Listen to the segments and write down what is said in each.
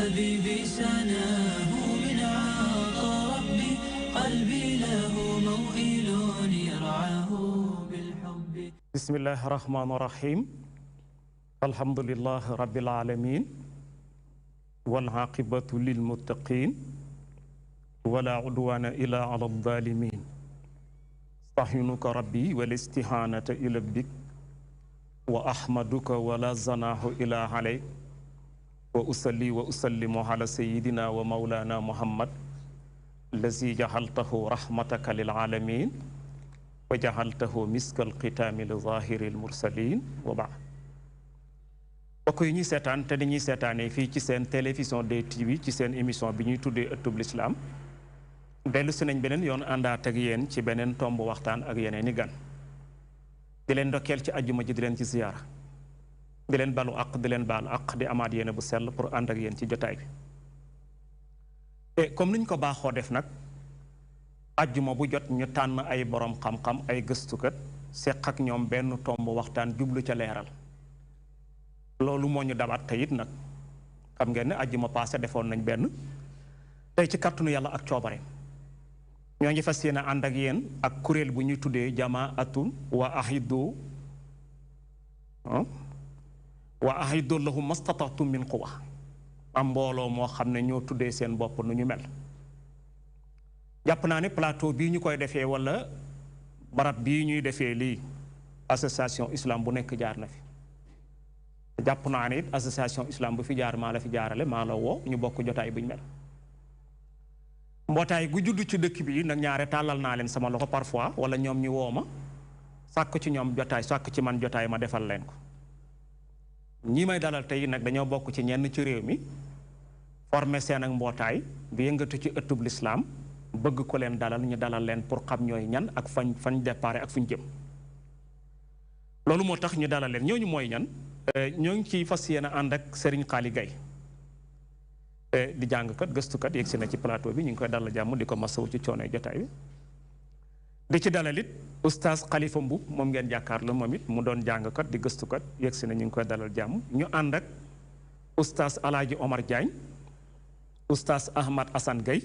حبيبي سناه من عطا ربي قلبي له موئل يرعاه بالحب. بسم الله الرحمن الرحيم. الحمد لله رب العالمين والعاقبة للمتقين ولا عدوان إلا على الظالمين. استعينك ربي والاستهانة إلى بك وأحمدك ولا زناه إلى عليك وأصلي وأسلم على سيدنا ومولانا محمد الذي جعلته رحمتك للعالمين وجعلته مسك الختام لظاهر المرسلين وبعد. bokk yi ñuy seetaan te dañuy seetaanee fii ci seen télévision DTV ci seen émission bi ñuy tuddee ëttub lislaam dellu si nañ beneen yoon àndaat ak yéen ci beneen tomb waxtaan ak yeneen i gan di leen ndokkeel ci ajjuma ji di leen ci ziyaara di leen balu aq di leen baal aq di amaat yéene bu sell pour ànd ak yéen ci jotaay bi te comme niñ ko baaxoo def nag ajjuma bu jot ñu tànn ay borom xam-xam ay gëstukat seq ak ñoom benn tomb waxtaan jublu ca leeral loolu moo ñu dabaat tey it nag xam ngeen ne ajjuma passé defoon nañ benn tey ci kàttanu yàlla ak coobare ñoo ngi fas yéene ànd ak yéen ak kuréel bu ñuy tuddee jamaatul wa ahiddu lahum mastata'tum min quwwa am mbooloo moo xam ne ñoo tuddee seen bopp nu ñu mel jàpp naa ne plateau bii ñu koy defee wala barab bii ñuy defee lii association islam bu nekk jaar na fi jàpp naa ne it association islam bu fi jaar maa la fi jaarale maa la woo ñu bokk jotaay buñ mel mbootaay gu judd ci dëkk bi nag ñaare tàllal naa leen sama loxo parfois wala ñoom ñu woo ma sàkk ci ñoom jotaay sàkk ci man jotaay ma defal leen ko ñi may dalal tey nag dañoo bokk ci ñenn ci réew mi formé seen ak mbootaay bi yëngatu ci ëttub lislaam bëgg ko leen dalal ñu dalal leen pour xam ñooy ñan ak fañ déparé ak fuñ jëm loolu moo tax ñu dalal leen ñooñu mooy ñan ñoo ngi ciy fas yéene ànd ak Serigne Xaali Gay di jàngkat gëstukat yegg si na ci plateau bi ñu ngi koy dalal jàmm di ko masawu ci coonoy jotaay bi di ci dalal it oustaz Khalifa Mboup moom ngeen jàkkaarloo moom it mu doon jàngkat di gëstukat yegg si na ñu ngi koy dalal jàmm ñu ànd ak oustaz Alaaji Omar Diagne oustaz Ahmad Assane Gay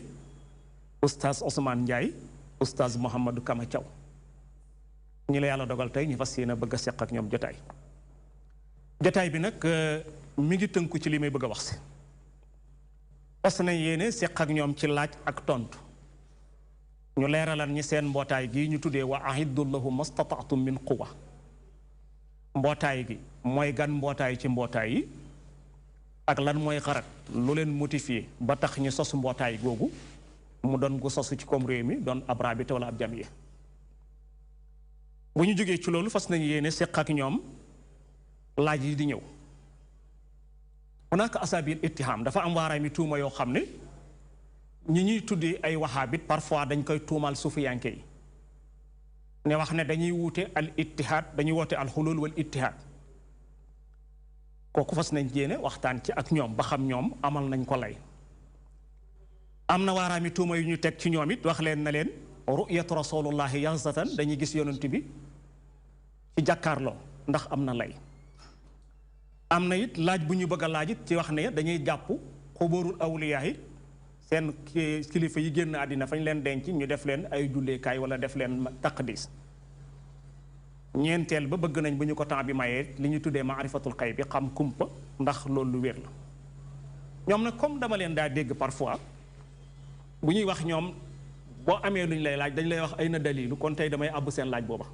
oustaz Ousmane Ndiaye oustaz Mouhamadou Kama Thiaw ñi la yàlla dogal tey ñu fas yéene bëgg a seq ak ñoom jotaay jotaay bi nag mi ngi tënku ci li may bëgg a wax si fas nañ yéene seq ak ñoom ci laaj ak tontu ñu leeralal ñi seen mbootaay gi ñu tuddee wa ahiddu lahum mastata'tum min quwwa mbootaay gi mooy gan mbootaay ci mbootaay yi ak lan mooy xarat lu leen motivé ba tax ñu sos mbootaay googu mu doon gu sosu ci comme réew mi doon ab rabita wala ab jamiya bu ñu jógee ci loolu fas nañu yéene seq ak ñoom laaj yi di ñëw hunaka asabil ittiham dafa am waaraami tuuma yoo xam ne ñi ñuy tuddee ay wahabit parfois dañ koy tuumal sufiyanke yi ne wax ne dañuy wuute al ittihad dañuy woote al xulul wal ittihad kooku fas nañ yéene waxtaan ci ak ñoom ba xam ñoom amal nañ ko lay am na waaraami tuuma yu ñu teg ci ñoom it wax leen na leen ru'yatu rasulullahi yaxzatan dañuy gis yonent bi ci jàkkaarloo ndax am na lay am na it laaj bu ñu bëgg a laaj it ci wax ne dañuy jàpp xuburul awliyaa yi seen kilifa yi génn àddina fañ leen denc ñu def leen ay julleekaay wala def leen taqdis ñeenteel ba bëgg nañ bu ñu ko temps bi mayee li ñu tuddee maarifatul xay bi xam kumpa ndax loolu lu wér la ñoom nag comme dama leen daa dégg parfois bu ñuy wax ñoom boo amee luñ lay laaj dañ lay wax ay na dalilu kon tey damay àbb seen laaj booba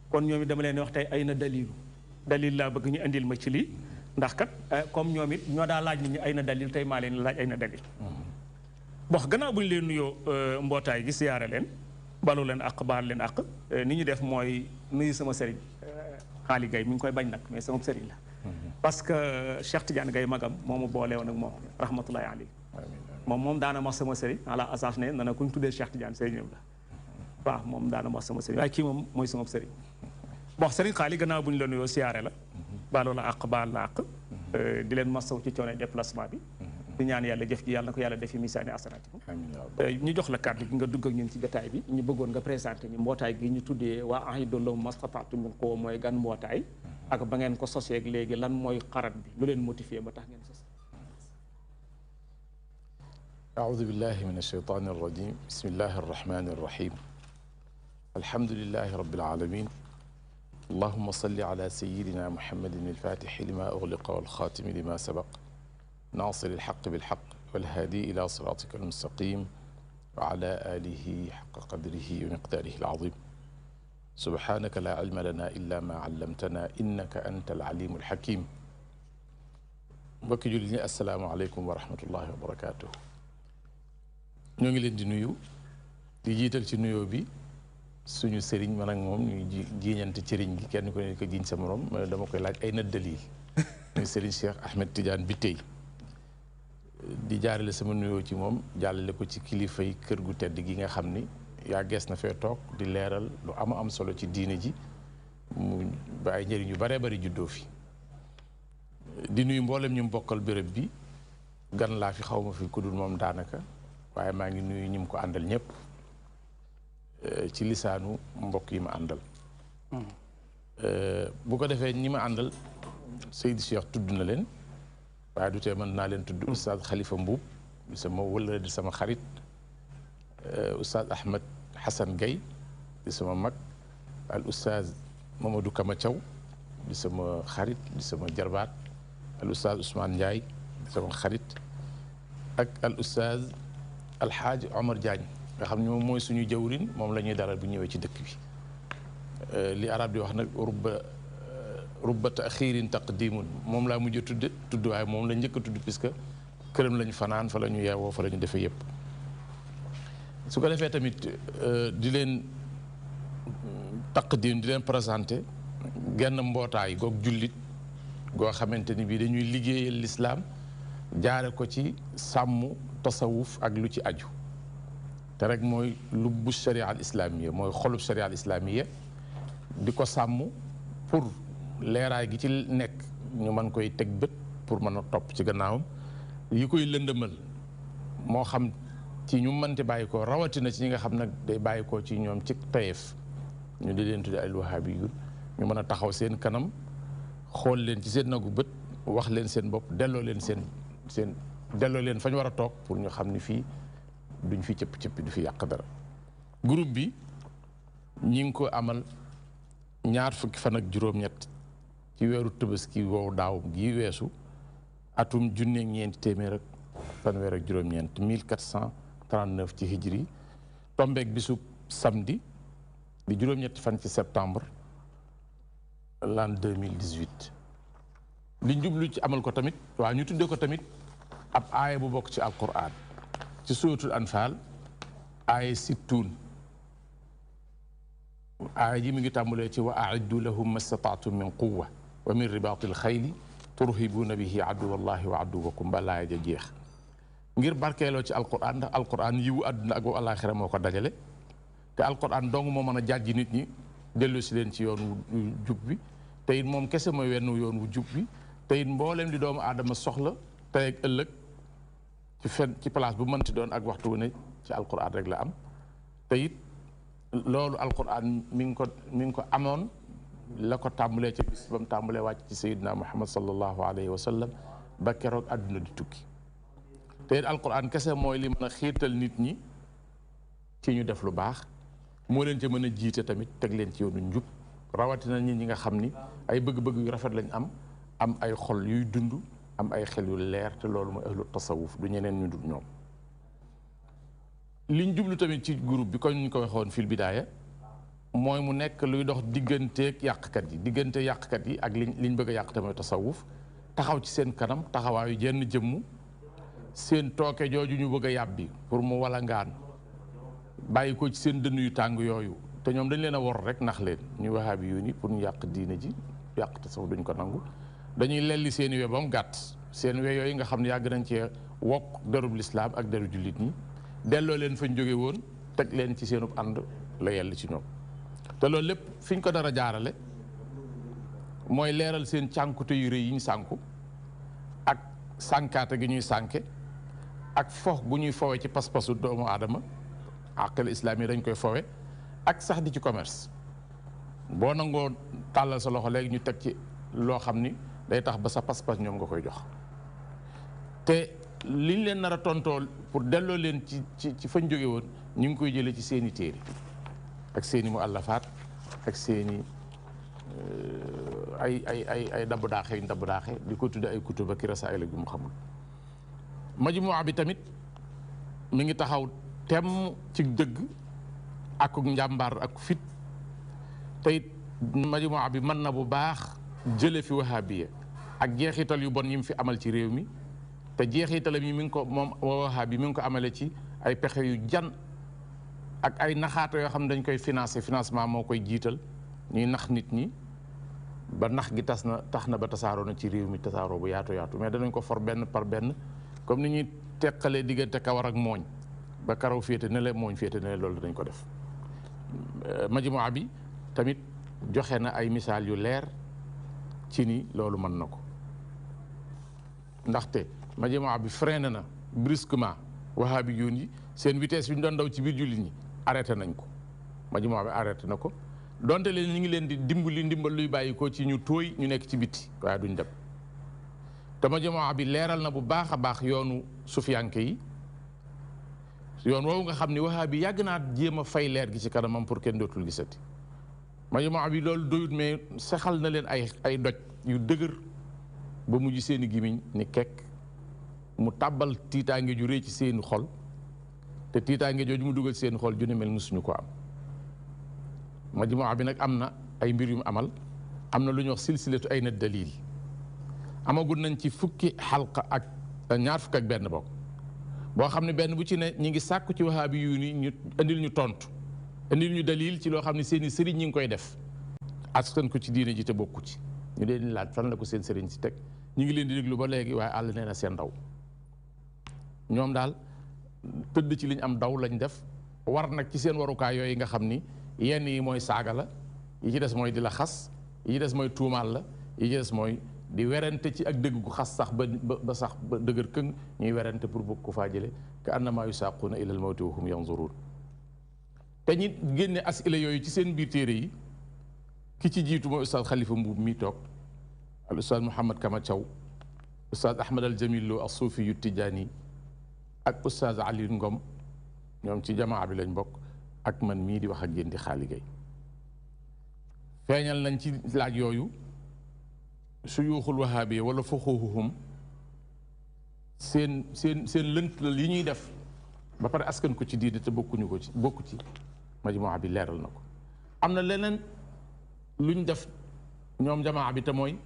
kon ñoom it dama leen wax tey ay na dalilu dalil laa bëgg ñu indil ma ci lii ndax kat comme ñoom it ñoo daa laaj nit ñi ay na dalil tey maa leen laaj ay na dalil box gannaaw bu ñu leen nuyoo mbootaay gi siyaare leen balu leen àq baal leen àq ni ñu def mooy nuyu sama sëriñ Xaali Gay mi ngi koy bañ nag mais sama sëriñ la parce que Cheikh Tidiane Gay magam moomu boole woon ak moom rahmatullahi alayhi moom daana wax sama sëriñ ala asas ne na ku ñu tuddee Cheikh Tidiane sëriñam la waaw moom daana wax sama sëriñ waaye kii moom mooy sama sëriñ bon sëriñ Xaali gannaaw bu ñu la nuyoo siyaare la baaloo la àq baal la àq di leen masaw ci coono déplacement bi di ñaan yàlla jëf ji yàlla na ko yàlla defi misaani asanaatikum ñu jox la kàddu gi nga dugg ak ñun ci jotaay bi ñu bëggoon nga présenté ñu mbootaay gi ñu tuddee waa ahiddu lahum mastata'tum min quwwa mooy gan mbootaay ak ba ngeen ko soseeg léegi lan mooy xarat bi lu leen motivé ba tax ngeen sos أعوذ بالله من الشيطان الرجيم بسم الله الرحمن الرحيم الحمد لله رب العالمين اللهم صل على سيدنا محمد الفاتح لما أغلق والخاتم لما سبق ناصر الحق بالحق والهادي إلى صراطك المستقيم وعلى آله حق قدره ومقداره العظيم سبحانك لا علم لنا إلا ما علمتنا إنك أنت العليم الحكيم mbokki jullit ñi asalaamaaleykum wa rahmatullahi wa barakaatuh ñoo ngi leen di nuyu di jiital ci nuyoo bi suñu sëriñ man ak moom ñuy jiiñante cëriñ gi kenn ko ne ko jiiñ sa morom ma dama koy laaj ay nëddal yi muy sëriñ Cheikh Ahmed Tidiane Bitèye di jaarale sama nuyoo ci moom jàllale ko ci kilifa yi kër gu tedd gi nga xam ni yaa gees na fee toog di leeral lu am solo ci diine ji mu ba ay njëriñ yu baree bari juddoo fi di nuyu mboolem ñu bokkal béréb bi gan laa fi xaw ma fi ku dul moom daanaka waaye maa ngi nuyu ñi mu ko àndal ñëpp ci lisaanu mbokk yi ma àndal bu ko defee ñi ma àndal Seydou Cheikh tudd na leen waaye du tee mën naa leen tudd Oustaz Khalifa Mbuub di sama wëllëre di sama xarit Oustaz Ahmed Hassan Gueye di sama mag al Oustaz Mamadou Kama Thiaw di sama xarit di sama jarbaat al Oustaz Ousmane Ndiaye di sama xarit ak al Oustaz Alxaaji Omar Diagne nga xam ne moom mooy suñu jawrin moom la ñuy dalal bu ñëwee ci dëkk bi li arab di wax nag rubba taxiirin taqdimun moom laa mujj tudd waaye moom la njëkk a tudd puisque këram lañu fanaan fa la ñu yeewoo fa la ñu defee yëpp su ko defee tamit di leen taqdim di leen présenté genn mbootaay goog jullit goo xamante ni bii dañuy liggéeyal lislaam jaare ko ci sàmm tasawuf ak lu ci aju te rek mooy lubbu sharia al islamiya mooy xolub sharia al islamiya di ko sàmm pour leeraay gi ci nekk ñu mën koy teg bët pour mën a topp ci gannaawam yi koy lëndëmal moo xam ci ñu mënti bàyyi ko rawatina ci ñi nga xam nag day bàyyi ko ci ñoom ci tayeef ñu di leen tudde ay wahabiyun ñu mën a taxaw seen kanam xool leen ci seen nagu bët wax leen seen bopp delloo leen delloo leen fañ war a toog pour ñu xam ni fii duñ fi cëpp-cëppi du fi yàq dara groupe bi ñi ngi ko amal ñaar fukki fan ak juróom-ñett ci weeru Tabaski wow daaw gi weesu atum junne ñeenti téeméer ak fanweer ak juróom-ñeent 1439 ci hijri tombeek bisu samedi di juróom-ñetti fan ci septembre l'an 2018 liñ jublu ci amal ko tamit waaw ñu tuddee ko tamit ab aaya bu bokk ci alquran ci suratul anfal aaya 60 aaya ji mi ngi tàmbalee ci wa aiddu lahum mastataatum min quwa wa min ribatil xayli turhibuuna bihi aduwallahi wa aduwakum ba laaya ja jeex ngir barkeeloo ci alquran ndax alquran yiwu àdduna ak alaxira moo ko dajale te alquran dong moo mën a jàjji nit ñi dellu si leen ci yoon wu jub bi te it moom kese mooy wenn yoon wu jub bi te it mboolem di doomu aadama soxla tey ak ëllëg ci place bu mënti doon ak waxtu wu ne ci alquran rek la am te it loolu alquran mi ngi ko amoon la ko tàmbalee ci bis ba mu tàmbalee wàcc ci sayidina muhammad sallallahu alayhi wa sallam ba keroog àdduna di tukki te it alquran kese mooy li mën a xiirtal nit ñi ci ñu def lu baax moo leen ci mën a jiite tamit teg leen ci yoonu njub rawatina nit ñi nga xam ni ay bëgg-bëgg yu rafet lañ am ay xol yuy dund am ay xel yu leer te loolu mooy ahlu tasawuf du ñeneen ñu dul ñoom liñ jublu tamit ci groupe bi comme ñu ko waxoon fil bidaaya mooy mu nekk luy dox digganteeg yàqkat yi ak liñ bëgg a yàq tamit tasawuf taxaw ci seen kanam taxawaayu jenn jëmmu seen tooke jooju ñu bëgg a yàbbi pour mu walangaan bàyyi ko ci seen dënn yu tàng yooyu te ñoom dañ leen a wor rek nax leen ñu wahaabi yu ni pour ñu yàq diine ji yàq tasawuf duñ ko nangu dañuy lelli seen i we ba mu gàtt seen we yooyu nga xam ne yàgg nañ cee wokk derub lislaam ak deru jullit ñi delloo leen fañ jóge woon teg leen ci seenub ànd la yell ci ñoom te loolu lépp fi ñu ko dara jaarale mooy leeral seen cànkute yu rëy yi ñu sànku ak sànkaate gi ñuy sànke ak fox gu ñuy fowe ci pas-pasu doomu aadama àqal islaam yi dañ koy fowe ak sax di ci commerce boo nangoo tàllal sa loxo léegi ñu teg ci loo xam ni day tax ba sa pas-pas ñoom nga koy jox te liñ leen nar a tontool pour delloo leen ci fañ jóge woon ñu ngi koy jëlee ci seeni téere ak seeni mu àllafaat ak seeni ay dabb daaxe yu dabb daaxe di ko tudde ay kutuba ki rasaayil gu mu xamul. majmuwa bi tamit mi ngi taxaw temm ci dëgg ak njàmbaar ak fit te it majmuwa bi mën na bu baax jële fi wahabiya ak jeexital yu bon yi mu fi amal ci réew mi te jeexitalam yi mi ngi ko moom wahabi mi ngi ko amale ci ay pexe yu jan ak ay naxaata yoo xam ne dañ koy financement moo koy jiital ñuy nax nit ñi ba nax gi tax na ba tasaaroo na ci réew mi tasaaroo bu yaatu yaatu mais danañ ko for benn par benn comme ni ñuy teqalee diggante kawar ak mooñ ba karaw féete ne le mooñ féete ne le loolu dañ ko def. majmuwa bi tamit joxe na ay misaal yu leer ci ni loolu mën na ko ndaxte majmuwa bi freiné na brusquement wahabi yoon yi seen vitesse bi ñu doon daw ci biir jullit ñi arrêté nañ ko majmuwa bi arrêté na ko donte leen ñu ngi leen di ndimbal luy bàyyi ko ci ñu tooy ñu nekk ci bitti waaye duñ dem te majmuwa bi leeral na bu baax a baax yoonu sufiyanke yi yoon woowu nga xam ni wahabi yàgg naa jéem a fay leer gi ci kanamam pour kenn dootul gisati majmuwa bi loolu doyut mais saxal na leen ay doj yu dëgër ba mujj seeni gimiñ ni kekk mu tàbbal tiitaange ju rëy ci seeni xol te tiitaange jooju mu dugal seeni xol ju ne mel musuñu ko am. majmuwa bi nag am na ay mbir yu mu amal am na lu ñuy wax silsilatu ay na dalil amagul nañ ci fukki xalqa ak ñaar fukk ak benn bokk boo xam ne benn bu ci ne ñi ngi sàkku ci wahaabi yu ni ñu indil ñu tontu indil ñu dalil ci loo xam ne seen i sëriñ ñi ngi koy def askan ko ci diine ji te bokku ci ñu leen di laaj fan la ko seen sëriñ si teg ñu ngi leen di déglu ba léegi waaye àll nee na seen ndaw ñoom daal tëdd ci liñ am daw lañ def war nag ci seen warukaay yooyu nga xam ni yenn yi mooy saaga la yi ci des mooy di la xas yi ci des mooy tuumaal la yi ci des mooy di werante ci ak dëgg gu xas sax ba sax ba dëgër këng ñuy werante pour bëgg ko faa jële ka annama yusaquuna ila al mawti wa hum yanzurun te ñi génne asila yooyu ci seen biir téere yi ki ci jiitu mooy ustaaz Xalifa Mbuub mi toog al ustaaz Mouhamad Kama Thiaw ustaaz Ahmad al Jamil Lo as suufi yu Tijaani ak ustaaz Ali Ngom ñoom ci jamaa bi lañ bokk ak man mii di wax ak yéen di Xaali Gay feeñal nañ ci laaj yooyu suyuuxul wahaabiya wala fuxuuxuhum seen lënt la yi ñuy def ba pare askan ko ci diine te bokku ci majmuwa bi leeral na ko. am na leneen luñ def ñoom jamaa bi te mooy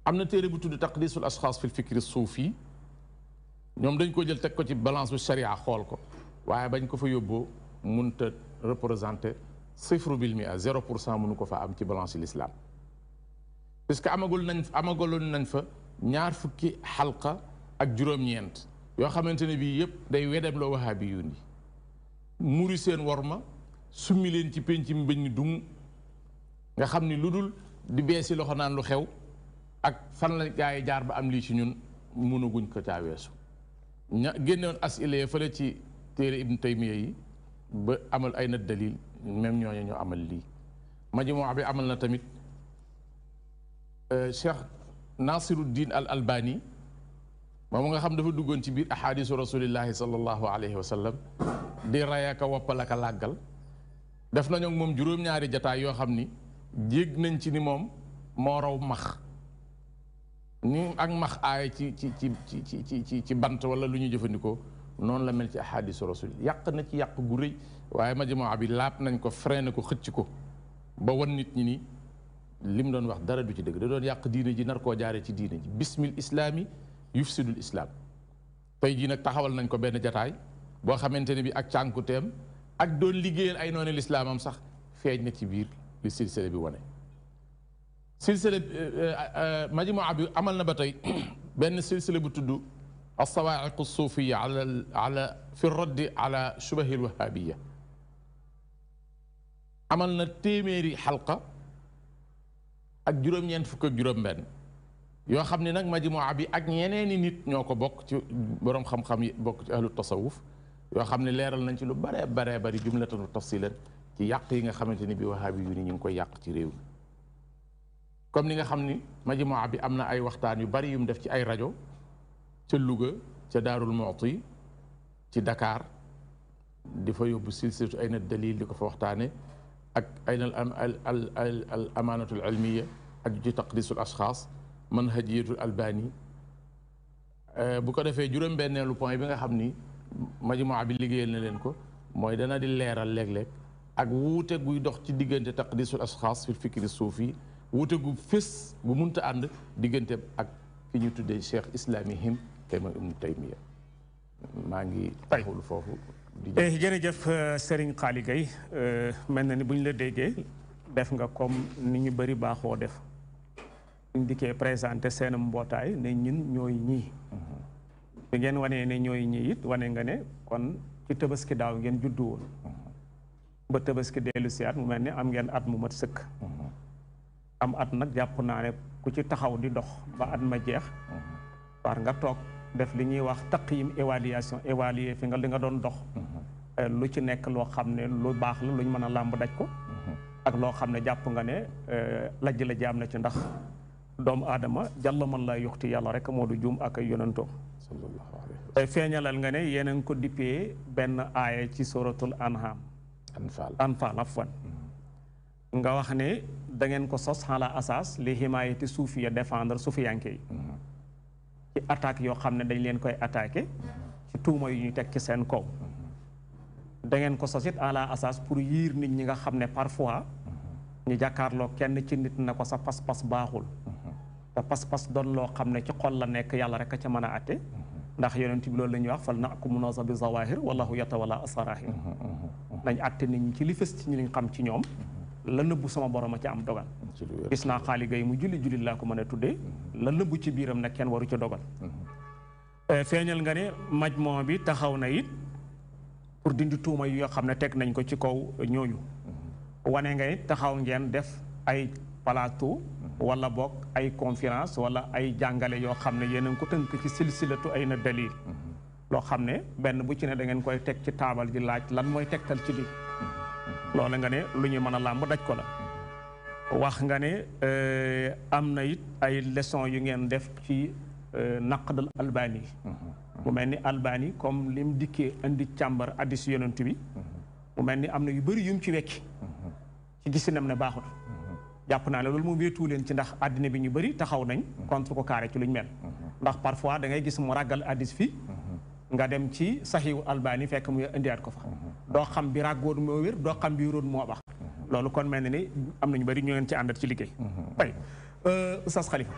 am na téere bu tudd taqdisul ashxaas fi lfikri suufi ñoom dañ ko jël teg ko ci balance bu sharia xool ko waaye bañ ko fa yóbboo mënut a représenté sifru bil mia 0% mënu ko fa am ci balance yi l'islam puisque amagaloon nañ fa ñaar fukki xalqa ak juróom-ñeent yoo xamante ne bii yëpp day wedem loo wahaabi yu ni muri seen worma summi leen ci penc mi bañ ni dung nga xam ni lu dul di beesi loxo naan lu xew ak fan la gaa yi jaar ba am lii ci ñun mënaguñ ko caa weesu génnewoon asile fële ci téere Ibn Taymiya yi ba amal ay na dalil même ñooñu ñoo amal lii majmuwa bi amal na tamit Cheikh Nasiruddin al Albani moom nga xam dafa duggoon ci biir ahadisu rasulillahi sallallahu alayhi wa sallam di rayaka woppalaka làggal def nañu moom juróom-ñaari jataay yoo xam ni jég nañ ci ni moom moo raw max ni ak max aay ci bant wala lu ñuy jëfandikoo noonu la mel ci ahadisu rasul yàq na ci yàq gu rëy waaye majmuwa bi laab nañ ko freiné ko xëcc ko ba wan nit ñi ni lim doon wax dara du ci dëgg da doon yàq diine ji nar koo jaaree ci diine ji bismil islaami yufsidul islam tey jii nag taxawal nañ ko benn jataay boo xamante ne bi ak cànkuteem ak doon liggéeyal ay noonu lislaamam sax feeñ na ci biir li silsile bi wane silsile majmuwa bi amal na ba tey benn silsile bu tudd alsawaa'iq alsuufiya ala fi raddi ala shubahi alwahabiya amal na téeméeri xalqa ak juróom-ñeent fukk ak juróom-benn yoo xam ne nag majmuwa bi ak ñeneeni nit ñoo ko bokk ci boroom xam-xam yi bokk ci ahlu tasawuf yoo xam ne leeral nañ ci lu baree bari jumlatan wa tafsilan ci yàq yi nga xamante ni bi wahaabi yu ni ñu ngi koy yàq ci réew mi comme ni nga xam ni majmuwa bi am na ay waxtaan yu bari yu mu def ci ay rajo ca Louga ca Daarul Muxti ci Dakar di fa yóbbu silsilatu ayna dalil di ko fa waxtaane ak ayna al amaanatul ilmiya aju ci taqdisul ashxaas manhajiyatul albani bu ko defee juróom-benneelu point bi nga xam ni majmuwa bi liggéeyal na leen ko mooy dana di leeral léeg-léeg ak wuute guy dox ci diggante taqdisul ashxaas fil fikri suufi wuute gu fés bu munta ànd diggante ak ki ñu tuddee cheikh islamihim te mooy Ibnu Taymiya maa ngi taxawul foofu. jërëjëf Serigne Xaali Gaye mel na ni bu ñu la déggee def nga comme ni ñu bëri baaxoo def ñu dikkee présenté seen mbootaay ne ñun ñooy ñii bi ngeen wanee ne ñooy ñii it wane nga ne kon ci tabaski daaw ngeen juddu woon ba tabaski dellu si at mu mel ni am ngeen at mu mat sëkk am at nag jàpp naa ne ku ci taxaw di dox ba at ma jeex war nga toog def li ñuy wax taqyim évaluation évaluer fi nga li nga doon dox lu ci nekk loo xam ne lu baax la lu ñu mën a làmb daj ko ak loo xam ne jàpp nga ne lajj la jaam na ci ndax doomu aadama jàlla man laa yuxti yàlla rek moo du juum ak ay yonantoom feeñalal nga ne yéen a ngi ko dippee benn aaya ci suratul anham anfal afwan nga wax ne da ngeen ko sos xala asas li himayati suufiya défendre suufiyanke yi ci attaque yoo xam ne dañ leen koy attaqué ci tuuma yu ñu teg ci seen kaw da ngeen ko sos it à la asas pour yiir nit ñi nga xam ne parfois ñu jàkkaarloo kenn ci nit na ko sa pas-pas baaxul te pas-pas doon loo xam ne ci xol la nekk yàlla rek a ca mën a atte ndax yonent bi loolu la ñuy wax fal nakumu nasa bi zawahir wallahu yatawalla asarahir nañ atte nit ñi ci li fës ci ñi liñ xam ci ñoom la nëbbu sama borom a ci am dogal gis naa Xaali Gaye mu julli laa ko mën a tuddee la nëbbu ci biiram nag kenn waru ci dogal feeñal nga ne majmoo bi taxaw na it pour dindi tuuma yoo xam ne teg nañ ko ci kaw ñooñu wane nga it taxaw ngeen def ay plateau wala boog ay conférence wala ay jàngale yoo xam ne yéen a ngi ko tënk ci silsilatu ay na dalil loo xam ne benn bu ci ne da ngeen koy teg ci taabal ji laaj lan mooy tegtal ci lii loolu nga ne lu ñu mën a làmb daj ko la wax nga ne am na it ay leçon yu ngeen def ci naqdal albani mu mel ni albani comme lim dikkee indi càmbar addis yonent bi mu mel ni am na yu bëri yum ci wekki ci gisinam ne baaxut jàpp naa ne loolu moom wéetu leen ci ndax àddina bi ñu bëri taxaw nañ contre ko carré ci luñ mel ndax parfois da ngay gis mu ràggal addis fi nga dem ci saxiwu albani fekk mu indiwaat ko fa doo xam bi ràggoon moo wér doo xam bi wéroon moo baax loolu kon mel na ni am nañu bëri ñoo ngeen ci àndat ci liggéey bay Oustaz Khalifa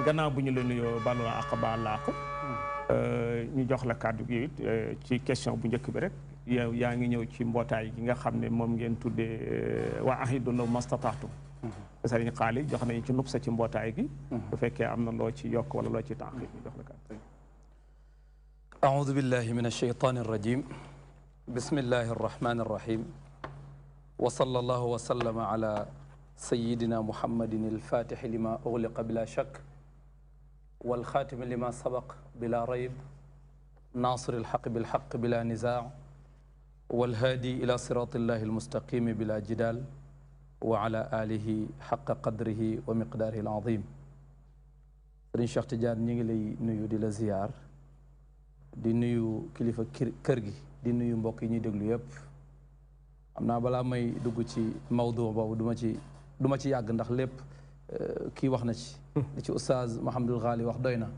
gannaaw bu ñu la nuyoo balwa ak baal ak ñu jox la kàddu gi it ci question bu njëkk bi rek yow yaa ngi ñëw ci mbootaay gi nga xam ne moom ngeen tuddee waa ahidu law mastataatu Sëriñ Xaali jox nañu ci nub sa ci mbootaay gi bu fekkee am na loo ci yokk wala loo ci tànk ñu jox la kàddu أعوذ بالله من الشيطان الرجيم بسم الله الرحمن الرحيم وصلى الله وسلم على سيدنا محمد الفاتح لما أغلق بلا شك والخاتم لما سبق بلا ريب ناصر الحق بالحق بلا نزاع والهادي إلى صراط الله المستقيم بلا جدال وعلى آله حق قدره ومقداره العظيم Sëriñ Cheikh Tidiane ñi ngi lay nuyu di la ziyaar di nuyu kilifa kër gi di nuyu mbokk yi ñuy déglu yëpp xam naa balaa may dugg ci mawdu boobu du ma ci yàgg ndax lépp kii wax na ci li ci oustaz Mouhamadul Ghali wax doy na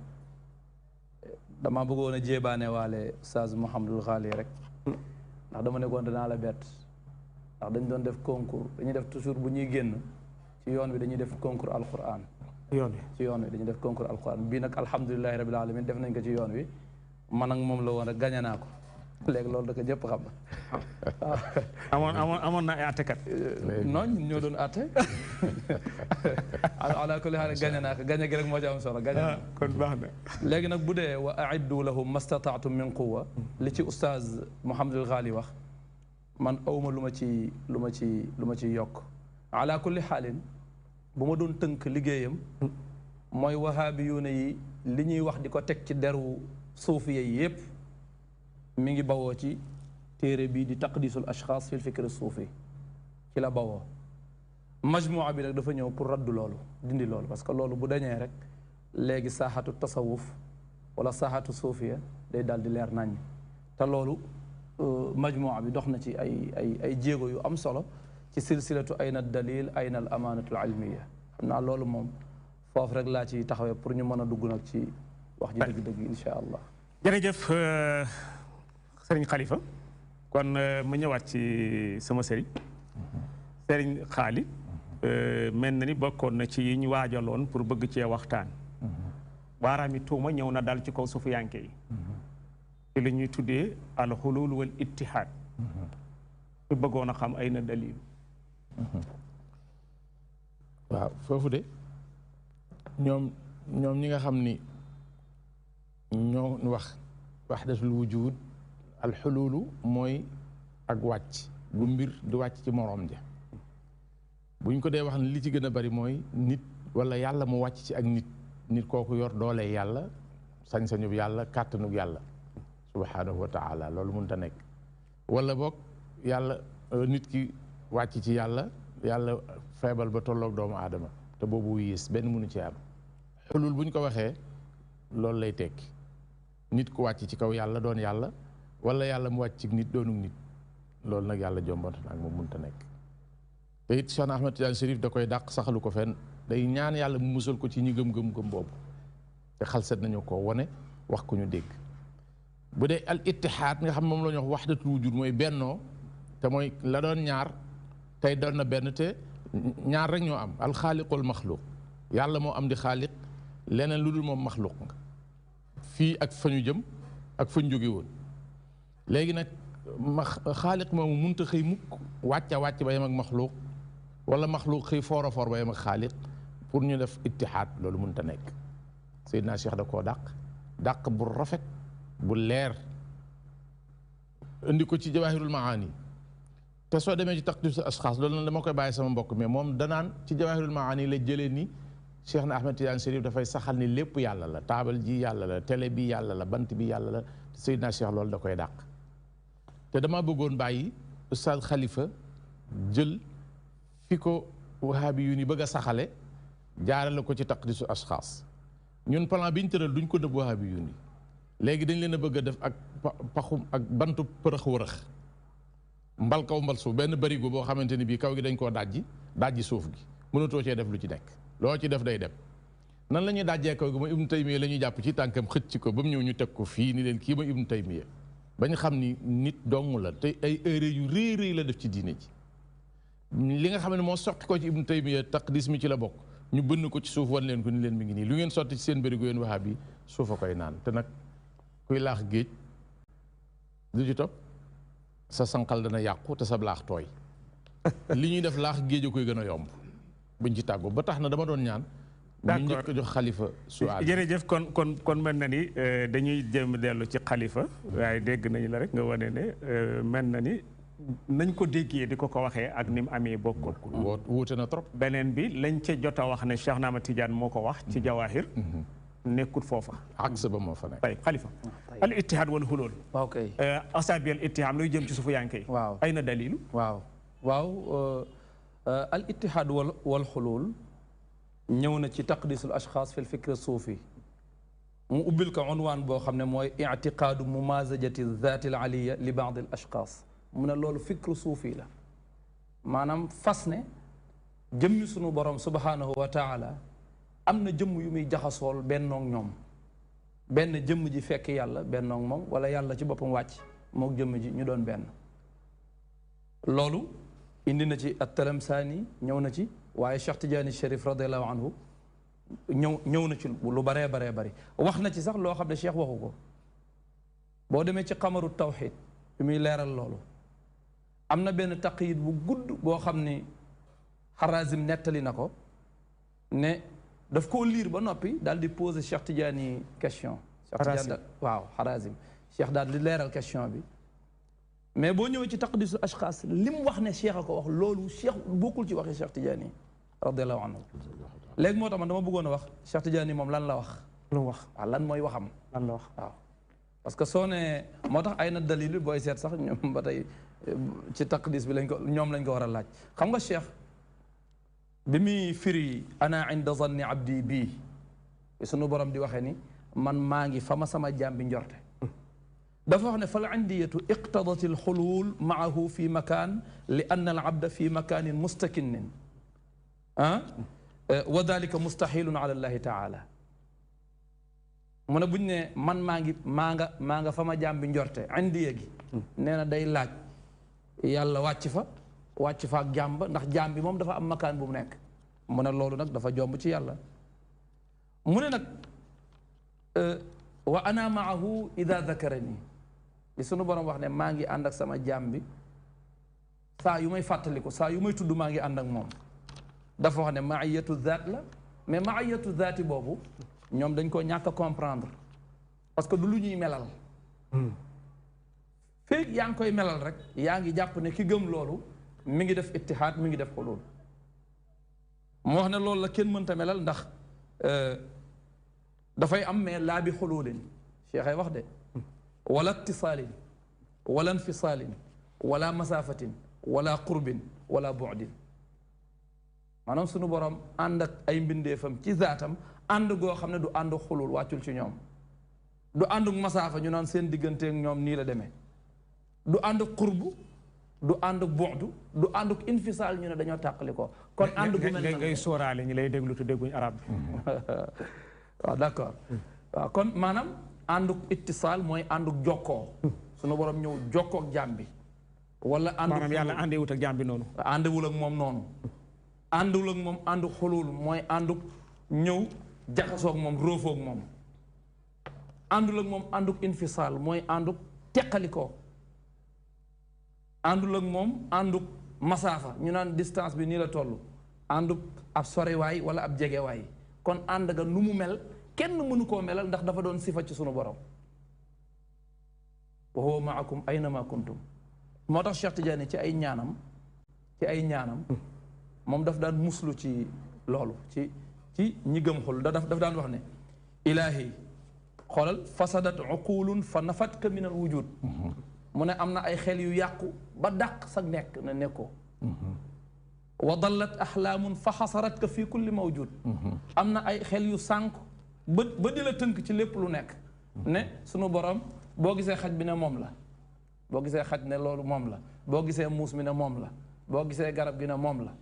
dama bëggoon a jéebaane waale oustaz Mouhamadul Ghali rek ndax dama nekkoon danaa la bett ndax dañ doon def concours dañuy def toujours bu ñuy génn ci yoon wi dañuy def concours alquran ci yoon wi dañuy def concours alquran bii nag alhamdulilahi rabil alamin def nañ ko ci yoon wi man ak moom la woon rek gañe naa ko léegi loolu da ko ñëpp xam amoon na ay àttekat non ñoo doon àtte ala kulli haal gañe naa ko gañe gi rek moo ci am solo gañe naa kon baax na léegi nag bu dee wa aiddu lahum mastataatum min quwa li ci oustaz Mouhamadul Ghali wax man awma lu ma ci yokk ala kulli xaalin bu ma doon tënk liggéeyam mooy wahabiyuuna yi li ñuy wax di ko teg ci deru suufiya yi yëpp mi ngi bawoo ci téere bii di taqdisul ashxaas fil fikri suufi ci la bawoo majmua bi nag dafa ñëw pour raddu loolu dindi loolu parce que loolu bu dañee rek léegi saaxatu tasawuf wala saxaatu suufiya day daal di leer naññ te loolu majmua bi dox na ci ay jéego yu am solo ci silsilatu ayna dalil ayna al amaanatu al ilmiya xam naa loolu moom foofu rek laa ci taxawee pour ñu mën a dugg nag ci wax ji dëgg-dëgg insha allah. jërëjëf sëriñ Khalifa kon ma ñëwaat ci sama sëriñ sëriñ Xaali mel na ni bokkoon na ci yi ñu waajaloon pour bëgg cee waxtaan baaraami tuuma ñëw na dal ci kaw sufiyanke yi ci li ñuy tuddee al xulul wal ittihaad su bëggoon a xam ay na dalil waaw foofu de ñoom ñi nga xam ni ñoo wax waxdatul wujud al xululu mooy ak wàcc bu mbir di wàcc ci moroom ja buñ ko dee wax ne li ci gën a bari mooy nit wala yàlla mu wàcc ci ak nit kooku yor doole yàlla sañ-sañub yàlla kàttanub yàlla subhanahu wa taala loolu mënut a nekk wala boog yàlla nit ki wàcc ci yàlla feebal ba tolloog doomu aadama te boobu yées benn mënu ci am xulul buñ ko waxee loolu lay tekki nit ku wàcc ci kaw yàlla doon yàlla wala yàlla mu wàcc ci nit doonuk nit loolu nag yàlla jombante nag moom mënut a nekk te it Cheikh Ahmed Tidiane Chérif da koy dàq saxalu ko fenn day ñaan yàlla mu musal ko ci ñi gëm boobu te xalset nañu ko wone wax ko ñu dégg bu dee al ittihaad nga xam moom la ñu wax waxdatul wujud mooy bennoo te mooy la doon ñaar tey doon na benn te ñaar rek ñoo am al xaaliqul maxluq yàlla moo am di xaaliq leneen lu dul moom maxluq nga fii ak fa ñu jëm ak fa ñu jóge woon léegi nag xaaliq moomu munta xëy mukk wàcc ba yem ak maxluq wala maxluq xëy foora foor ba yem ak xaaliq pour ñu def ittihaad loolu munta nekk Seydina Cheikh da koo dàq bu rafet bu leer indi ko ci jawahirul maani te soo demee ci taqdisul ashxaas loolu nag dama koy bàyyi sama mbokk mais moom danaan ci jawahirul maani la jëlee ni Cheikh na Ahmed Tidiane Chérif dafay saxal ni lépp yàlla la taabal ji yàlla la télé bi yàlla la bant bi yàlla la Seydina Cheikh loolu da koy dàq te dama bëggoon bàyyi Oustaz Khalifa jël fi ko wahabi yu ni bëgg a saxale jaarale ko ci taqdisul ashxaas ñun plan bi ñu tëral duñ ko dëb wahabi yu ni léegi dañ leen a bëgg a def ak paxum ak bantu përëx wërëx mbal kaw mbal suuf benn barigo boo xamante ni bii kaw gi dañ koo dajji suuf gi mënatoo cee def lu ci nekk loo ci def day dem nan la ñuy dajjee kaw gi mooy Ibnu Taymiya la ñuy jàpp ci tànkam xëcc ko ba mu ñëw ñu teg ko fii ni leen kii mooy Ibnu Taymiya bañ xam ni nit dong la te ay erreur yu rëy la def ci diine ji li nga xam ne moo soqi ko ci Ibnu Taymiya taqdis mi ci la bokk ñu bënn ko ci suuf wan leen ko ni leen mi ngi nii lu ngeen sotti ci seen barigo yéen wahabi suuf a koy naan te nag kuy laax géej du ci topp sa sanqal dana yàqu te sa laax tooy li ñuy def laax géej a koy gën a yomb buñ ci tàggoo ba tax na dama doon ñaan ñu njëkk jox xalifa suwaal jërëjëf kon mel na ni dañuy jëm dellu ci xalifa waaye dégg nañu la rek nga wane ne mel na ni nañ ko déggee di ko waxee ak ni mu amee bokkul wuute na trop beneen bi lañ ca jot a wax ne Cheikh Ahmed Tidiane moo ko wax ci jawahir nekkut foofa aks ba moo fa nekk tay xalifa al ittihaad wal xulul ok asaabi al ittihaad luy jëm ci suufu yanke waaw ay na dalilu waaw al ittihaad wal xulul ñëw na ci taqdisul ashxaas fi l fikr suufi mu ubbil ko unwaan boo xam ne mooy ictiqaadu mumazajati zaati al aliya li baad al ashxaas mu ne loolu fikru suufi la maanaam fas ne jëmmi sunu borom subhanahu wa taala am na jëmm yu muy jaxasool bennoog ñoom benn jëmm ji fekk yàlla bennoog moom wala yàlla ci boppam wàcc mook jëmm ji ñu doon benn loolu indi na ci at-Talamsaani ñëw na ci waaye Cheikh Tidiane Chérif radiallahu anhu ñëw na ci lu baree bari wax na ci sax loo xam ne Cheikh waxu ko boo demee ci xamaru tawxid bi muy leeral loolu am na benn taqyid bu gudd boo xam ni Harazim nettali na ko ne daf koo liir ba noppi daal di poser Cheikh Tidiane question Cheikh Tidiane waaw Harazim Cheikh daal di leeral question bi mais boo ñëwee ci taqdisul ashxaas li mu wax ne Cheikh a ko wax loolu Cheikh bokkul ci waxi Cheikh Tidiane radiallahu anhu léegi moo tax man dama bëggoon a wax Cheikh Tidiane moom lan la wax lu wax waaw lan mooy waxam lan la wax waaw parce que soo ne moo tax ay na dalil booy seet sax ñoom ba tey ci taqdis bi ñoom lañ ko war a laaj xam nga Cheikh bi muy firi ana inda zanni abdi bii sunu borom di waxee ni man maa ngi fa ma sama jaam bi njorte dafa wax ne fal indiyatu iqtadat al xulul maahu fi makaan li anna al abda fi makaanin mustakinin wa dalika mustahilun ala allahi taala mu ne buñ ne man maa nga fa ma jaam bi njorte indiya gi nee na day laaj yàlla wàcc fa ak jaam ba ndax jaam bi moom dafa am makaan bu mu nekk mu ne loolu nag dafa jomb ci yàlla mu ne nag wa ana maahu ida dakarani li sunu borom wax ne maa ngi ànd ak sama jaam bi saa yu may fàttaliku saa yu may tudd maa ngi ànd ak moom dafa wax ne maiyatu zaat la mais maiyatu zaati boobu ñoom dañ ko ñàkk a comprendre parce que du lu ñuy melal feeg yaa ngi koy melal rek yaa ngi jàpp ne ki gëm loolu mi ngi def ittihaad mi ngi def xulul mu wax ne loolu la kenn mënta melal ndax dafay am mais laa bi xululin cheikh ay wax de wala ittisaalin wala infisaalin wala masaafatin wala qurbin wala bu'din maanaam sunu borom ànd ak ay mbindeefam ci zaatam ànd goo xam ne du ànd xulul wàccul ci ñoom du ànduk masaafa ñu naan seen digganteek ñoom nii la demee du ànduk qurbu du ànduk bu'du du ànduk infisaal ñu ne dañoo tàqali ko kon ànd gu mel ngay sóoraale ñi lay déglu te dégguñ arab bi waaw d'accord waaw kon maanaam ànduk ittisaal mooy ànduk jokkoo sunu borom ñëw jokkoo ak jaam bi wala ànduk maanaam yàlla àndewut ak jaam bi noonu àndewul ak moom noonu àndul ak moom ànduk xulul mooy ànduk ñëw jaxasoo ak moom róofoo ak moom àndul ak moom ànduk infisaal mooy ànduk teqalikoo àndul ak moom ànduk masaafa ñu naan distance bi nii la toll ànduk ab sorewaay wala ab jegewaay kon ànd ga nu mu mel kenn mënu koo melal ndax dafa doon sifa ci sunu borom wa huwa maakum aynama kuntum moo tax Cheikh Tidiane ci ay ñaanam moom daf daan muslu ci loolu ci ñi gëm xul daf daan wax ne ilaahi xoolal fasadat uqulun fa nafatka min al wujud mu ne am na ay xel yu yàqu ba dàq sa nekk na nekkoo wa dallat axlaamun fa xasaratka fi kulli mawjud am na ay xel yu sànk ba di la tënk ci lépp lu nekk ne sunu borom boo gisee xaj bi ne moom la boo gisee xaj ne loolu moom la boo gisee muus mi ne moom la boo gisee garab gi ne moom la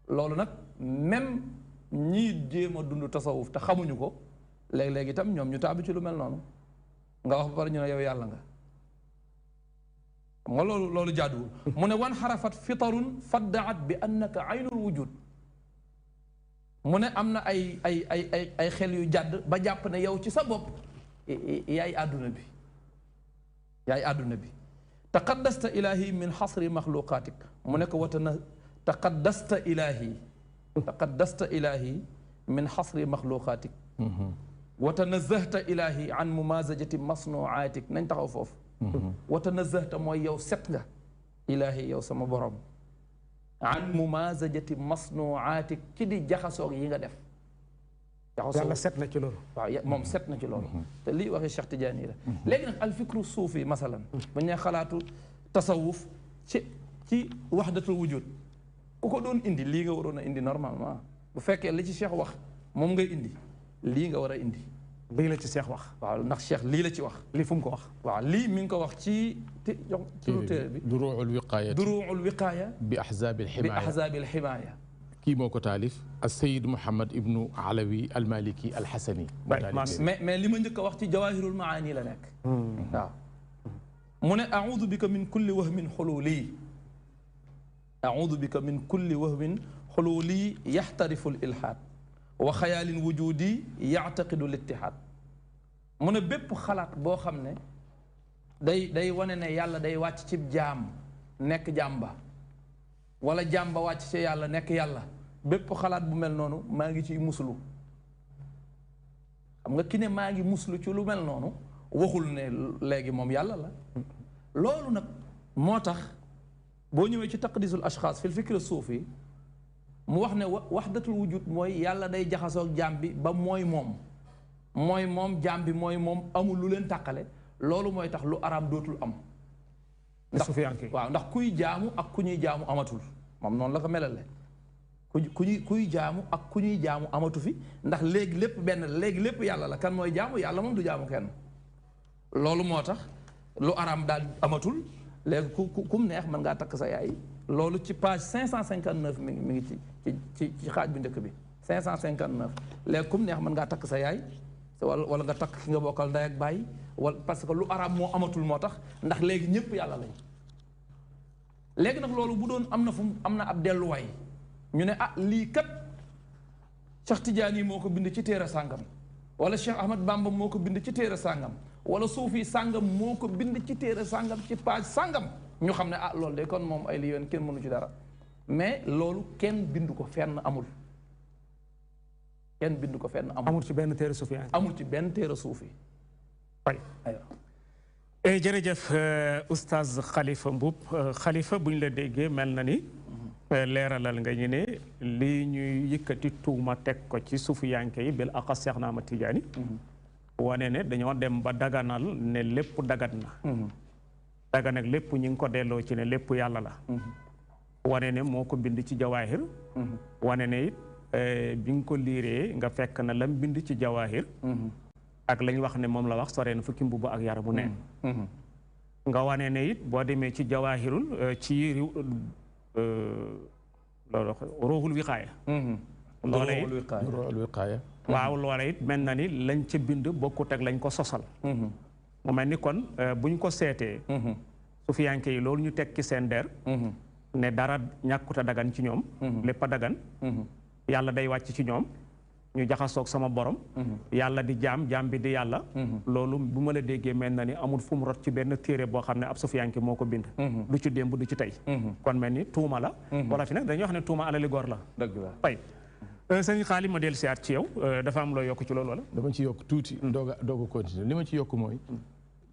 loolu nag même ñii jéem a dund tasawuf te xamuñu ko léeg-léeg itam ñoom ñu taabi ci lu mel noonu nga wax ba pare ñu ne yow yàlla nga xam nga loolu jaaduwul mu ne wan xarafat fitarun faddaat bi annaka aynul wujud mu ne am na ay xel yu jàdd ba jàpp ne yow ci sa bopp yaay àdduna bi taqaddasta ilahi min xasri maxluqaatik mu ne ko watana taqaddasta ilahi min xasri maxluqaatik wa tanazahta ilahi an mumazajati masnuaatik nañ taxaw foofu wa tanazahta mooy yow set nga ilahi yow sama borom an mumazajati masnuaatik ci di jaxasoog yi nga def yàlla set na ci loolu waaw moom set na ci loolu te lii waxee Cheikh Tidiane yi la léegi nag alfikru suufi masalan bu ñu nee xalaatu tasawuf ci wahdatul wujud ku ko doon indi lii nga waroon a indi normalement bu fekkee li ci Cheikh wax moom ngay indi lii nga war a indi lii la ci Cheikh wax waaw ndax Cheikh lii la ci wax lii fu mu ko wax waaw lii mi ngi ko wax ci téere bi duruul wiqaaya bi ahzaabil himaaya kii moo ko taalif as-Sayyid Muhammad ibnu Alawi al-Maliki al-Hasani mais li ma njëkk a wax ci jawaahirul maani la nekk waaw mu ne audu bika min kulli wahmin xululi audu bika min kulli wahmin xululi yaxtarifu l-ilhaad wa xayaalin wujudi yactaqidu l-ittihaad mu ne bépp xalaat boo xam ne day wane ne yàlla day wàcc ci jaam nekk jaam ba wala jaam ba wàcc ci yàlla nekk yàlla bépp xalaat bu mel noonu maa ngi ciy muslu xam nga ki ne maa ngi muslu ci lu mel noonu waxul ne léegi moom yàlla la loolu nag moo tax boo ñëwee ci taqdisul ashxaas fil fikr suufi mu wax ne wahdatul wujud mooy yàlla day jaxasoog jaam bi ba mooy moom jaam bi mooy moom amul lu leen tàqale loolu mooy tax lu araam dootul am ndax kuy jaamu ak ku ñuy jaamu amatul moom noonu la ko melale kuy jaamu ak ku ñuy jaamu amatu fi ndax léegi lépp benn léegi lépp yàlla la kan mooy jaamu yàlla moom du jaamu kenn loolu moo tax lu araam daal amatul léegi kum neex mën ngaa takk sa yaay loolu ci page 559 mi ngi ci xaaj bu njëkk bi 559 léegi kum neex mën ngaa takk sa yaay wala nga takk ki nga bokkal ndey ak baay wala parce que lu araam moo amatul moo tax ndax léegi ñëpp yàlla lañ léegi nag loolu bu doon am na fu am na ab delluwaay ñu ne ah lii kat Cheikh Tidiane yi moo ko bind ci téere sàngam wala Cheikh Ahmad Bamba moo ko bind ci téere sàngam wala suufi sàngam moo ko bind ci téere sàngam ci page sàngam ñu xam ne ah loolu de kon moom ay li yoon kenn mënu ci dara mais loolu kenn bindu ko fenn amul kenn bindu ko fenn amul ci benn téere suufi amul ci benn téere suufi ay jërëjëf oustaz Khalifa Mboup Khalifa bu ñu la déggee mel na ni leeralal nga ñu ne lii ñuy yëkkati tuuma teg ko ci suufiyanke yi bil aqas Seex na Ahmad Tijaani wane ne dañoo dem ba daganal ne lépp dagat na dagan ak lépp ñu ngi ko delloo ci ne lépp yàlla la wane ne moo ko bind ci jawaahir wane ne it bi nga ko liiree nga fekk na lam bind ci jawaahir ak lañ wax ne moom la wax sore na fukki mbubb ak yaramu neen nga wane ne it boo demee ci jawaahirul ci loolu ruuxul wiqaaya wiqaaya waaw loola it mel na ni lañ ca bind bokkut ak lañ ko sosal mu mel ni kon buñ ko seetee sufiyanke yi loolu ñu teg ci seen der ne dara ñàkkut a dagan ci ñoom lépp a dagan yàlla day wàcc ci ñoom ñu jaxasoog sama borom yàlla di jaam bi di yàlla loolu bu ma la déggee mel na ni amul fu mu rot ci benn téere boo xam ne ab sufiyanke moo ko bind du ci démb du ci tey kon mel ni tuuma la wala fi nag dañuy wax ne tuuma alali góor la dëgg la tey sëñ Xaali ma dellu siyaat ci yow dafa am loo yokk ci loolu wala dama ci yokk tuuti doog a continuer li ma ci yokk mooy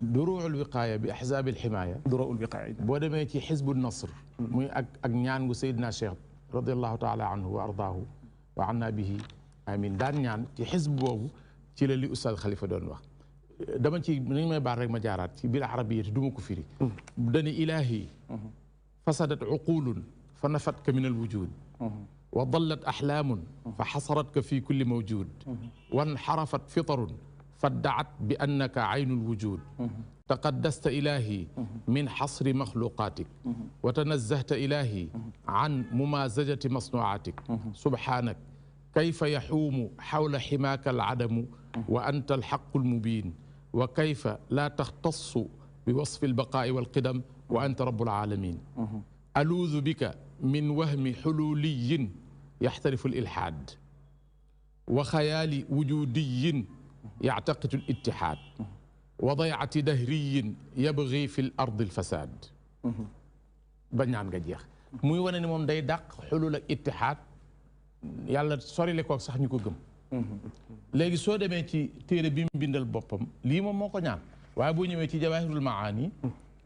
duruul wiqaaya bi ahzaabil himaaya duruul wiqaaya boo demee ci xizbu nasr muy ak ñaan gu Seydina Cheikh radiallahu taala anhu wa ardaahu wa anna bihi amin daan ñaan ci xizb boobu ci la li Oustaz Khalifa doon wax dama ci nañ may baal rek ma jaaraat ci bil arabiyati du ma ko firi dani ilaahi fasadat uqulun fa nafatka min al wujud wa dallat axlaamun fa xasaratka fi kulli mawjud wanxarafat fitarun faddaat bi annaka aynu lwujud taqaddasta ilahi min xasri maxluqaatik wa tanazzahta ilahi an mumazajati masnuaatik subhanak kayfa yaxuumu xawla ximaaka alcadamu wa anta alxaqu almubin wa kayfa laa taxtassu bi wasfi albaqaai walqidam wa anta rabu alcaalamin aluudu bika min wahmi xululiyin yaxtarifu alilxaad wa xayaali wujudiyin yactaqidu alitixaad wa daycati dahriyin yabgi fi l ardi alfasaad ba ñaan nga jeex muy wane ne moom day dàq xulul ak itixaad yàlla sorile koog sax ñu ko gëm léegi soo demee ci téere bi mu bindal boppam lii moom moo ko ñaan waaye boo ñëwee ci jawaahirul maani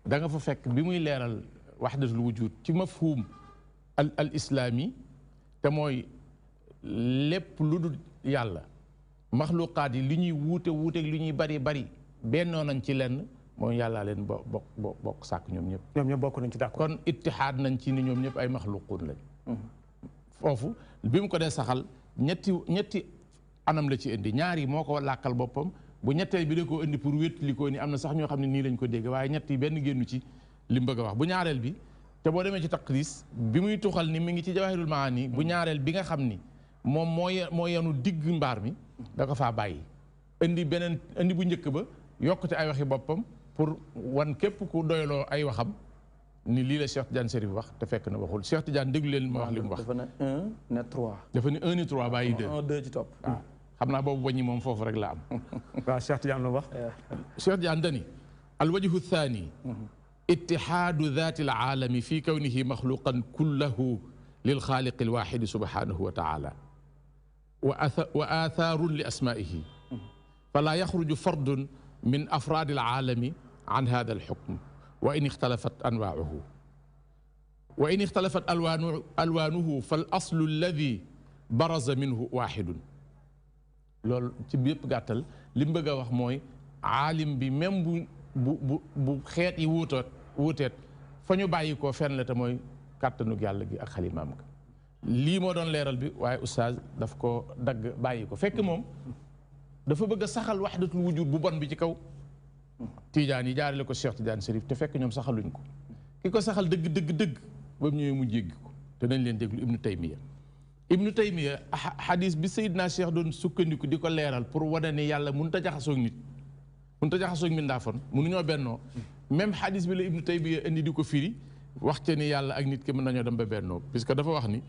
da nga fa fekk bi muy leeral waxdatul wujud ci mafhum al islaami te mooy lépp lu dul yàlla maxluqaat yi li ñuy wuute wuuteeg li ñuy bari bari bennoo nañ ci lenn mooy yàllaa leen bokk sàkk ñoom ñëpp. ñoom ñëpp bokk nañ ci d'accord. kon ittihaad nañ ci ni ñoom ñëpp ay maxluquun lañ. foofu bi mu ko dee saxal ñetti anam la ci indi ñaar yi moo ko làkkal boppam bu ñetteel bi da koo indi pour wétali ko ni am na sax ñoo xam ne nii lañ ko dégg waaye ñett yi benn génnu ci li mu bëgg a wax bu ñaareel bi te boo demee ci taqdis bi muy tuxal ni mi ngi ci jawahirul maani bu ñaareel bi nga xam ni moom moo yenu digg mbaar mi da ko faa bàyyi indi bu njëkk ba yokk ci ay waxi boppam pour wan képp ku doyloo ay waxam ni lii la Cheikh Tidiane Chérif wax te fekk na waxul Cheikh Tidiane déglu leen ma wax li mu wax. dafa ne 1 ne 3. dafa ne 1 ni 3 bàyyi 2. 1 2 ci topp. waaw xam naa boobu waññi moom foofu rek la am. waaw Cheikh Tidiane lu wax. Cheikh Tidiane dani alwajhu thani ittihaadu daati alaalami fi kawnihi maxluqan kullahu lilxaaliqi alwaxidi subhanahu wa taala wa aathaarun li asmaihi fala yaxruju fardun min afraadi alaalami an hada alxukm wa in ixtalafat anwaacuhu wa in ixtalafat alwaanuhu fal aslu alladi baraza minhu waaxidun loolu ci bépp gàttal li mu bëgg a wax mooy aalim bi même bu xeet yi wuuteet fa ñu bàyyi koo fenn la te mooy kàttanug yàlla gi ak xalimaam ga lii moo doon leeral bi waaye oustaz daf ko dagg bàyyi ko fekk moom dafa bëgg a saxal wahdatul wujud bu bon bi ci kaw Tidiane yi jaarale ko Cheikh Tidiane Chérif te fekk ñoom saxaluñ ko ki ko saxal dëgg dëgg dëgg ba mu ñëwee mu jéggi ko te dañ leen déglu Ibnu Taymiya xadis bi Seydina Cheikh doon sukkandiku di ko leeral pour wane ni yàlla mënut a jaxasoog nit mënut a jaxasoog mbindaafoon mënuñoo bennoo même xadis bi la Ibnu Taymiya indi di ko firi wax ca ni yàlla ak nit ki mën nañoo dem ba bennoo puisque dafa wax ni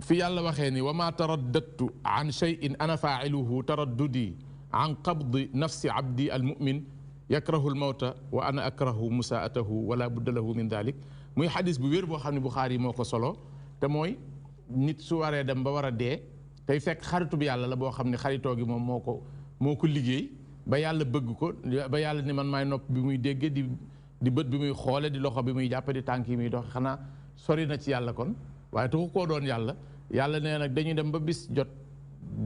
fi yàlla waxee ni wa ma taraddadtu an shay'in ana faa'iluhu taraddudi an qabdi nafsi abdi almumin yakrahu almawta wa ana akrahu musaatahu wala budda lahu min dalik muy xadis bu wér boo xam ne Buxaari moo ko solo te mooy nit su waree dem ba war a dee tey fekk xaritu bi yàlla la boo xam ne xaritoo gi moom moo ko liggéey ba yàlla bëgg ko ba yàlla ni man maay nopp bi muy dégge di bët bi muy xoole di loxo bi muy jàppe di tànk yi muy doxe xanaa sori na ci yàlla kon waaye taxu koo doon yàlla nee nag dañuy dem ba bis jot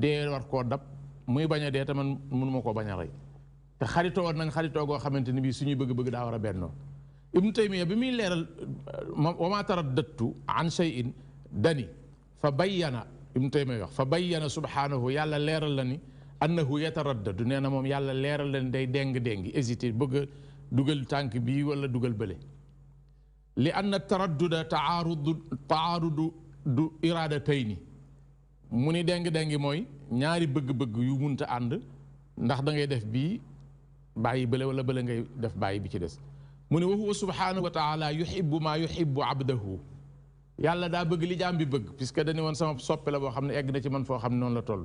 dee war koo dab muy bañ a dee te man mënuma koo bañ a rey te xaritoo woon nañ xaritoo goo xamante ni bii suñuy bëgg-bëgg daa war a bennoo Ibnu Taymiya bi muy leeral wa ma taraddadtu an shay'in dani fa bayyana Ibnu Taymiya wax fa bayyana subhanahu yàlla leeral la ni annahu yataraddadu nee na moom yàlla leeral la ni day déng-déngi hésité bëgg a dugal tànk bii wala dugal bële li anna taradduda taarudu du iradatayni mu ni déng-déngi mooy ñaari bëgg-bëgg yu munta ànd ndax da ngay def bii bàyyi bële wala bële ngay def bàyyi bi ci des mu ne wa huwa subhanahu wa taala yuhibbu maa yuhibbu abdahu yàlla daa bëgg li jaam bi bëgg puisque dañu woon sama soppe la boo xam ne egg na ci man foo xam ne noonu la toll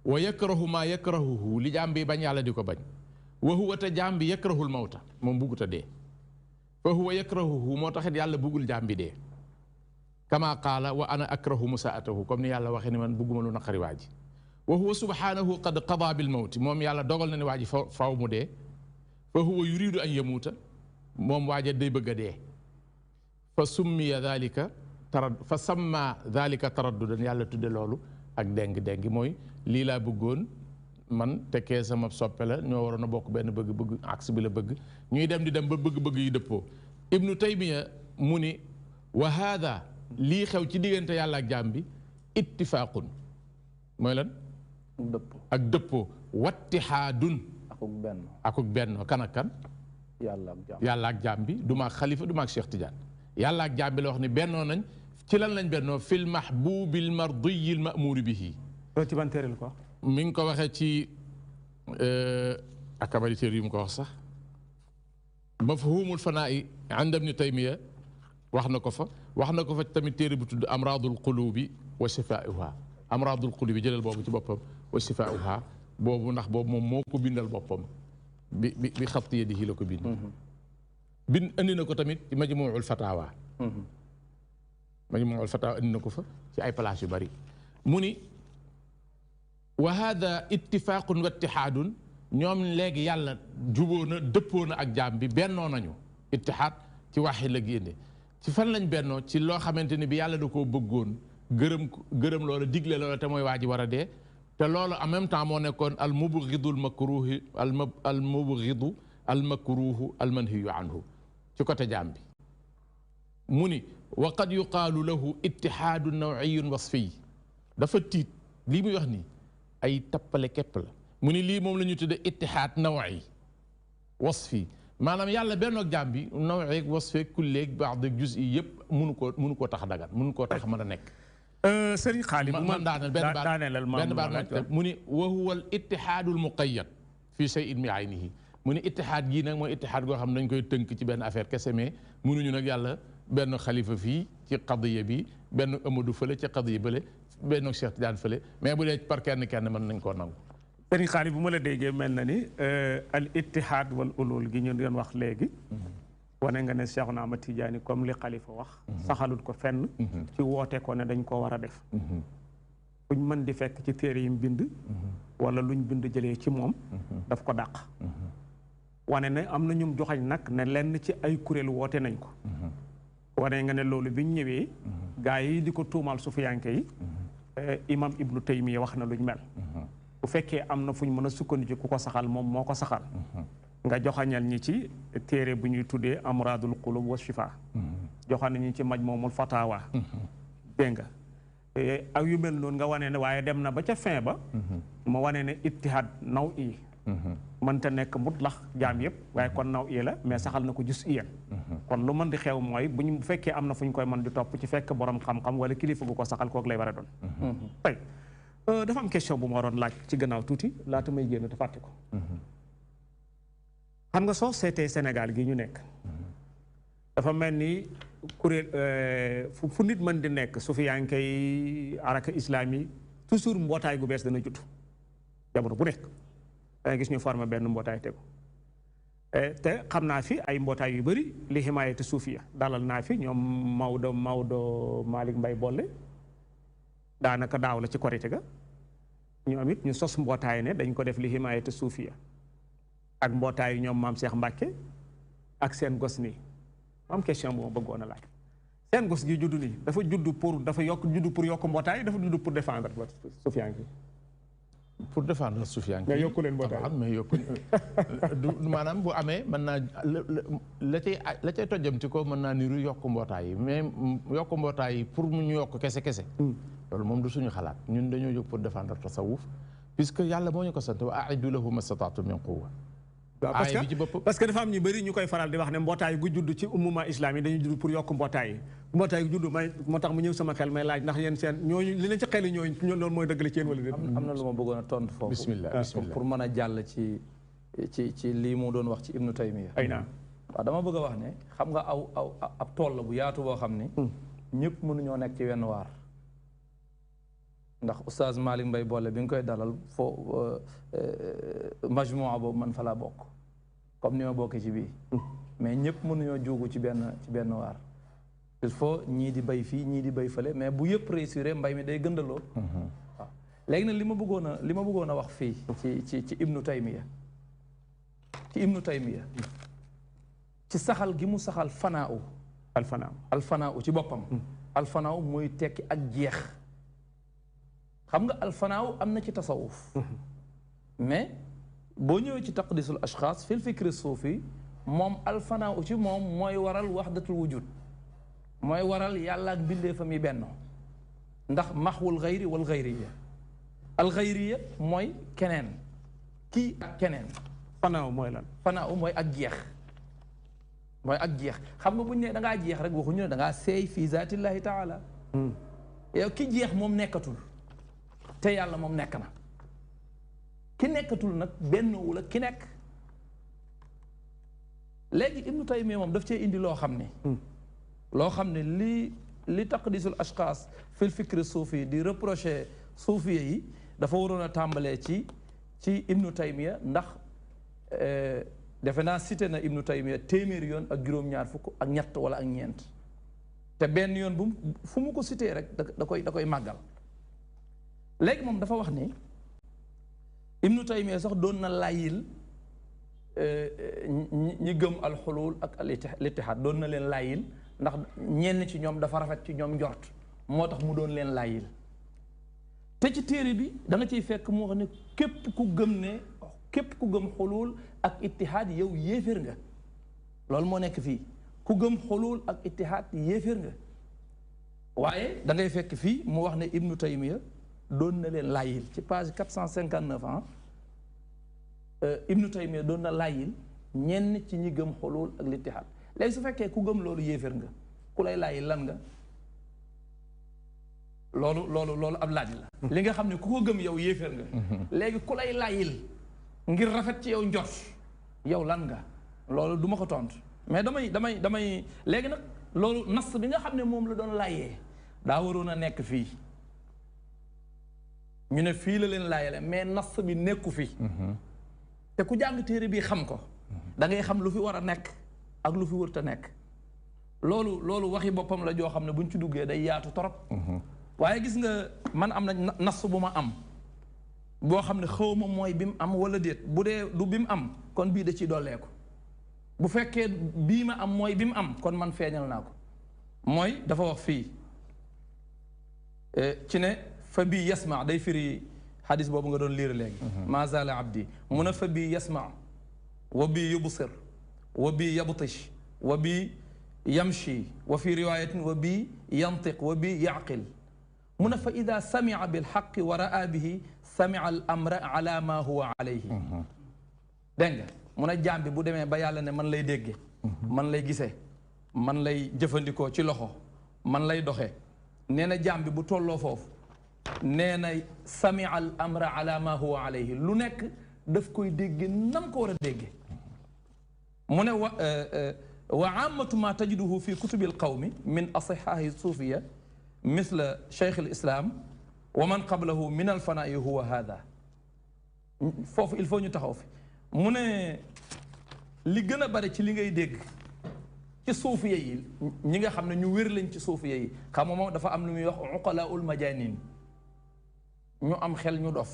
wa yakrahu maa yakrahuhu li jaam bi bañ yàlla di ko bañ wa huwa te jaam bi yakrahul mawta moom buggut a dee fa huwa yakrahuhu moo taxit yàlla bëggul jaam bi dee kama qaala wa ana akrahu musaatahu comme ni yàlla waxee ni man bëgguma lu naqari waa ji wa huwa subhanahu qad qada bil mawti moom yàlla dogal na ne waa ji faw mu dee fa huwa yuridu an yamuuta moom waaja day bëgg a dee fa summiya dalika fa samma dalika taraddudan yàlla tudde loolu ak déng-déng mooy lii laa bëggoon man tekkee sama soppe la ñoo waroon a bokk benn bëgg-bëgg axe bi la bëgg ñuy dem di dem ba bëgg-bëgg yi dëppoo Ibnu Taymiya mu ni wa haada lii xew ci diggante yàlla ak jaam bi ittifaaqun mooy lan ak dëppoo wattihaadun akuk benn kan ak kan yàlla ak jaam bi du maag xalifa du maag Cheikh Tidiane yàlla ak jaam bi la wax ni bennoo nañ ci lan lañ bennoo fil mahbubil mardiyil ma'muri bihi ci ban téere la ko mi ngi ko waxee ci akabari téere yu mu ko wax sax mafhumul fanaa'i inda Ibni Taymiya wax na ko fa tamit téere bu tudd amradul qulubi wa shifaa'uha amradul qulubi jëlal boobu ci boppam wa shifaa'uha boobu ndax boobu moom moo ko bindal boppam bi xatti yadihi la ko bind indi na ko tamit ci majmuul fatawa majmuul fatawa indi na ko fa ci ay place yu bari mu ni wa hada ittifaaqun wa ittihaadun ñoom léegi yàlla juboo na dëppoo na ak jaam bi bennoo nañu ittihaad ci waxi la génne ci fan lañ bennoo ci loo xamante ni bi yàlla da koo bëggoon gërëm loola digle loola te mooy waa ji war a dee te loolu en même temps moo nekkoon al mubghidu al makruhi al mubghidu al makruhu al manhiyu anhu ci côté jaam bi mu ni wa qad yuqaalu lahu ittihaadu nawiyun wasfiy dafa tiit lii muy wax nii ay tappale képp la mu ni lii moom la ñu tudde ittihaad nawi wasfi maanaam yàlla benn ak jaam bi nawi wasfi kulleeg baax de juz yi yëpp mënu koo tax dagan mënu koo tax mën a nekk sëriñ Xaali man daaneel benn baat mu ni wa huwa al ittihaadu al muqayyad fi shay'in mi aynihi mu ni ittihaad gii nag mooy ittihaad goo xam ne dañ koy tënk ci benn affaire kese mais mënuñu nag yàlla benn xalifa fii ci qadiya bi benn Amadou fële ci qadiya bële benn Cheikh Tidiane fële mais bu dee par kenn mën nañ koo nangu sëriñ Xaali bu ma la déggee mel na ni al ittihaad wal ulul gi ñu doon wax léegi wane nga ne Cheikh Ahmad Tidiane comme li xalifa wax saxalut ko fenn ci woote ko ne dañ koo war a def fuñ mën di fekk ci téere yi mu bind wala luñ bind jëlee ci moom daf ko dàq wane ne am na ñum joxañ nag ne lenn ci ay kuréel woote nañ ko wane nga ne loolu biñ ñëwee gaa yi di ko tuumal sufiyanke yi imam Ibnu Taymiya wax na luñ mel bu fekkee am na fuñ mën a sukkandiku ku ko saxal moom moo ko saxal nga joxañal ñi ci téere bu ñuy tuddee amradul qulub wa shifa joxan ñi ci majmuul fatawa dégg nga ak yu mel noonu nga wane ne waaye dem na ba ca fin ba ma wane ne ittihaad naw i mënta nekk mutlax jaam yëpp waaye kon naw i la mais saxal na ko jus iyan kon lu mën di xew mooy bu ñu fekkee am na fu ñu koy mën di topp ci fekk borom xam-xam wala kilifa gu ko saxal kook lay war a doon tey dafa am question bu ma waroon laaj ci gannaaw tuuti laata may génn te fàtte ko xam nga soo seetee Sénégal gi ñu nekk dafa mel ni kuréel fu nit mën di nekk su fi yaa ngi koy araka islami toujours mbootaay gu bees dana judd jamono bu nekk danga gis ñu formé benn mbootaay tegu te xam naa fi ay mbootaay yu bëri li himayatu suufiya dalal naa fi ñoom Maodo Malick Mbaye Bolle daanaka daaw la ci korite ga ñoom it ñu sos mbootaay ne dañ ko def li himayatu suufiya ak mbootaayu ñoom maam Cheikh Mbacke ak seen gos nii am question bu ma bëggoon a laaj seen gos gi judd nii dafa judd pour yokk mbootaay dafa judd pour défendre suufiyanke pour défendre suufiyanke mais yokku leen mbootaay mais yokku maanaam bu amee mën naa la cay tojjamti ko mën naa niru yokk mbootaay yi mais yokk mbootaay yi pour mu ñu yokk kese loolu moom du suñu xalaat ñun dañoo jóg pour défendre tasawuf puisque yàlla moo ñu ko sant wa a'iddu lahu mastata'tum min quwwa parce que dafa am ñu bëri ñu koy faral di wax ne mbootaay gu judd ci umuma islam yi dañuy judd pour yokk mbootaay yi mbootaay gu judd moo tax mu ñëw sama xel may laaj ndax yéen seen ñooñu li leen ci xel ñooñu loolu mooy dëggale ci yéen wala déet am na lu ma bëggoon a tontu foofu bismillah pour mën a jàll ci lii mu doon wax ci ibnu taymiya ay naa waaw dama bëgg a wax ne xam nga ab tool la bu yaatu boo xam ni ñëpp mënuñoo nekk ci wenn waar ndax oustaz Malick Mbaye Bolle bi nga koy dalal foo majmua boobu man fa laa bokk comme ni ma bokkee ci bii mais ñëpp mënuñoo juugu ci benn waar il faut ñii di bay fii ñii di bay fële mais bu yëpp réussir mbay mi day gëndaloo waaw léegi nag li ma bëggoon a wax fii ci ibnu taymiya ci saxal gi mu saxal fanaaw alfanaaw ci boppam alfanaaw muy tekki ak jeex xam nga alfanaaw am na ci tasawuf mais boo ñëwee ci taqdisul ashxaas fil fikri suufi moom alfanaaw ci moom mooy waral waxdatul wujud mooy waral yàlla ak mbindeefam yi benn ndax maxwul xayri wal xayriya al xayriya mooy keneen kii ak keneen fanaaw mooy lan fanaaw mooy ak jeex xam nga bu ñu ne da ngaa jeex rek waxuñu ne da ngaa seey fii zaatillahi taala yow ki jeex moom nekkatul te yàlla moom nekk na ki nekkatul nag benn wula ki nekk léegi ibnu taymiya moom daf cee indi loo xam ne li taqdisul ashxaas fil fikri suufi di reproché suufiya yi dafa waroon a tàmbalee ci ibnu taymiya ndax defe naa cité na ibnu taymiya téeméeri yoon ak juróom-ñaar fukk ak ñett wala ak ñeent te benn yoon fu mu ko cité rek da koy màggal léegi moom dafa wax ni ibnu taymiya sax doon na layyil ñi gëm alxulul ak al-ittihaad doon na leen layyil ndax ñenn ci ñoom dafa rafet ci ñoom njort moo tax mu doon leen layyil te ci téere bi da nga ciy fekk mu wax ne képp ku gëm xulul ak ittihaad yow yéeféer nga loolu moo nekk fii ku gëm xulul ak ittihaad yéeféer nga waaye da ngay fekk fii mu wax ne ibnu taymiya doon na leen layyil ci page 459 ibnu taymiya doon na layyil ñenn ci ñi gëm xulul ak littihaad léegi su fekkee ku gëm loolu yéeféer nga ku lay layyil lan nga loolu ab laaj la li nga xam ne ku ko gëm yow yéeféer nga léegi ku lay layyil ngir rafet ci yow njort yow lan nga loolu du ma ko tontu mais damay léegi nag loolu nas bi nga xam ne moom la doon layyee daa waroon a nekk fii ñu ne fii la leen laayale mais nas bi nekku fi te ku jàng téere bi xam ko da ngay xam lu fi war a nekk ak lu fi wërta nekk loolu waxi boppam la joo xam ne buñ ci duggee day yaatu torop waaye gis nga man am na nas bu ma am boo xam ne xaw ma mooy bi mu am wala déet bu dee du bi mu am kon bii da ciy dolleeku bu fekkee bii ma am mooy bi mu am kon man feeñal naa ko mooy dafa wax fii ci ne fa bii yasma day firi xadis boobu nga doon liir léegi ma zaala abdi mun a fa bii yasma wa bii yubsir wa bii yabtish wa bii yamshi wa fi riwayatin wa bi yantiq wa bi yaqil mu ne fa ida samia bilxaqi wa raa bihi samia al amra ala ma huwa alayhi dégg nga mu ne jaam bi bu demee ba yàlla ne man lay dégge man lay gisee man lay jëfandikoo ci loxo man lay doxee nee na jaam bi bu tolloo foofu nee na samia al amra ala ma huwa alayhi lu nekk daf koy dégge nam ko war a dégge mu ne wa aamatu ma tajiduhu fi kutubi alqawmi min asihaahi suufiya misla cheikh alislam wa man qablahu min alfanaa'i huwa hada foofu il faut ñu taxaw fi mu ne li gën a bari ci li ngay dégg ci suufiya yi ñi nga xam ne ñu wér lañ ci suufiya yi xam nga moom dafa am lu muy wax uqalaa'ul majaanin ñu am xel ñu dof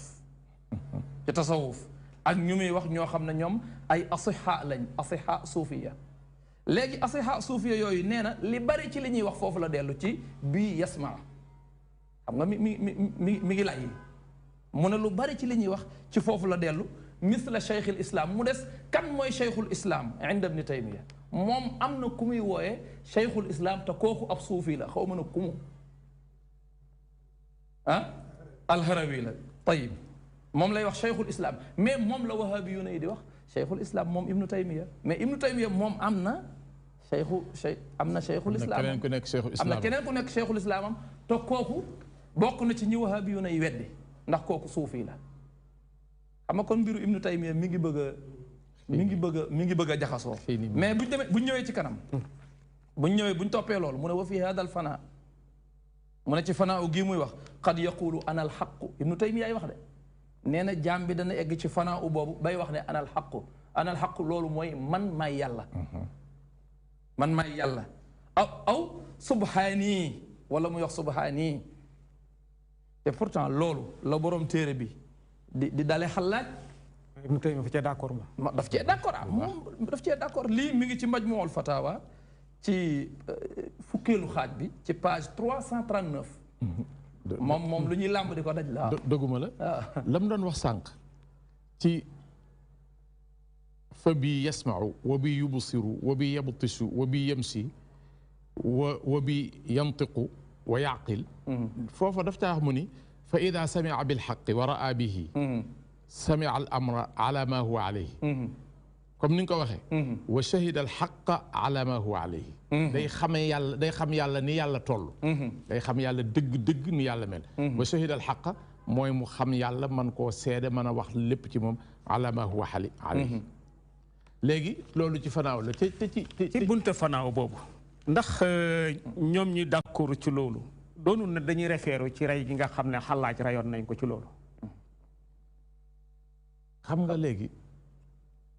ci tasawuf ak ñu muy wax ñoo xam ne ñoom ay asiha lañ asiha suufiya léegi asiha suufiya yooyu nee na li bari ci li ñuy wax foofu la dellu ci bii yasma xam nga mi ngi lay mu ne lu bari ci li ñuy wax ci foofu la dellu misla cheikhul islam mu des kan mooy cheikhul islam inda ibni taymiya moom am na ku muy wooyee cheikhul islam te kooku ab suufi la xaw ma na kumu ah alharawi la tayib moom lay wax cheikhul islam mais moom la wahabi yu ne yi di wax cheikhul islam moom ibnu taymiya mais ibnu taymiya moom am na cheikhul islam am na keneen ku nekk cheikhul islam am te kooku bokk na ci ñi wahabi yu ne yi weddi ndax kooku suufi la xam nga kon mbiru ibnu taymiya mi ngi bëgg a jaxasoo mais buñ ñëwee ci kanam buñ toppee loolu mu ne wa fi hada al fana mu ne ci fanaa u gii muy wax qad yaqulu ana al xaqu ibnu taymiya ay wax de nee na jaam bi dana egg ci fanaa u boobu bay wax ne ana al xaqu loolu mooy man maay yàlla man maay yàlla aw subhaani wala muy wax subhaani te pourtant loolu la borom téere bi di dale xalaaj Ibnu Taymiya daf cee d'accord moom daf cee d'accord moom daf cee d'accord lii mi ngi ci Majmuul Fatawa ci fukkeelu xaaj bi ci page 339 moom lu ñuy làmb di ko daj la dëgguma la lam doon wax sànq ci fa bi yasmau wa bi yubsiru wa bi yabtisu wa bi yamsi wa bi yantiqu wa yaqil foofa daf caa wax mu ni fa ida samia bilxaqi wa raa bihi samia al amra ala ma huwa alayhi comme ni nga ko waxee wa shahida al xaqa ala ma huwa alayhi day xam yàlla ni yàlla toll day xam yàlla dëgg-dëgg ni yàlla mel wa shahida al xaqa mooy mu xam yàlla man koo seede mën a wax lépp ci moom ala ma huwa alayhi léegi loolu ci fanaaw la ci bunte fanaaw boobu ndax ñoom ñi d'accord ci loolu doonul ne dañuy référu ci rey gi nga xam ne xalaaj rayoon nañ ko ci loolu xam nga léegi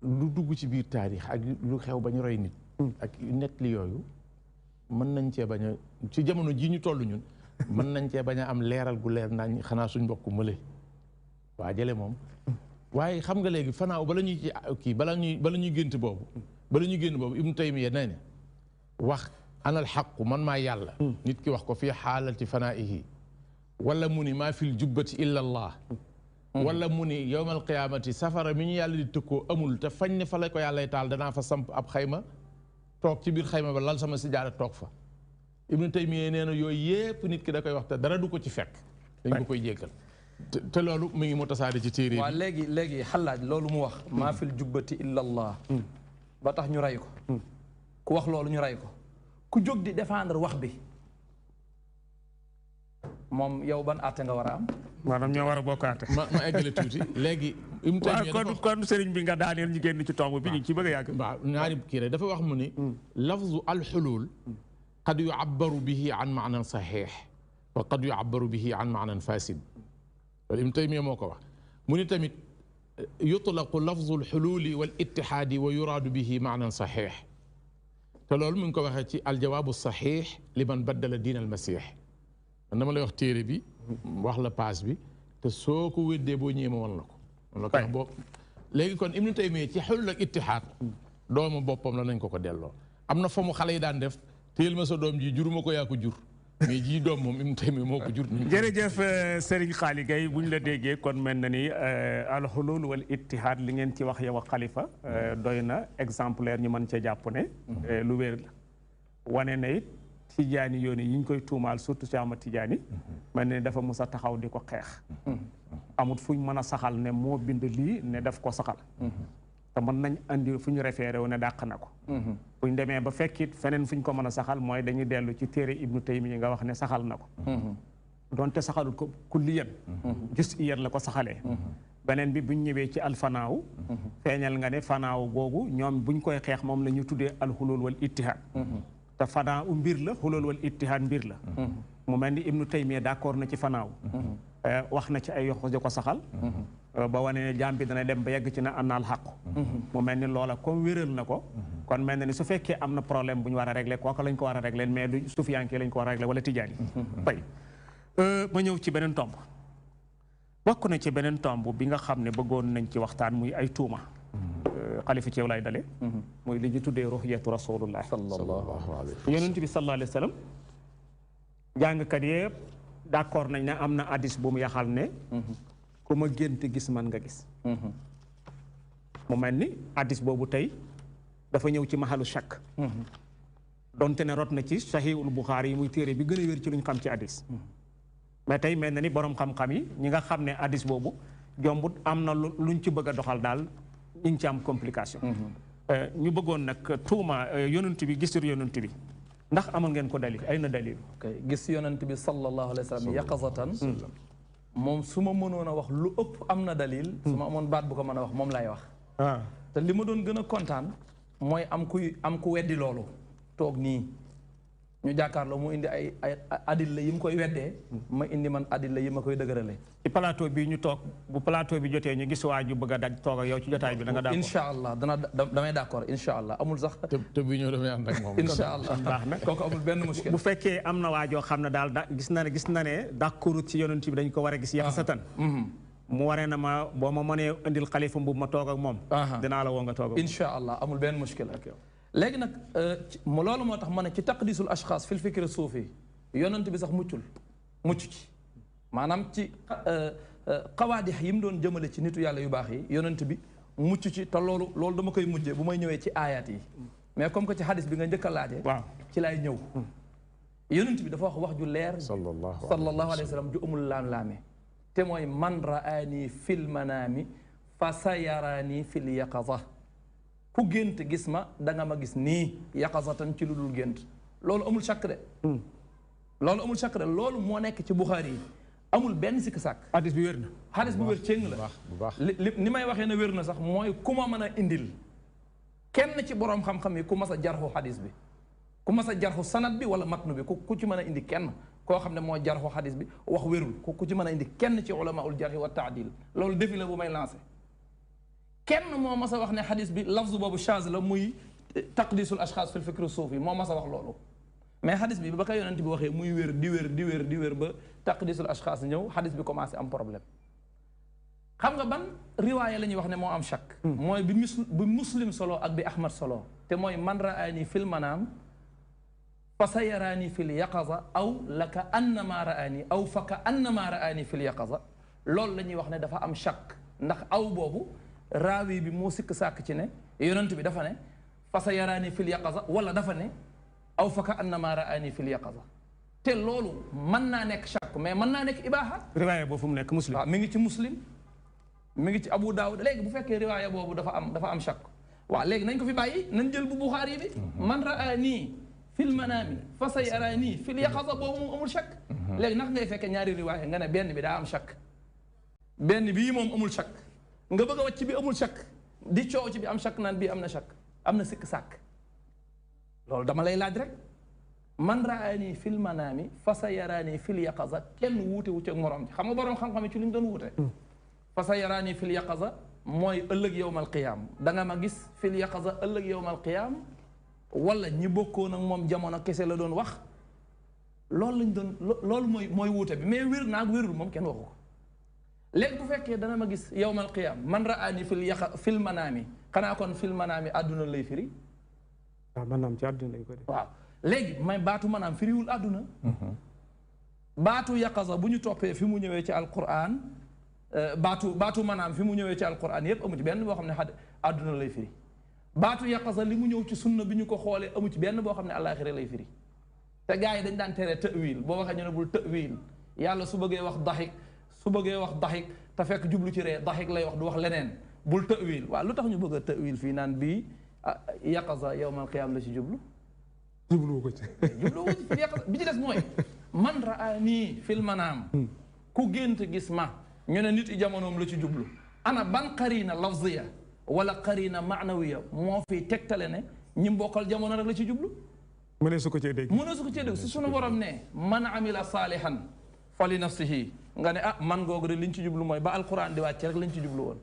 lu dugg ci biir taarix ak lu xew ba ñu rey nit ak net li yooyu mën nañ cee bañ a ci jamono ji ñu toll ñun mën nañ cee bañ a am leeral gu leer nañ xanaa suñ mbokk mële waa jële moom waaye xam nga léegi fanaaw bala ñuy ci kii bala ñuy gént boobu Ibnu Taymiya nee na wax anal xaqu man maa yàlla nit ki wax ko fii xaalati fanaa'ihi wala mu ni maa fil jubbati illa allah wala mu ni yowmal qiyaamati safara mi ñu yàlla di tëkkoo amul te fañ ne fa la ko yàllay taal danaa fa samp ab xayma toog ci biir xayma ba lal sama sijaada toog fa Ibnu Taymiya nee na yooyu yépp nit ki da koy wax te dara du ko ci fekk dañ ko koy jéggal te loolu mi ngi mu tasaare ci téere waaw léegi xalaaj loolu mu wax maa fil jubbati illa allah ba tax ñu rey ko ku wax loolu ñu rey ko ku jóg di défendre wax bi moom yow ban àtte nga war a am maanaam ñoo war a bokkaate ma eggale tuuti léegi kon sëriñ bi nga daaneel ñu génn ci tomb bi ñu ci bëgg a yàgg waaw ñaari kii rek dafa wax mu ni lafzu alxulul qad yu'abbaru bihi an maanan saxiix wa qad yu'abbaru bihi an maanan fasid loolu Ibnu Taymiya moo ko wax mu ni tamit yutlaqu lafzu alxululi wal ittihaadi wa yuraadu bihi maanan saxiix te loolu mu ngi ko waxee ci aljawaabu saxiix liman baddala diin almasix dama lay wax téere bi wax la paas bi te soo ko weddee boo ñëwee ma wan la ko. wan la ko wax boobu léegi kon Ibnu Taymiya ci xulul ak ittihaad doomu boppam la nañ ko delloo am na fa mu xale yi daan def téyel ma sa doom ji juruma ko yaa ko jur mais ji doom moom Ibnu Taymiya moo ko jur. jërëjëf Serigne Xaali Gaye bu ñu la déggee kon mel na ni alxulul wal ittihaad li ngeen ci wax yow ak Xalifa doy na exemplaire ñu mën cee jàpp ne lu wér la wane na it tijaani yoon yi ñu koy tuumaal surtout Cheikh Ahmad Tijaani mel ne dafa mus a taxaw di ko xeex amut fuñ mën a saxal ne moo bind lii ne daf ko saxal te mën nañ andi fu ñu référé wu ne dàq na ko buñ demee ba fekkit feneen fuñ ko mën a saxal mooy dañuy dellu ci téere Ibnu Taymiya nga wax ne saxal na ko donte saxalul ko kulliyan gis iyan la ko saxalee beneen bi buñ ñëwee ci alfanaaw feeñal nga ne fanaaw googu ñoom buñ koy xeex moom la ñu tuddee alxulul wal ittihaad te fanaaw mbir la xulul wal ittihaad mbir la mu mel ni Ibnu Taymiya d'accord na ci fanaaw wax na ci ay yoxos di ko saxal ba wane ne jaam bi dana dem ba yegg ci na annaal xàqu mu mel ni loola comme wéral na ko kon mel na ni su fekkee am na problème bu ñu war a régler kooku lañ ko war a régler mais du sufiyankee lañ ko war a régler wala tijaani bay ma ñëw ci beneen tomb bokk na ci beneen tomb bi nga xam ne bëggoon nañ ci waxtaan muy ay tuuma xalifa ci yow laay dale muy li ñu tuddee ruhiyatu rasulullah sallallahu alayhi yonent bi sallallahu alayhi wa sallam jàngkat yëpp d'accord nañ ne am na hadis bu mu yaxal ne ku ma gént gis man nga gis mu mel ni hadis boobu tey dafa ñëw ci mahalu shakk donte ne rot na ci sahihul Buxaari yi muy téere bi gën a wér ci luñ xam ci hadis mais tey mel na ni borom xam-xam yi ñi nga xam ne hadis boobu jombut am na luñ ci bëgg a doxal daal ñu ngi ci am complication ñu bëggoon nag tuuma yonent bi gisur yonent bi ndax amal ngeen ko dalil ay na dalil gis yonent bi sallallahu alayhi wa sallam yaqazatan moom su ma mënoon a wax lu ëpp am na dalil su ma amoon baat bu ko mën a wax moom laay wax te li ma doon gën a kontaan mooy am ku weddi loolu toog nii ñu jàkkaarloo mu indi ay adilla yi mu koy weddee ma indi man adilla yi ma koy dëgërale ci plateau bi ñu toog bu plateau bi jotee ñu gis waa ju bëgg a daj toog ak yow ci jotaay bi da nga d'accord incha allah damay d'accord incha allah amul sax te bi ñëw damay ànd ak moom incha allah baax na kooku amul benn muskil bu fekkee am na waa joo xam ne daal gis na ne d'accord ci yonent bi dañ ko war a gis yaxasatan mu waree na ma boo ma mënee indil xalifa mbubu ma toog ak moom dinaa la woo nga toog ak incha allah amul benn muskil léegi nag loolu moo tax ma ne ci taqdisul ashxaas fil fikri suufi yonent bi sax mucc ci maanaam ci xawaadix yi mu doon jëmale ci nitu yàlla yu baax yi yonent bi mucc ci te loolu dama koy mujjee bu may ñëwee ci aayaat yi mais comme que ci hadis bi nga njëkk a laaje waaw ci laay ñëw yonent bi dafa wax ju leer sallallahu alayhi wa sallam ju amul laam-laame te mooy man raani fil manaami fa sayaraani fil yaqaza ku gént gis ma da nga ma gis nii yaqazatan ci lu dul gént loolu amul chakk de loolu moo nekk ci Buxaari yi amul benn sikk sàkk hadis bi wér na hadis bu wér céng la ni may waxee ne wér na sax mooy ku ma mën a indil kenn ci boroom xam-xam yi ku mas a jarxu hadis bi ku mas a jarxu sanad bi wala matnu bi ku ci mën a indi kenn koo xam ne moo jarxu hadis bi wax wérul ku ci mën a indi kenn ci ulamaul jarxi wa taadil loolu défi la bu may lancé kenn moo mas a wax ne xadis bi lafzu boobu change la muy taqdisul ashxaas fil fikri suufi moo mas a wax loolu mais xadis bi ba ko yonent bi waxee muy wér di wér ba taqdisul ashxaas ñëw xadis bi commencé am problème xam nga ban riwaaya la ñuy wax ne moo am shakk mooy bi muslim solo ak bi ahmad solo te mooy man raani fil manaam fa sa yaraani fil yaqaza aw la ka annama raani aw fa ka annama raani fil yaqaza loolu la ñuy wax ne dafa am shakk ndax aw boobu raawi bi moo sikk sàkk ci ne yonent bi dafa ne fa sa yaraani fil yaqaza wala dafa ne aw fa ka annama raani fil yaqaza te loolu mën naa nekk shakk mais mën naa nekk ibaaha riwaaya boobu fu mu nekk muslim waaw mi ngi ci muslim mi ngi ci abu daawud léegi bu fekkee riwaaya boobu dafa am shakk waaw léegi nañ ko fi bàyyi nañ jël bu buxaari bi man raani fil manaami fa sa yaraani fil yaqaza boobu moom amul shakk léegi naka ngay fekkee ñaari riwaaya nga ne benn bi daa am shakk benn bii moom amul shakk nga bëgg a wàcc bi amul shakk di coow ci bi am shakk naan bii am na shakk am na sikk sàkk loolu dama lay laaj rek man raani fil manaami fa sa yaraani fil yaqaza kenn wuute wu ci ak morom ci xam nga borom xam-xam ci lu ñu doon wuute fa sa yaraani fil yaqaza mooy ëllëg yowmal qiyaam da nga ma gis fil yaqaza ëllëg yowmal qiyaam wala ñi bokkoon ak moom jamono kese la doon wax loolu lañ doon loolu mooy wuute bi mais wér naag wérul moom kenn waxu ko léegi bu fekkee dana ma gis yowmal qiyaam man raani fil manaami xanaa kon fil manaami àdduna lay firi waaw maanaam ci àdduna lañ ko def waaw léegi may baatu manaam firiwul àdduna baatu yaqaza bu ñu toppee fi mu ñëwee ci alquran baatu manaam fi mu ñëwee ci alquran yépp amu ci benn boo xam ne àdduna lay firi baatu yaqasa li mu ñëw ci sunna bi ñu ko xoolee amu ci benn boo xam ne àllaaxira lay firi te gars yi dañ daan tere ta'wil boo waxee ñu ne bul ta'wil yàlla su bëggee wax daxik su bëggee wax daxik te fekk jublu ci ree daxik lay wax du wax leneen bul ta'wil waaw lu tax ñu bëgg a ta'wil fii naan bii yaqasa yawmal qiyaam la ci jublu jubluwu ko ci yaqasa bi ci des mooy man raani fil manaam ku gént gis ma ñu ne nit yi jamonoom la ci jublu ana ban qarina lafziya wala qarina maanawiya moo fi tegtale ne ñi mbokkal jamono rek la ci jublu mënee su ko cee dégg mënee su ko cee dégg su sunu borom ne man amila saalihan fa li nafsihi nga ne man googu de liñ ci jublu mooy ba alquran di wàcce rek lañ ci jublu woon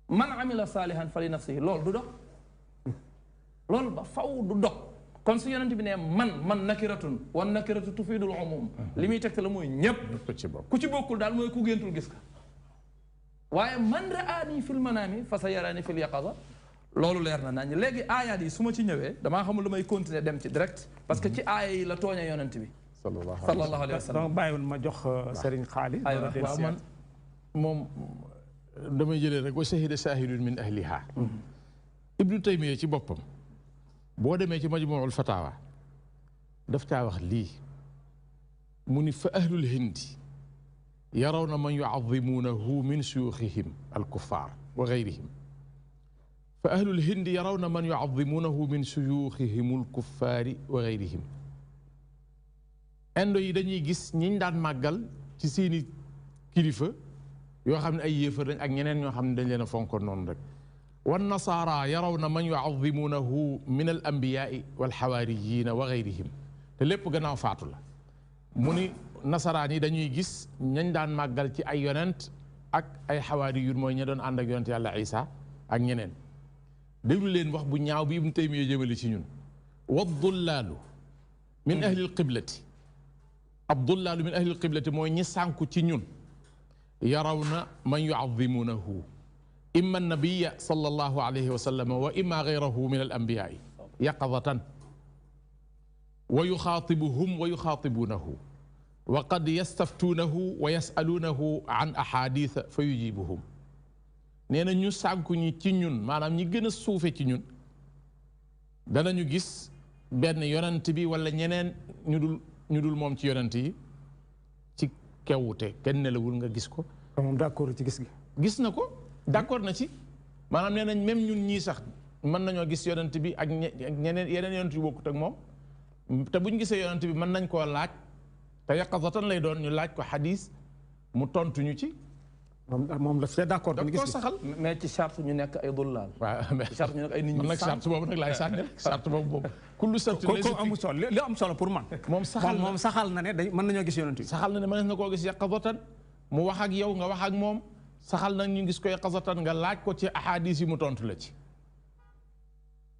man amila saalihan fa li nafsihi loolu du dog loolu ba faw du dog kon su yonent bi ne man nakiratun wan nakiratu tufidul umum li muy tegtale mooy ñëpp ku ci bokkul daal mooy ku géntul gis ka waaye man raani fil manaami fa sa yaraani fil yaqaza loolu leer na nañ léegi aayaat yi su ma ci ñëwee damaa xamul lu may continuer dem ci direct parce que ci aaya yi la tooña yonent bi sallallahu alayhi wa sallam bàyyiwul ma jox Serigne Xaali waaw man moom damay jëlee rek wa shahida shahidun min ahliha ibnu taymiya ci boppam boo demee ci majmuul fatawa daf caa wax lii mu ni fa ahlul hindi yarawna man yu'azzimunahu min shuyukhihim al-kuffar wa ghayrihim fa ahlul hindi yarawna man yu'azzimunahu min shuyukhihim al-kuffari wa ghayrihim indo yi dañuy gis ñiñ daan màggal ci seeni kilifa yoo xam ne ay yéefar lañ ak ñeneen ñoo xam ne dañ leen a fonkoon noonu rek wan nasaara yarawna man yu'azzimunahu min al-anbiya'i wal hawariyyin wa ghayrihim te lépp gannaaw faatu la mu ni nasaraan yi dañuy gis ñañ daan màggal ci ay yonent ak ay xawaari yun mooy ña doon ànd ak yonent yàlla Isa ak ñeneen déglu leen wax bu ñaaw bi Ibnu Taymiya jëmale ci ñun waddullaalu min ahli alqiblati abdullaalu min ahli alqiblati mooy ñi sànku ci ñun yarawna man yu'azzimunahu imma nabiya sallallahu alayhi wa sallam wa imma gayrahu min al anbiyaai yaqadatan wa yuxaatibuhum wa yuxaatibuunahu wa qad yastaftuunahu wa yasaluunahu an ahaditha fa yujibuhum nee na ñu sànku ñi ci ñun maanaam ñi gën a suufe ci ñun danañu gis benn yonent bi wala ñeneen ñu dul moom ci yonent yi ci kewute kenn nelawul nga gis ko moom d'accord ci gis gi gis na ko d'accord na ci maanaam nee nañ même ñun ñii sax mën nañoo gis yonent bi ak ñeneen yeneen yonent yu bokkut ak moom te buñ gisee yonent bi mën nañ koo laaj te yaqazatan lay doon ñu laaj ko xadis mu tontu ñu ci. moom la c'est d'accord. da koo saxal mais ci charte ñu nekk ay dullaal. waaw mais ci charte ñu nekk ay nit ñu. man nag charte boobu nag laay sànni charte boobu. kullu charte ko amul solo li am solo pour man. moom saxal na ne day mën nañoo gis yonent bi. saxal na ne mën na koo gis yaqazatan mu wax ak yow nga wax ak moom saxal na ñu gis ko yaqazatan nga laaj ko ci ahadis yi mu tontu la ci.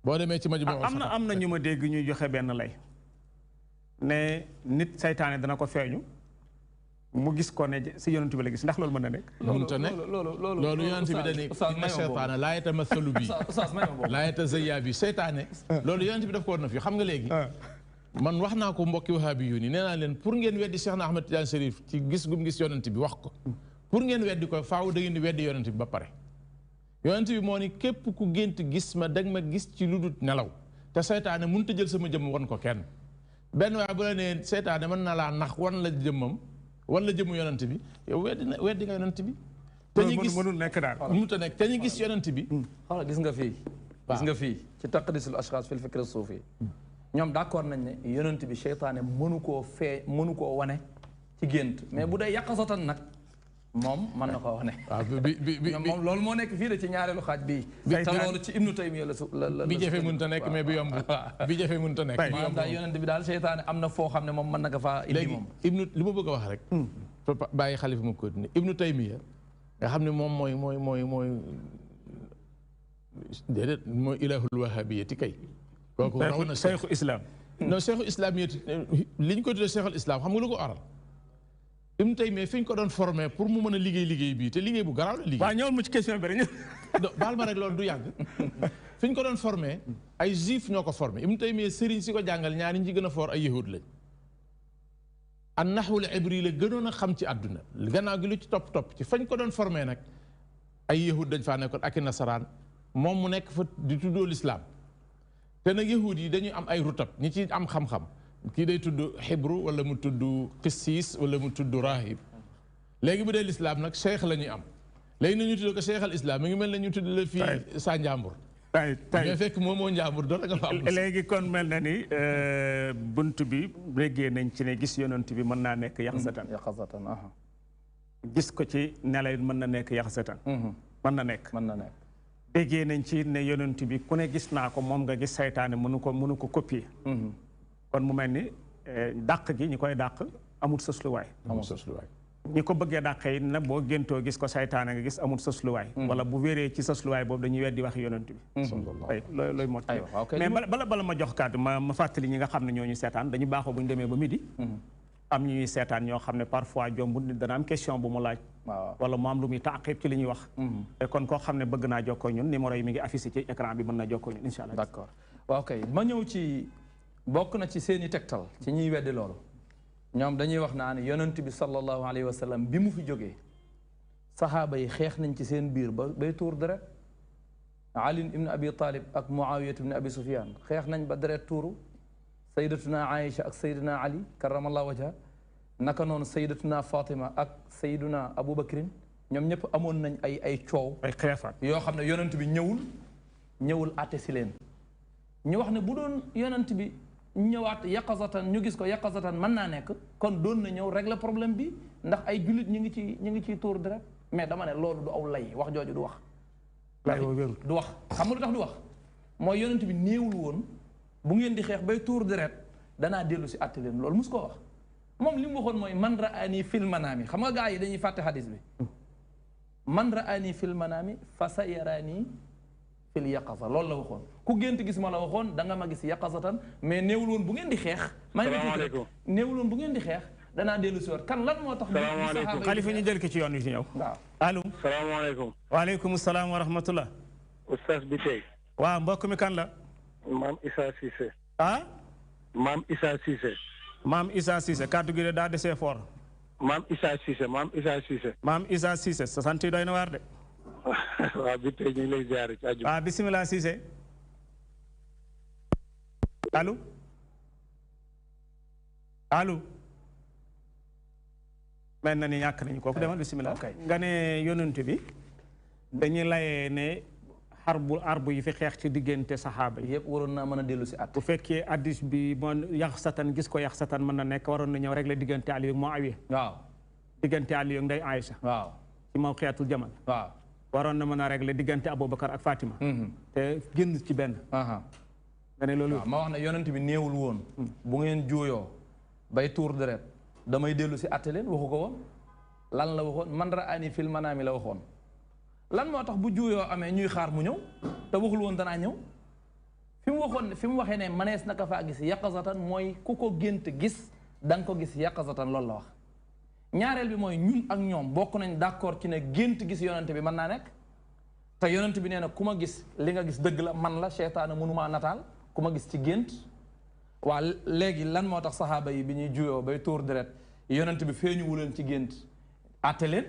boo demee ci majmu am na ñu ma dégg ñuy joxe benn lay. ne nit saytaane dana ko feeñu mu gis ko ne si yonent bi la gis ndax loolu mën na nekk. mënut a nekk loolu yonent bi dañuy inna seytaane laa yatamathalu bi laa yatazayya bi seytaane loolu yonent bi daf ko war na fi xam nga léegi man wax naa ko mbokki wahaabi yu ni nee naa leen pour ngeen weddi Cheikh na Ahmed Tidiane Chérif ci gis gum gis yonent bi wax ko pour ngeen weddi ko faaw da ngeen di weddi yonent bi ba pare yonent bi moo ni képp ku gént gis ma dag ma gis ci lu dul nelaw te seytaane mënut a jël sama jëmm wan ko kenn benn waaye bu la nee seytaane mën na laa nax wan la jëmmam wan la jëmmu yonent bi yow weddi nga yonent bi te ñu gis mënul nekk daal mënut a nekk te ñu gis yonent bi xoolal gis nga fii gis nga fii ci taqdisul ashxaas fil fikr suufi ñoom d'accord nañ ne yonent bi seytaane mënu koo wane ci gént mais bu dee yaqasatan nag moom mën na koo wane waaw moom loolu moo nekk fii de ci ñaareelu xaaj bii te loolu ci ibnu taymiya la bi jafe mënut a nekk mais bi yomb bi jafe mënut a nekk maanaam daal yonent bi daal seytaane am na foo xam ne moom mën na ko faa indi moom ibnu li ma bëgg a wax rek bàyyi xalifa ma continuer ibnu taymiya nga xam ne moom mooy déedéet mooy ilahul wahabiyati kay kooku raw na cheikhu islam non cheikhu islamiyati li ñu ko tuddee cheikhul islam xam nga lu ko aral Ibn Taymiyya fi ñu ko doon formé pour mu mën a liggéey bii te liggéey bu garaaw la liggéey. waaw ñëwal mu ci question bi rek. baal ma rek loolu du yàgg fi ñu ko doon formé ay juif ñoo ko formé Ibn Taymiyya sëriñ si ko jàngal ñaari ñi ci gën a foor ay yahud lañ. an naxwul ibri la gënoon a xam ci àdduna gannaaw gi lu ci topp ci fañ ko doon formé nag ay yahud dañ faa nekkoon ak i nasaraan moom mu nekk fa di tuddoo lislaam te nag yahuud yi dañuy am ay rutab ñi ci am xam-xam kii day tudd xibru wala mu tudd qissiis wala mu tudd rahib léegi bu dee lislaam nag cheikh la ñuy am léegi na ñu tudd ko cheikh al islam mi ngi mel na ñu tudd la fii saa njàmbur mais fekk moom moo njàmbur dara nga fa am léegi kon mel na ni bunt bi réggee nañ ci ne gis yonent bi mën naa nekk yaxsatan gis ko ci nelaw mën na nekk yaxsatan mën na nekk déggee nañ ci ne yonent bi ku ne gis naa ko moom nga gis saytaane mënu ko copier kon mu mel ni dàq gi ñi koy dàq amul sësluwaay ñi ko bëggee dàqee it nag boo géntoo gis ko saytaane nga gis amul sësluwaay wala bu wéree ci sësluwaay boobu dañuy weddi wax yonent bi looy mot mais bala ma jox kàddu ma fàttali ñi nga xam ne ñooñu seetaan dañu baaxoo bu ñu demee ba midi am ñuy seetaan ñoo xam ne parfois jombu nit dana am question bu mu laaj wala mu am lu muy taqib ci li ñuy wax kon koo xam ne bëgg naa jokkoo ñun numéro yi mi ngi affiché ci écran bi mën na jokkoo ñun incha allah d'accord waaw kay ma ñëw ci bokk na ci seeni tegtal ci ñuy weddi loolu ñoom dañuy wax naa ne yonent bi sallallahu alayhi wa sallam bi mu fi jógee saxaaba yi xeex nañ ci seen biir ba bay tuur deret Ali ibn Abi Talib ak Muawiyat ibn Abi Sufyan xeex nañ ba deret tuuru sayyidatuna Aïcha ak sayyiduna Ali karamallahu wajha naka noonu sayyidatuna Fatima ak sayyiduna Abu Bakrin ñoom ñëpp amoon nañ ay coow ay xeexaat yoo xam ne yonent bi ñëwul àtte si leen ñu wax ne bu doon yonent bi ñëwaat yaqazatan ñu gis ko yaqazatan mën naa nekk kon doon na ñëw régler problème bi ndax ay jullit ñu ngi ciy tuur deret mais dama ne loolu du aw lay wax jooju du wax du wax xam nga lu tax du wax mooy yonent bi néewul woon bu ngeen di xeex bay tuur deret danaa dellu si àtte leen loolu mus koo wax moom li mu waxoon mooy man raani fil manaami xam nga gaa yi dañuy fàtte xadis bi man raani fil manaami fa sa yaraani fil yaqaza loolu la waxoon ku gént gis ma la waxoon da nga ma gis yaqazatan mais néewul woon bu ngeen di xeex maa ngi tuuti néewul woon bu ngeen di xeex danaa dellu si waat kan lan moo tax xalifa ñu jël ki ci yoon wi ci ñëw waaw allo salaamaaleykum waaleykum salaam wa rahmatullah oustaz bi tey waaw mbokk mi kan la maam Issa Cissé ah maam Issa Cissé maam Issa Cissé kàddu gi de daa desee fort maam Issa Cissé maam Issa Cissé maam Issa Cissé sa sant yi doy na waar de waaw bi tey ñu ngi lay ziare ci aju waaw bisimilah Cissé allo allo mel na ni ñàkk nañu kooku demal bisimilah nga ne yonent bi dañuy layee ne arbu yi fi xeex ci diggante saxaaba yi yëpp waroon naa mën a dellu si at bu fekkee addis bi moom yaxsatan gis ko yaxsatan mën na nekk waroon na ñëw rek la diggante Aliyu ak Muawiya waaw diggante Aliyu ak Ndey Aïcha waaw ci mawqiyatul jamal waaw waroon na mën a régler diggante Aboubacar ak Fatima te génn ci benn nga ne loolu ma wax ne yonent bi néewul woon bu ngeen juuyoo bay tuur deret damay dellu si atte leen waxu ko woon lan la waxoon man raani fil manaami la waxoon lan moo tax bu juuyoo amee ñuy xaar mu ñëw te waxul woon danaa ñëw fi mu waxee ne manees naka faa gis yaqazatan mooy ku ko gént gis da nga ko gis yaqazatan loolu la wax ñaareel bi mooy ñun ak ñoom bokk nañ d'accord ci ne gént gis yonent bi mën naa nekk te yonent bi nee na ku ma gis li nga gis dëgg la man la seytaane mënumaa nataal ku ma gis ci gént waa léegi lan moo tax saxaaba yi bi ñuy juyoo bay tuur deret yonent bi feeñu wuleen ci gént atte leen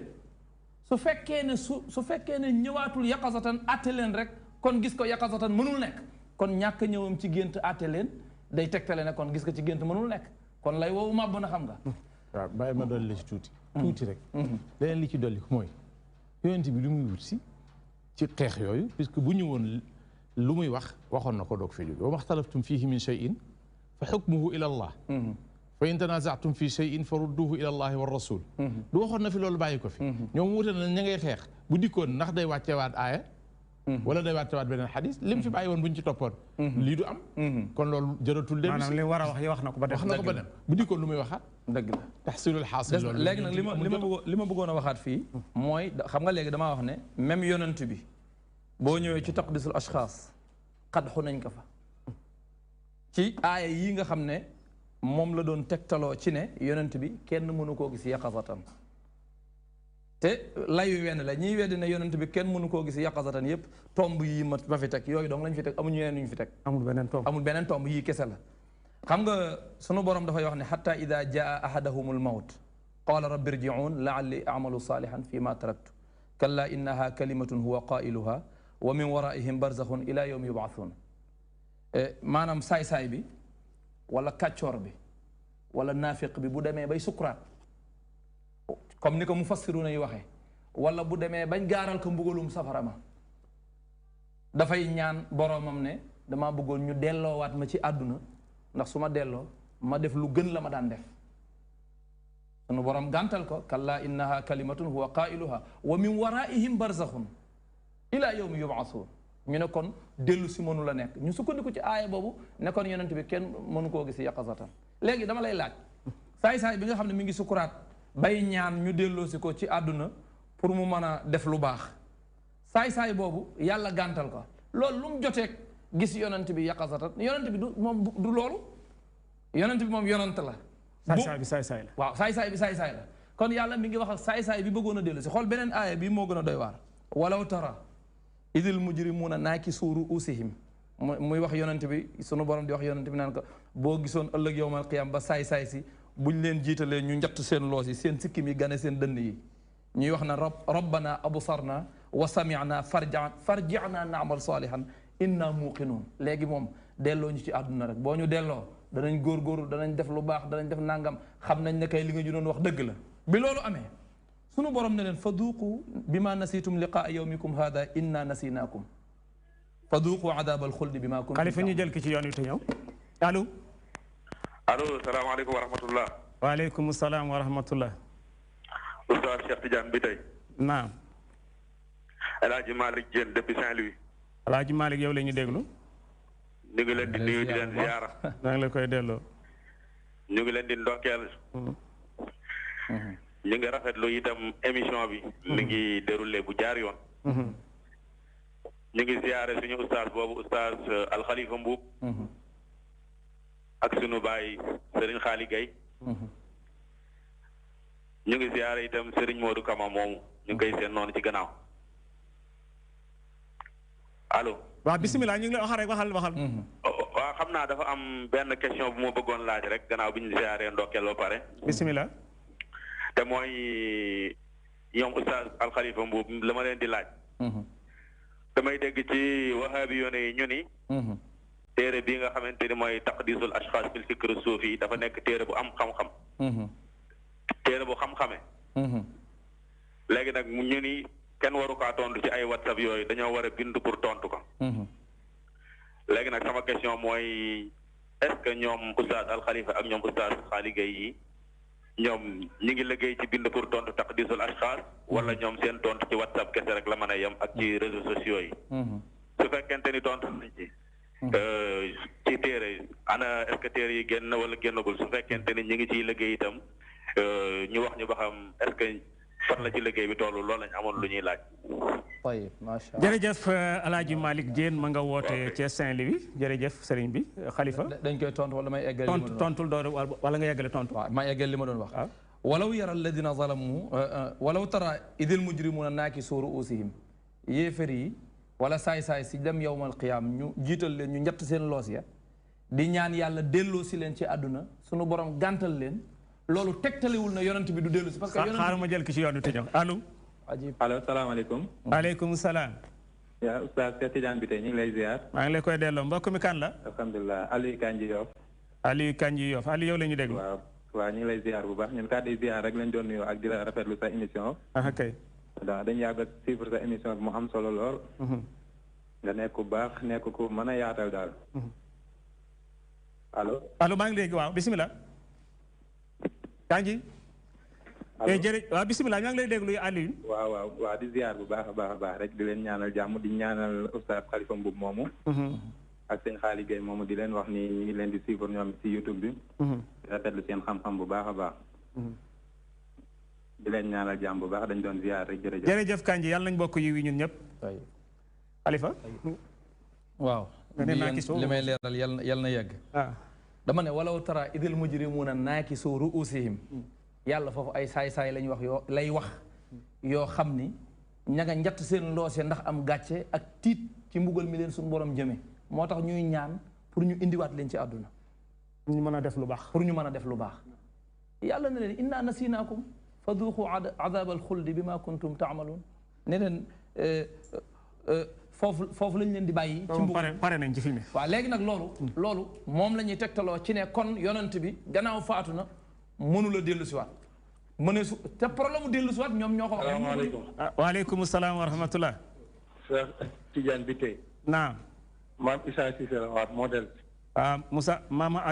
su fekkee ne ñëwaatul yaqazatan atte leen rek kon gis ko yaqazatan mënul nekk kon ñàkk ñëwam ci gént atte leen day tegtale ne kon gis ko ci gént mënul nekk kon lay woowu màbb na xam nga waaw bàyyi ma dolli la ci tuuti rek leneen li ci dolli ko mooy yonent bi lu muy wut si ci xeex yooyu puisque bu ñëwoon lu muy waxoon na ko doog fi jóge wa maxtalaftum fihi min cheyin fa xukmuhu ila allah fa in tanazatum fi cheyin fa rudduhu ila allahi wa rasul du waxoon na fi loolu bàyyi ko fi ñoom wute na ña ngay xeex bu dikkoon ndax day wàccewaat aaya wala day wàccewaat beneen xadis lim fi bàyyi woon buñ ci toppoon lii du am kon loolu jëratul dem maanaam li war a wax yi wax na ko ba dem bu dikkoon lu muy waxaat dëgg la taxsilul xaasil loolu léegi nag li ma bëggoon a waxaat fii mooy xam nga léegi damaa wax ne même yonent bi boo ñëwee ci taqdisul ashxaas xadxu nañ ko fa ci aaya yi nga xam ne moom la doon tegtaloo ci ne yonent bi kenn mënu koo gis yaqazatan te layu wenn la ñiy weddi ne yonent bi kenn mënu koo gis yaqazatan yépp tomb yi ma fi teg yooyu donc lañ fi teg amuñu yeneen ñu fi teg amul beneen tomb yii kese la xam nga sunu borom dafay wax ne xatta ida jaa ahadahumul mawt qaala rabbi irji'un la'alli a'malu salihan fi ma taraktu kalla innaha kalimatun huwa qailuha wa min waraihim barzakhun ila yawmi yub'athun maanaam saay-saay bi wala kàccoor bi wala naafiq bi bu demee bay sukuraat comme ni ko mufassiruna yi waxee wala bu demee bañ gaaral ko mbugalum safara ma dafay ñaan boroomam ne dama bëggoon ñu delloowaat ma ci àdduna ndax su ma delloo ma def lu gën la ma daan def sunu borom gàntal ko kalla innaha kalimatun huwa qailuha wa min waraihim barzakhun ila yawmi yub'athun ñu ne kon dellu si mënu la nekk ñu sukkandiku ci aaya boobu ne kon yonent bi kenn mënu koo gis yaqazatan léegi dama lay laaj saay-saay bi nga xam ne mi ngi sukuraat bay ñaan ñu delloo si ko ci àdduna pour mu mën a def lu baax saay-saay boobu yàlla gàntal ko loolu lu mu joteeg gis yonent bi yaqazatan yonent bi du moom du loolu yonent bi moom yonent la saay-saay bi saay-saay la waaw saay-saay bi saay-saay la kon yàlla mi ngi wax ak saay-saay bi bëggoon a dellu si xool beneen aaya bi moo gën a doy waar walaw tara idil mujrimuuna naakisu ruusihim muy wax yonent bi sunu borom di wax yonent bi naan ko boo gisoon ëllëg yowmal qiyaam ba saay-saay si buñ leen jiitalee ñu njatt seen loos yi seen sikkim yi gane seen dënn yi ñuy wax na rabbana absarna wa sami'na farji'na na'mal salihan inna muqinuun léegi moom delloo ñu ci àdduna rek boo ñu delloo danañ góorgóorlu danañ def lu baax danañ def nangam xam nañ ne kay li nga ñu doon wax dëgg la bi loolu amee sunu borom ne leen fa duuqu bima nasitum liqaa yawmikum hada inna nasinaakum fa duuqu adab alxuldi bima kuntum xalifa ñu jël ki ci yoon wi te ñëw allo allo salaamaaleykum wa rahmatullah waaleykum salaam wa rahmatullah oustaz Cheikh Tidiane bi tey naam El Hadj Malick Diène depuis Saint-Louis El Hadj Malick yow la ñu déglu ñu ngi leen di nuyu di leen ziyaara maa ngi la koy delloo ñu ngi leen di ndokkeel ñu ngi rafetlu itam émission bi mi ngi déroulé bu jaar yoon ñu ngi ziyaare suñu oustaz boobu oustaz Alxalifa Mbuub ak suñu baay Serigne Xaali Gay ñu ngi ziyaare itam Serigne Modou Kama moomu ñu ngi koy seen noonu ci gannaaw allo waaw bisimilah ñu ngi lay wax rek waxal waaw xam naa dafa am benn question bu ma bëggoon laaj rek gannaaw bi ñu ziyaaree ndokkeel ba pare bisimilah te mooy ñoom oustaz Alxalifa Mbuub la ma leen di laaj damay dégg ci wahabi yoone yi ñu ni téere bii nga xamante ni mooy taqdisul ashxaas fil fikr suufi dafa nekk téere bu am xam-xam téere bu xam-xame léegi nag ñu ni kenn waru kaa tontu ci ay whatsapp yooyu dañoo war a bind pour tontu ko léegi nag sama question mooy est-ce que ñoom oustaz Alxalifa ak ñoom oustaz Xaali Gay yi ñoom ñi ngi liggéey ci bind pour tontu taqdisul ashxaas wala ñoom seen tontu ci whatsapp kese rek la mën a yem ak ci réseaux sociaux yi su fekkente ni tontu nañ ci téere ana est-ce que téere yi génn wala génnagul su fekkente ni ñi ngi ciy liggéey itam ñu wax ñu ba xam est-ce que fan la ci liggéey bi toll loolu lañ amoon lu ñuy laaj tayib macha allah jërëjëf Alaaji Malick Diène ma nga woote ci Saint-Louis jërëjëf sëriñ bi Xalifa dañ koy tontu wala may eggal li ma doon tontul door wala nga yeggale tontu waaw may eggal li ma doon wax walaw yara alladina zalamu walaw tara idil mujrimuna naakisu ruusihim yéefar yi wala saay-saay si dem yowmal qiyaam ñu jiital leen ñu njatt seen loos ya di ñaan yàlla delloo si leen ci àdduna sunu borom gàntal leen loolu tegtalewul na yonent bi du dellu si parce que xaaral ma jël ki ci yoon wi te ñëw allo allo salaamaaleykum waaleykum salaam yaa oustaz Cheikh Tidiane bi tey ñu ngi lay ziar maa ngi lay koy delloo mbokk mi kan la alhamdulilah Aliou Kanji Yoff Aliou Kanji Yoff Aliou yow la ñu déglu waaw ñu ngi lay ziar bu baax ñun kàddu ziar rek lañ doon nuyoo ak di la rafetlu sa émission kay waaw dañu yàgg a suivre sa émission bi mu am solo lool nga nekk ku baax nekk ku mën a yaatal daal allo maa ngi dégg waaw bisimilah Kanji waaw bisimilah ñaa ngi lay déglu Aliou waaw di ziar bu baax a baax rek di leen ñaanal jàmm di ñaanal oustaz Xalifa Mbuub moomu ak seen Xaali Gay moomu di leen wax ni ñu ngi leen di suivre ñoom ci YouTube bi di rafetlu seen xam-xam bu baax a baax di leen ñaanal jàmm bu baax dañ doon ziar rek jërëjëf Kanji yàlla nañ bokk yi wi ñun ñëpp Xalifa waaw li may leeral yal na yegg dama ne walaw tara idil mujrimuuna naakisu ruusihim yàlla foofu ay saay-saay lañ wax lay wax yoo xam ni ña nga njatt seen loose ndax am gàcce ak tiit ci mbugal mi leen suñu borom jëme moo tax ñuy ñaan pour ñu indiwaat leen ci àdduna ñu mën a def lu baax pour ñu mën a def lu baax yàlla ne leen inna nasinaakum fa duuqu adab alxuldi bi ma kuntum taamaluun ne leen foofu lañ leen di bàyyi. ci mbugal pare nañ ci fi mu. waaw léegi nag loolu moom la ñuy tegtaloo ci ne kon yonent bi gannaaw faatu na mënu la dellu si waat mëne su te problème mu dellu si waat ñoom ñoo ko. salaamaaleykum. waaleykum salaam wa rahmatullah. Cheikh Tidiane bi tey. naam. maam Issa Cissé la waat modèle. Moussa maama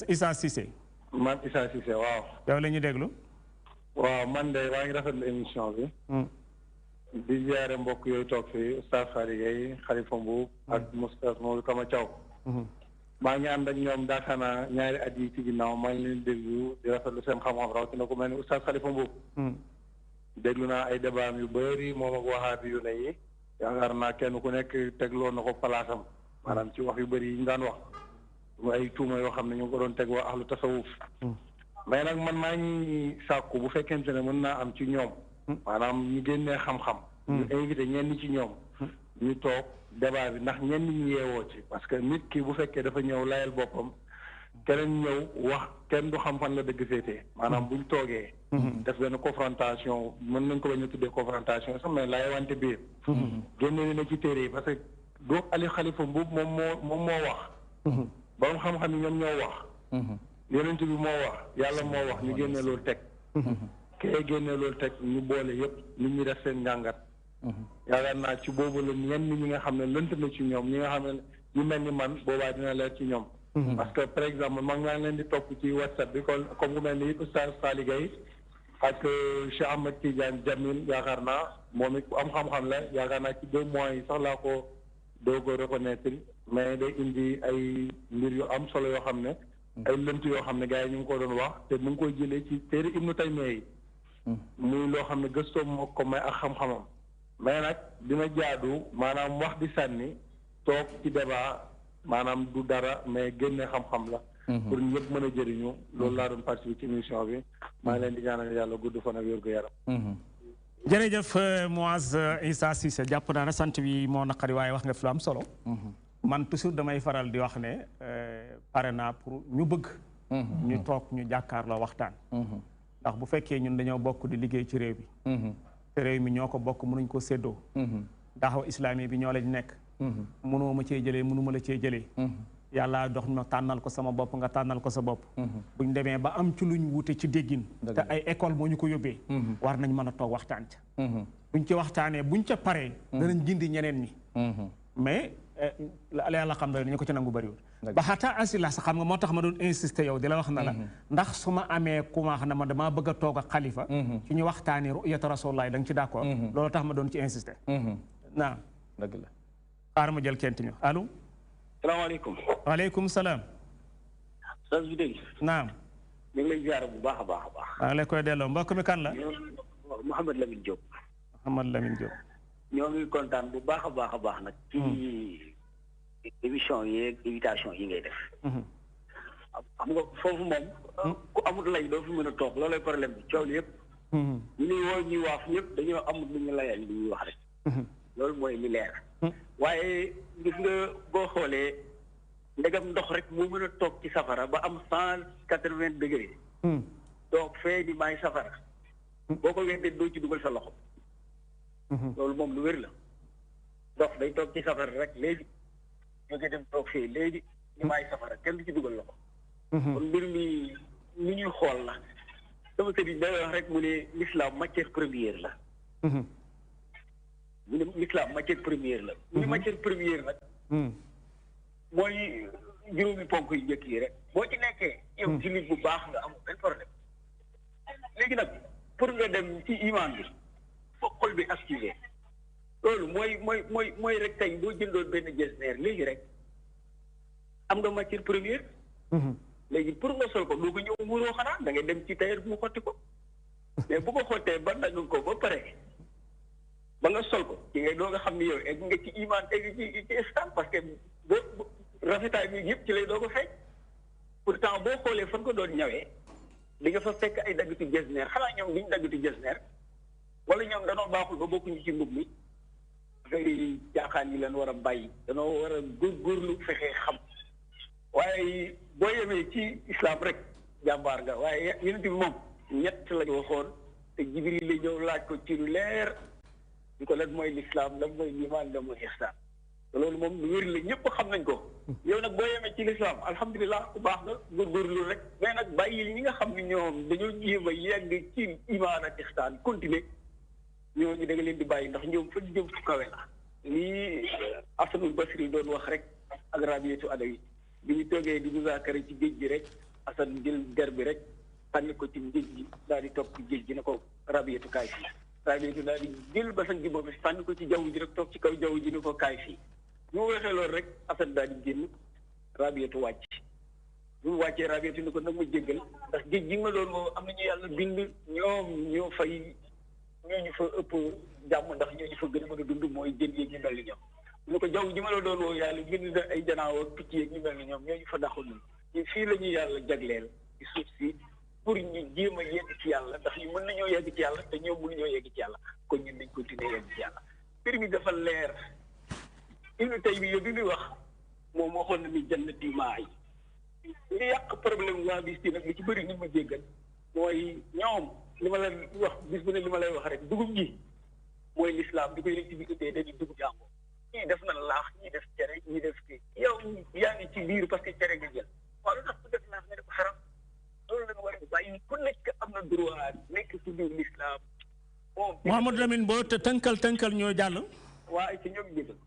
Issa Cissé. maam Issa Cissé waaw. yow la ñuy déglu. waaw man de maa ngi rafetlu émission bi. di ziare mbokk yooyu toog fii Oustaz Khary Gueye Khalifa Mbuub ak Moustapha Modou Kama Thiaw. maa ngi ànd ak ñoom daakaana ñaari at yi ci ginnaaw maa ngi leen déglu di rafetlu seen xam-xam rawatina ku mel ni Oustaz Khalifa Mbuub. déglu naa ay débat yu bëri moom ak waxaabi yu ne yi. yaakaar naa kenn ku nekk tegloo na ko palaasam. maanaam ci wax yu bëri yi ñu daan wax. mu ay tuuma yoo xam ne ñu ngi ko doon teg waa ahlu tasawuf. mais nag man maa ngi sàkku bu fekkente ne mën naa am ci ñoom. maanaam ñu génnee xam-xam. ñu invité ñenn ci ñoom. ñu toog débat bi ndax ñenn ñu yeewoo ci parce que nit ki bu fekkee dafa ñëw layal boppam. keneen ñëw wax kenn du xam fan la dëgg féetee. maanaam buñ toogee. def benn confrontation mën nañ ko bañ a tuddee confrontation sax mais laay wante biir. génne na ci téere yi parce que doo Ali Khalifa Mbuub moom moo wax. borom xam-xam yi ñoom ñoo wax. yonent bi moo wax yàlla moo wax ñu génne loolu teg. kee génne loolu teg ñu boole yëpp nit ñi def seen njàngat. yaakaar naa ci boobu la ñenn ñi nga xam ne lënt na ci ñoom ñi nga xam ne ñu mel ni man boobaa dina leer ci ñoom. parce que par exemple man maa ngi leen di topp ci WhatsApp bi comme ku mel ni Oustaz Khary Gueye ak Cheikh Ahmed Tidiane Jamil yaakaar naa moom it ku am xam-xam la yaakaar naa ci 2 mois yi sax laa ko doo ko reconnaître mais day indi ay mbir yu am solo yoo xam ne. ay lënt yoo xam ne gars yi ñu ngi ko doon wax te mu ngi koy jëlee ci téere Ibnu Taymiya yi. muy loo xam ne gëstoom moo ko may ak xam-xamam. mais nag dina jaadu maanaam wax di sànni toog ci débat maanaam du dara mais génne xam-xam la. pour ñëpp mën a jëriñu. loolu laa doon participer ci émission bi. maa ngi leen di ñaanal yàlla gudd fan ak wér gu yaram. jërëjëf Mouaz Issa Cissé jàpp naa ne sant bi moo naqari waaye wax nga fi lu am solo. man toujours damay faral di wax ne pare naa pour ñu bëgg. ñu toog ñu jàkkaarloo waxtaan. ndax bu fekkee ñun dañoo bokk di liggéey ci réew bi. te réew mi ñoo ko bokk mënuñ ko séddoo. daaxaw islami bi ñoo lañ nekk. mënoo ma cee jëlee mënu ma la cee jëlee. yàlla dox ma tànnal ko sama bopp nga tànnal ko sa bopp. buñ demee ba am ci luñ wute ci déggin. te ay école moo ñu ko yóbbee. war nañ mën a toog waxtaan ca. buñ ci waxtaanee buñ ca paree. danañ gindi ñeneen ñi. mais yàlla xam na ñu ko ci nangu bëriwul. ba xataa asila sax xam nga moo tax ma doon insister yow di la wax na la. ndax su ma amee ku ma xam ne ma damaa bëgg a toog ak xalifa. ci ñu waxtaanee ru'yat rasulullah da nga ci d'accord. loolu tax ma doon ci insister. naam. dëgg la. xaaral ma jël kent ñu allo. salaamaaleykum. waaleykum salaam. sas bi dégg. naam. ñu ngi lay ziar bu baax a baax a baax. maa ngi lay koy delloo mbokk mi kan la. Mouhamed Lamine Diop. Mouhamed Lamine Diop. ñoo ngi kontaan bu baax a baax nag. ci émission yeeg invitation yi ngay def. xam nga foofu moom. ku amut lay doo fi mën a toog loolay problème bi coow li yëpp. ñu ñuy woo ñuy waaf ñëpp dañoo amut lu ñu layal li ñuy wax rek. loolu mooy li leer. waaye gis nga boo xoolee ndegam ndox rek moo mën a toog ci safara ba am 180 degré. toog fee di maay safara. boo ko weddee doo ci dugal sa loxo. loolu moom lu wér la. ndox day toog ci safara rek léegi jóge dem toog fee léegi di maay safara kenn du ci dugal loxo. kon mbir mi ni ñuy xool la. sama sëriñ day wax rek mu ne l'islam matière première la. mu ne l'islam matière première la. mu ne matière première nag. mooy juróomi ponk yu njëkk yi rek. boo ci nekkee yow ci nit bu baax nga amul benn problème. léegi nag pour nga dem ci iman bi foog xol bi activé. loolu mooy rek tey boo jëndoon benn jesneer léegi rek am nga matière première. léegi pour nga sol ko doo ko ñëw muuroo xanaa da ngay dem ci tailleur bu mu xotti ko. mais bu ko xottee ba dagg ko ba pare. ba nga sol ko ci ngay doo nga xam ni yow egg nga ci iman egg ci islam parce que boo rafetaay bi yëpp ci lay doo ko fekk pourtant boo xoolee fan ko doon ñawee di nga fa fekk ay daggitu jesneer xanaa ñoom duñ daggitu jesneer wala ñoom danoo baaxul ba bokkuñu ci mbub mi affaire jaaxaan yi leen war a bàyyi danoo war a góorgóorlu fexee xam waaye boo yemee ci islam rek jàmbaar nga waaye yonent bi moom ñett lañu waxoon te Jibril la ñëw laaj ko ci lu leer ñu ko lan mooy l'islam lan mooy limaan lan mooy ihsaan loolu moom lu wér la ñëpp xam nañ ko. yow nag boo yemee ci lislaam alhamdulilah ku baax nga góorgóorlu rek mais nag bàyyi ñi nga xam ne ñoom dañoo jéem a yegg ci imaan ak ihsaan continuer ñooñu da nga leen di bàyyi ndax ñoom fa jëm fu kawe la. lii Asanul Basri doon wax rek ak Rabiatu Adawi bi ñu toogee di muzaakara ci géej gi rek Asan jël der bi rek sànni ko ci géej gi daal di toog ci géej gi ne ko Rabiatu kaay fii. Rabiatu daal di jël basan gi boobu sànni ko ci jaww ji rek toog ci kaw jaww ji ne ko kaay fii. bu waxee loolu rek Asan daal di génn Rabiatu wàcc bu mu wàccee Rabiatu ni ko nag ma jéggal ndax géej gi nga doon moo am nañu yàlla bind ñoom ñoo fay ñooñu fa ëpp jàmm ndax ñooñu fa gën a mën a dund mooy jën yeeg ñu mel ni ñoom ñu ko jaww ji ma la doon woo yàlla bind na ay janaaw ak picc yeeg ñu mel ni ñoom ñooñu fa daxul ñu fii la ñuy yàlla jagleel ci suuf si pour ñu jéem a yegg ci yàlla ndax ñu mën nañoo yegg ci yàlla te ñoom mënuñoo yegg ci yàlla kon ñun nañ continuer yegg ci yàlla mbir mi dafa leer Ibnu Taymiya bi muy wax moom waxoon na ni jannati maa yi li yàq problème waa bis bi nag li ci bëri ni ma jéggal mooy ñoom li ma la wax bis bu ne li ma lay wax rek dugub ji mooy lislaam di koy rek ci bi indee dañuy dugub jàngo ñii def na laax ñii def cere ñii def kii yow yaa ngi ci biir parce que cere nga jël waaw lu tax ku def laax nga def xaram loolu la nga war a bàyyi ku nekk am na droit nekk ci biir lislaam moom Mouhamadou Lamine boo te tënkal ñoo jàll waa ci ñoom jëgal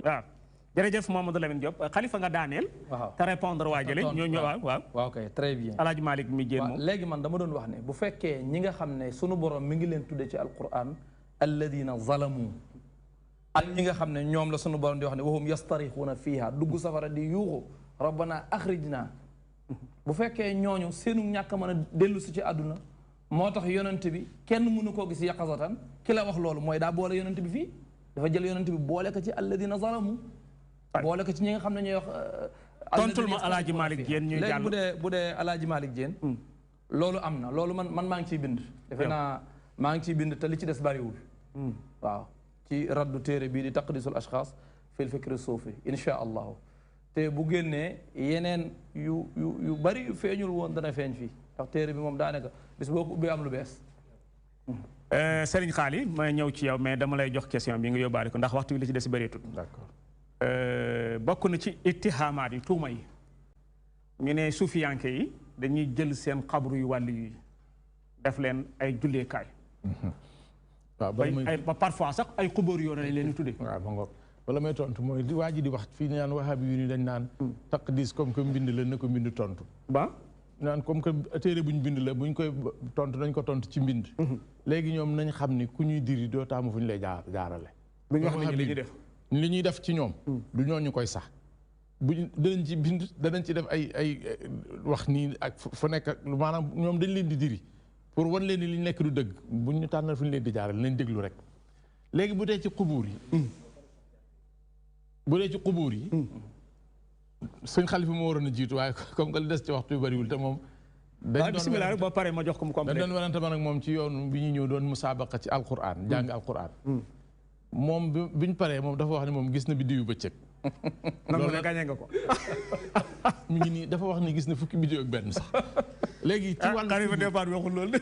waaw jërëjëf Mouhamadou Lamine Diop xalifa nga daaneel te répondre waa jële ñoo ñëw waaw waaw kay très bien Alaaji Malick mi jéem moom léegi man dama doon wax ne bu fekkee ñi nga xam ne sunu borom mi ngi leen tudde ci alquran alladina zalamu ak ñi nga xam ne ñoom la sunu borom di wax ne wahum yastarixuuna fiiha dugg safara di yuuxu rabbana axrijna bu fekkee ñooñu seenu ñàkk mën a dellu si ci àdduna moo tax yonent bi kenn mënu koo gis yaqazatan ki la wax loolu mooy daa boole yonent bi fii dafa jël yonent bi boole ko ci alladina zalamu boole ko ci ñi nga xam ne ñooy wax tontul ma Alaaji Malick Diène ñuy jàll léegi bu dee Alaaji Malick Diène loolu am na loolu man maa ngi ciy bind defe naa maa ngi ciy bind te li ci des bariwul waaw ci raddu téere bii di taqdisul ashxaas fil fikri suufi insha allahu te bu génnee yeneen yu bari yu feeñul woon dana feeñ fii ndax téere bi moom daanaka bis boo ko ubbee am lu bees Serigne Xaali ma ñëw ci yow mais dama lay jox question bi nga yóbbaale ko ndax waxtu bi li ci des bëreetul d'accord bokk na ci ittihaamaat yi tuuma yi ñu ne suufiyanke yi dañuy jël seen xabru yu wàllu yi def leen ay julleekaay waaw ba parfois sax ay xubóor yoo lañ leen di tuddee waaw ma ngoog wala may tontu mooy waa ji di wax fii naan wahabi yu ni dañ naan taqdis comme que mbind la na ko mbind tontu ba naan comme que téere buñ bind la buñ koy tontu dañ ko tontu ci mbind léegi ñoom nañ xam ni ku ñuy diri doo taamu fu ñu lay jaarale bu ñu wax nañu li ñuy def li ñuy def ci ñoom du ñooñu koy sax buñ danañ ci bind danañ ci def ay wax nii ak fu nekk maanaam ñoom dañ leen di diri pour wan leen ni li nekk du dëgg buñ ñu tànnal fu ñu leen di jaarale nañ déglu rek léegi bu dee ci xubuur yi sëñ Xalifa moo waroon a jiitu waaye comme que li des ci waxtu yu bariwul te moom dañ bismillah rek boo paree ma jox ko mu complet dañ doon werante man ak moom ci yoon bi ñu ñëw doon musaabaqa ci alquran jàng alquran moom bi ñu paree moom dafa wax ne moom gis na biddiw yu bëccëg loolu la gagné nga ko mi ngi nii dafa wax ni gis na fukki biddiw ak benn sax léegi ci wàllu Xalifa départ waxul loolu de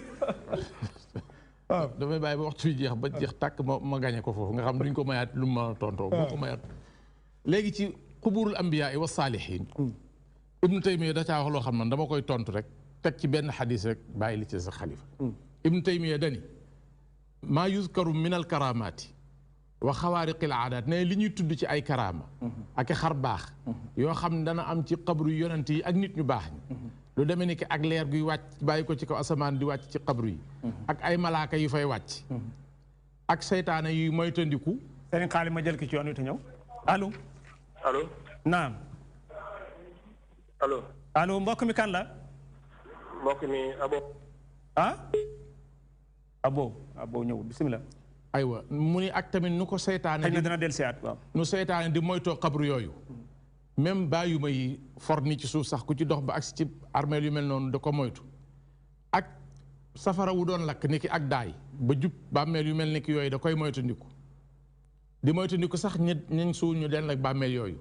waaw dafay bàyyi ba waxtu yu jeex ba jeex tàkk ma gagné ko foofu nga xam duñ ko mayaat lu ma tontoo boo ko mayaat léegi ci xuburul ambiyaa wa saalihiin Ibnu Taymiya da caa wax loo xam man dama koy tontu rek teg ci benn xadis rek bàyyi li ci sa xalifa Ibnu Taymiya dani maa yuzkaru min al karamaati wa xawaariqil aadaat ne li ñuy tudd ci ay karaama ak xar baax yoo xam ne dana am ci xabru yu yonent yi ak nit ñu baax ñi lu demee ni ki ak leer guy wàcc bàyyi ko ci kaw asamaan di wàcc ci xabru yi ak ay malaaka yu fay wàcc ak seytaane yu moytandiku Serigne Xaali ma jël ki ci yoon wi te ñëw allo allo naam allo mbokk mi kan la mbokk mi abo abo ñëw bismillah aywa mu ni ak tamit nu ko seytaane xëy na dina del siyaat waaw nu seytaane di moytoo xabru yooyu même bàyyu ma yi for ni ci suuf sax ku ci dox ba agsi ci armeel yu mel noonu da ko moytu ak safara wu doon lakk ni ki ak daay ba jub bàmmeel yu mel ni ki yooyu da koy moytandiku di moytandiku sax ñañ suul ñu den ak bàmmeel yooyu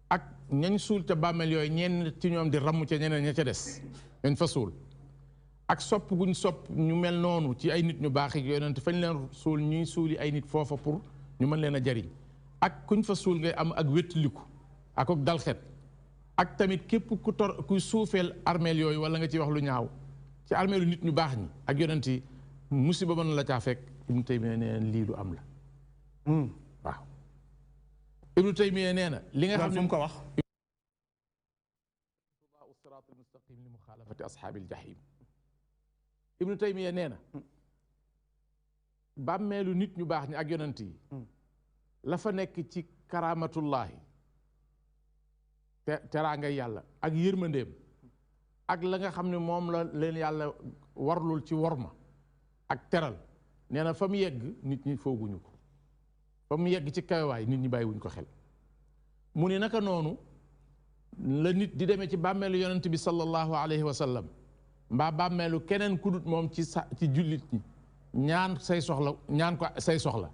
ak ñañ suul ca bàmmeel yooyu ñenn ci ñoom di ramm ca ñeneen ña ca des ñañ fa suul ak sopp guñ sopp ñu mel noonu ci ay nit ñu baax ak yonent fañ leen suul ñuy suuli ay nit foofa pour ñu mën leen a jariñ ak kuñ fa suul ngay am ak wéttaliku ak dalxet ak tamit képp kuy suufeel armeel yooyu wala nga ci wax lu ñaaw ci armeelu nit ñu baax ñi ak yonent yi musiba mën la caa fekk Ibnu Taymiya nee na lii du am la waaw Ibnu Taymiya nee na li nga xam ne mu ko wax siraatal mustaqim li muxaalafati ashaabil jahim Ibnu Taymiya nee na bàmmeelu nit ñu baax ñi ak yonent yi la fa nekk ci karaamatullaahi teraanga yàlla ak yërmandeem ak la nga xam ne moom la leen yàlla warlul ci worma ak teral nee na fa mu yegg nit ñi fooguñu ko fa mu yegg ci kawewaay nit ñi bàyyiwuñ ko xel mu ne naka noonu la nit di demee ci bàmmeelu yonent bi sallallahu alayhi wa sallam mbaa bàmmeelu keneen ku dut moom ci jullit ñi ñaan say soxla ñaan ko say soxla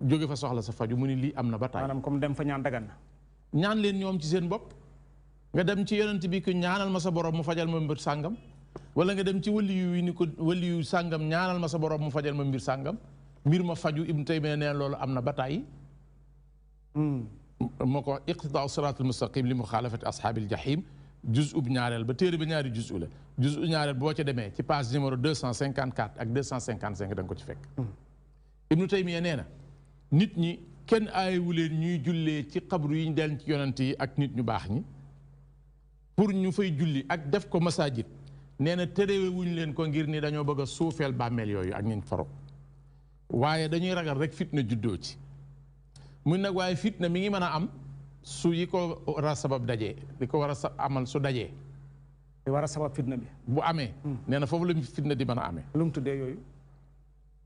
jóge fa soxla sa faju mu ni lii am na ba taay maanaam comme dem fa ñaan dagan na ñaan leen ñoom ci seen bopp nga dem ci yonent bi ko ñaanal ma sa borom mu fajal ma mbir sàngam wala nga dem ci waliyu yi ni ko waliyu sàngam ñaanal ma sa borom mu fajal ma mbir sàngam mbir ma faju Ibnu Taymiya nee loolu am na ba taay moo ko wax iqtidaa siraatal mustaqim li muxaalafati ashaabil jahim juz ub ñaareel ba téere ba ñaari juz la juz u ñaareel boo ca demee ci page numéro 254 ak 255 da nga ko ci fekk Ibnu Taymiya nee na nit ñi kenn aayewu leen ñuy jullee ci xabru yi ñu den ci yonent yi ak nit ñu baax ñi pour ñu fay julli ak def ko masajid nee na terewuñ leen ko ngir ni dañoo bëgg a suufeel bàmmeel yooyu ak ñun faro waaye dañuy ragal rek fitna juddoo ci mun nag waaye fitna mi ngi mën a am su yi ko war a sabab dajee li ko war a amal su dajee li war a sabab fitna bi bu amee nee na foofu la fitna di mën a amee lu mu tuddee yooyu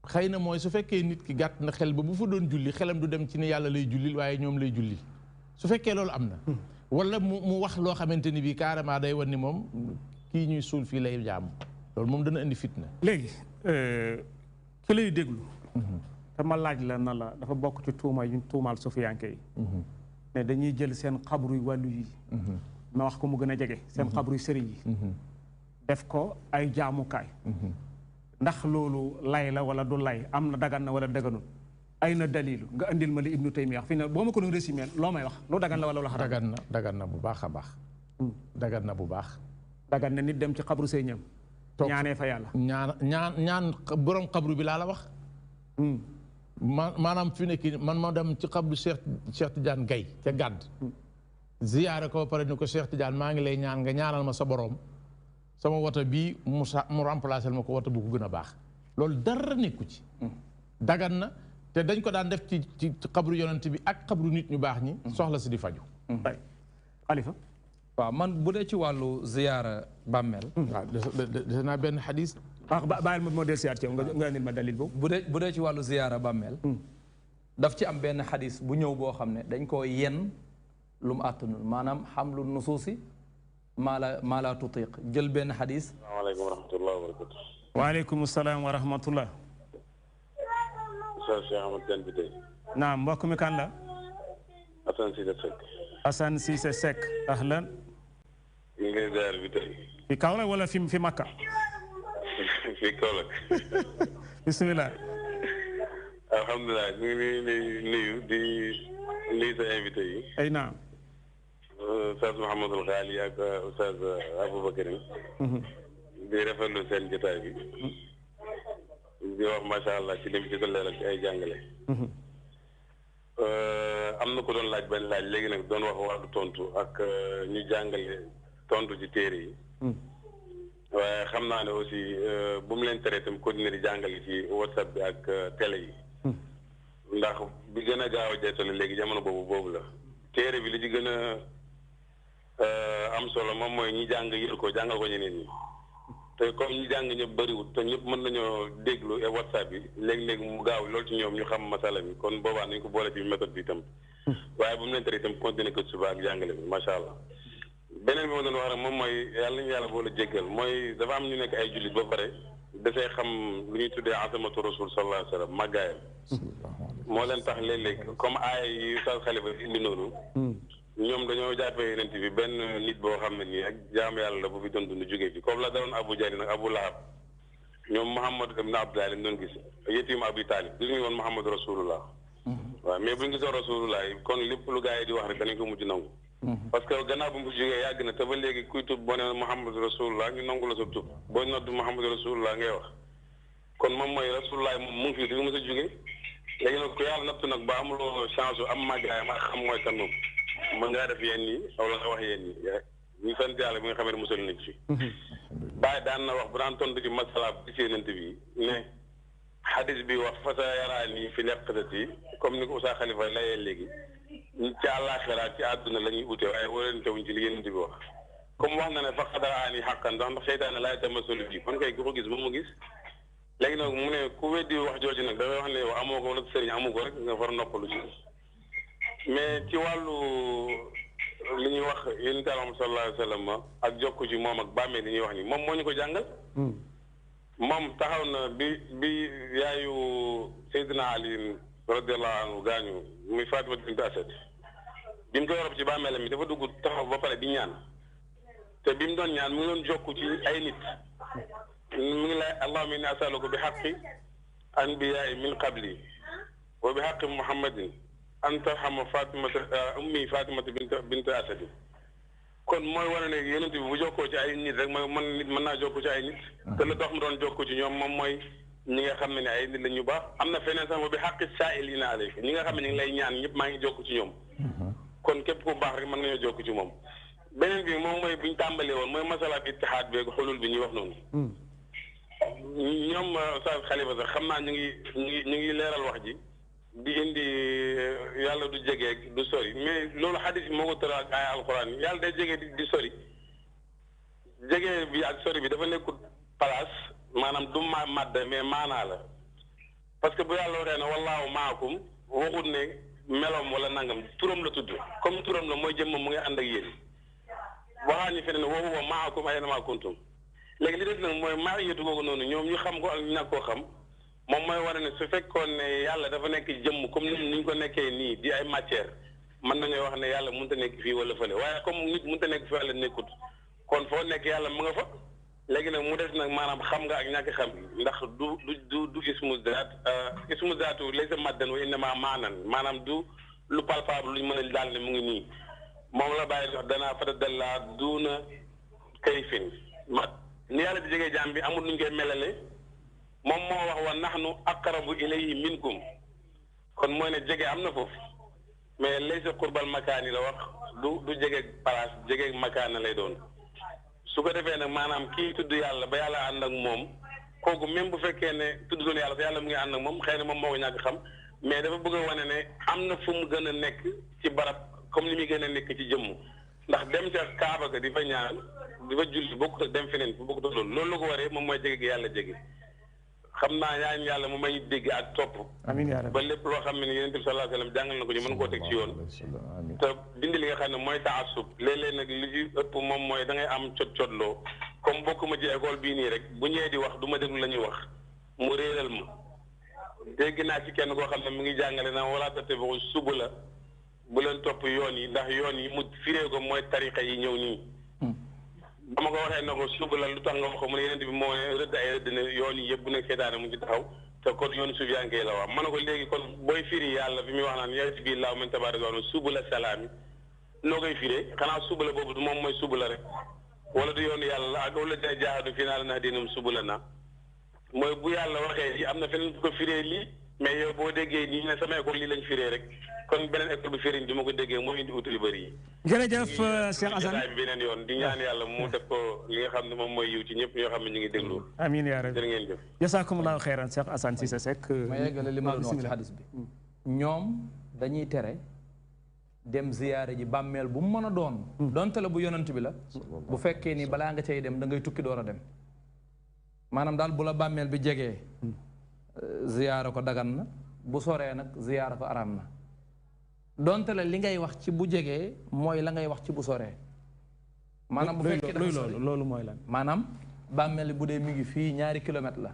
xëy na mooy su fekkee nit ki gàtt na xel ba bu fa doon julli xelam du dem ci ne yàlla lay jullil waaye ñoom lay julli su fekkee loolu am na wala mu wax loo xamante ni bii carrément day wan ni moom kii ñuy suul fii lay jaamu loolu moom dana indi fitna léegi ki lay déglu te ma laaj la na la dafa bokk ci tuuma yu tuumaal sufiyanke yi ne dañuy jël seen xabru yu wàllu yi ma wax ko mu gën a jege seen xabru yu sëriñ yi def ko ay jaamukaay ndax loolu lay la wala du lay am na dagan na wala daganul ay na dalilu nga andil ma li Ibnu Taymiya wax fii ne boo ma ko doon résumé loo may wax lu dagan la wala lu xaraam dagan na bu baax a baax dagan na bu baax dagan na nit dem ci xabru sëriñam ñaanee fa yàlla ñaan borom xabru bi laa la wax maanaam fi nekk man ma dem ci xabru Cheikh Tidiane Gaye ca gàdd ziyaare ko ba pare ni ko Cheikh Tidiane maa ngi lay ñaan nga ñaanal ma sa borom sama wata bii mu remplacer ma ko wata bu ko gën a baax loolu dara nekku ci dagan na te dañ ko daan def ci xabru yonent bi ak xabru nit ñu baax ñi soxla si di faju Xalifa waaw man bu dee ci wàllu ziyaara bàmmeel waaw dese naa benn xadis bàyyil ma moo del siyaat ci yow nga andil ma dalil boobu bu dee ci wàllu ziyaara bàmmeel daf ci am benn xadis bu ñëw boo xam ne dañ koo yen lu mu àttanul maanaam xamlu nusuusi maa laa tutiq jël benn xadis asalaamaaleykum wa rahmatullah wa barakatu waaleykum salaam wa rahmatullah Oustaz Cheikh Ahmad Tidiane bi tey naam mbokk mi kan la Assane Cissé Seck Assane Cissé Seck ahlan ñu ngi lay ziar bi tey fi Kaolack wala fi Makka fi Kaolack bismillah alhamdulilah ñu ngi lay nuyu di nuyu sa invité yi ay naam Oustaz Mouhamadul Ghali ak Oustaz Aboubacar di rafetlu seen jotaay bi di wax macha allah ci lim ci leeral ci ay jàngale am na ko doon laaj benn laaj léegi nag doon wax wàllu tontu ak ñu jàngale tontu ci téere yi waaye xam naa ne aussi bu mu leen tere itam continuer di jàngale ci WhatsApp bi ak télé yi ndax bi gën a gaaw a jeetale léegi jamono boobu la téere bi li ci gën a am solo moom mooy ñi jàng yër ko jàngal ko ñeneen ñi te comme ñi jàng ñëpp bëriwul te ñëpp mën nañoo déglu et WhatsApp bi léegi-léegi mu gaaw loolu ci ñoom ñu xam masala bi kon boobaa nañ ko boole ci méthode bi itam waaye bu mu leen tere itam continuer ko suba ak jàngale bi macha allah beneen bi ma doon wax rek moom mooy yàlla ñu yàlla boole jéggal mooy dafa am ñu nekk ay jullit ba pare dafay xam lu ñuy tuddee azamatu rasul sallallahu alayhi wa sallam màggaayam moo leen tax léeg-léeg comme aaya yi Oustaz Khalifa indi noonu ñoom dañoo jàppee yonent bi benn nit boo xam ne nii ak jaam yàlla la bu fi doon dund jógee fi comme la daloon Abu Jahl nag Abu Lahab ñoom Muhammad ibn Abdullah lañ doon gis yetiim Abi Talib gis ñu woon Muhammad rasulullah waaw mais buñ gisoo rasulullah kon lépp lu gars yi di wax rek danañ ko mujj nangu. parce que gannaaw bu mu fi jógee yàgg na te ba léegi kuy tub boo nee Muhammadu rasulullah ñu nangu la sa tub boo nodd Muhammadu rasulullah ngay wax kon moom mooy rasulullah moom mu ngi fi di nga mës a jógee léegi nag ku yàlla nattu nag ba amuloo chance am màggaayam ak xam mooy kan moom mën ngaa def yenn yi wala nga wax yenn yi ñu sant yàlla bi nga xamee ne musal nit fi bàyyi daan na wax bu daan tontu ci masala bi ci yonent bi ne xadis bi wax fa sa yaraani fi leqtati comme ni ko Oustaz Khalifa layee léegi ci àllaaxira ci àdduna la ñuy ute waaye warantewuñ ci li yonent bi wax comme wax na ne fa xadaraani xàqan ndax seytaane laay tamasolu bi kon kay ku ko gis ba mu gis léegi nag mu ne ku weddi wax jooju nag dafay wax ne yow amoo ko wala sëriñ amu ko rek nga far noppalu ci mais ci wàllu li ñuy wax yonent Yàlla sallallahu alayhi wa sallam ak jokku ci moom ak bàmmee li ñuy wax ni moom moo ñu ko jàngal moom taxaw na bi yaayu Seydina Ali radiyallahu anhu gaañu muy Fatima bint Asad bi mu koy rob ci bàmmeelam mi dafa dugg taxaw ba pare di ñaan te bi mu doon ñaan mu ngi doon jokku ci ay nit mu ngi lay allahumma inni as'aluka bi haqqi anbiya'i min qabli wa bi haqqi muhammadin an tarhama fatimata ummi fatimata bint Asad kon mooy wane ne yonent bi bu jokkoo ci ay nit rek mooy mën naa jokkoo ci ay nit te la dox mu doon jokkoo ci ñoom moom mooy ñi nga xam ne ay nit la ñu baax am na feneen sax bi xaqi saa'ilina alayka ñi nga xam ne ñu ngi lay ñaan ñëpp maa ngi jokku ci ñoom kon képp ku baax rek mën nga ñoo jokku ci moom beneen bi moom mooy bu ñu tàmbalee woon mooy masalaat ittihaad beeg xulul bi ñuy wax noonu ñoom Oustaz Khalifa sax xam naa ñu ngi leeral wax ji di indi yàlla du jege du sori mais loolu xadis bi moo ko tëral ak ay alxuraan yi yàlla day jege di sori jege bi ak sori bi dafa nekkul place maanaam du màdd mais maanaa la parce que bu yàlla waxee ne wallaahu maakum waxut ne meloom wala nangam turam la tudd comme turam la mooy jëmmam mu ngi ànd ak yéen waxaa ñu feneen wa huwa maakum aynamaa kuntum léegi li des nag mooy maa yetu googu noonu ñoom ñu xam ko ak ñu ñàkk koo xam moom mooy wane ne su fekkoon ne yàlla dafa nekk jëmm comme ni ñu ko nekkee nii di ay matière mën nañoo wax ne yàlla mënut a nekk fii wala fële waaye comme nit mënut a nekk fii wala nekkut kon foo nekk yàlla mu nga fa léegi nag mu des nag maanaam xam nga ak ñàkk xam ndax du ismu zaatu laysa maddan wa innama maanan maanaam du lu palpable luñ mën a daal ne mu ngi nii moom la bàyyi wax danaa fatadalla duuna kayfin ni yàlla di jegee jaam bi amul nuñ koy melale moom moo wax wa nahnu aqrabu ilayhi minkum kon mooy ne jege am na foofu mais laysa qurbal makaani la wax du jege place jege makaana lay doon su ko defee nag maanaam kii tudd yàlla ba yàlla ànd ak moom kooku même bu fekkee ne tudd doon yàlla te yàlla mu ngi ànd ak moom xëy na moom moo ko ñàkk xam mais dafa bëgg a wane ne am na fu mu gën a nekk ci barab comme ni muy gën a nekk ci jëmm ndax dem ca Kaaba ga di fa ñaan di fa julli bokkut ak dem feneen fu bokkut ak loolu la ko waree moom mooy jege gi yàlla jege xam naa ñaan yàlla mu may dégg ak topp amiin yaa rabbi ba lépp loo xam ne yonent bi sallallahu alayhi wa sallam jàngal na ko ñu mën koo teg ci yoon te dindi li nga xam ne mooy taasub léeg-léeg nag li ci ëpp moom mooy da ngay am cot-cotloo comme bokk ma ci école bii nii rek bu ñëwee di wax du ma déglu la ñuy wax mu réeral ma dégg naa ci kenn koo xam ne mu ngi jàngale na wala tattabi'u subula bu leen topp yoon yi ndax yoon yi mu firee ko mooy tariqa yi ñëw nii ba ma ko waxee na ko suba la lu tax nga wax ko mu ne yeneen bi moo rëdd ay rëdd ne yoon yi yëpp bu nekk seetaane mu ci taxaw te kon yoonu suufiyankee la wax ma ne ko léegi kon booy firi yàlla bi muy wax naan yati bii laaw man tabaaraka wa taala suba la salaami noo koy firee xanaa suba la boobu du moom mooy suba la rek wala du yoonu yàlla la ak wala dina jaahadu fii naa la naa dinam suba la na mooy bu yàlla waxee lii am na feneen bu ko firee lii mais yow boo déggee nii ne sama école lii lañ firee rek kon beneen école bi firiñ bi ma ko déggee moo indi uti lu bëri yi. jërëjëf Cheikh Assane bi beneen yoon di ñaan yàlla mu def ko li nga xam ne moom mooy yiw ci ñëpp ñoo xam ne ñu ngi déglu. amiin yaa rabbi jërë ngeen jëf. jasaakumullahu xeyran Cheikh Assane Cissé Seck. ma yeggale li ma doon wax ci xadis bi. ñoom dañuy tere dem ziyaare ji bàmmeel bu mu mën a doon. donte la bu yonent bi la. bu fekkee ni balaa nga cay dem da ngay tukki door a dem. maanaam daal bu la bàmmeel bi jegee. ziyaara ko dagan na bu soree nag ziyaara ko araam na. donte la li ngay wax ci bu jegee mooy la ngay wax ci bu soree. maanaam bu fekkee dafa sori loolu mooy lan. maanaam bàmmeel bu dee mi ngi fii ñaari kilomètre la.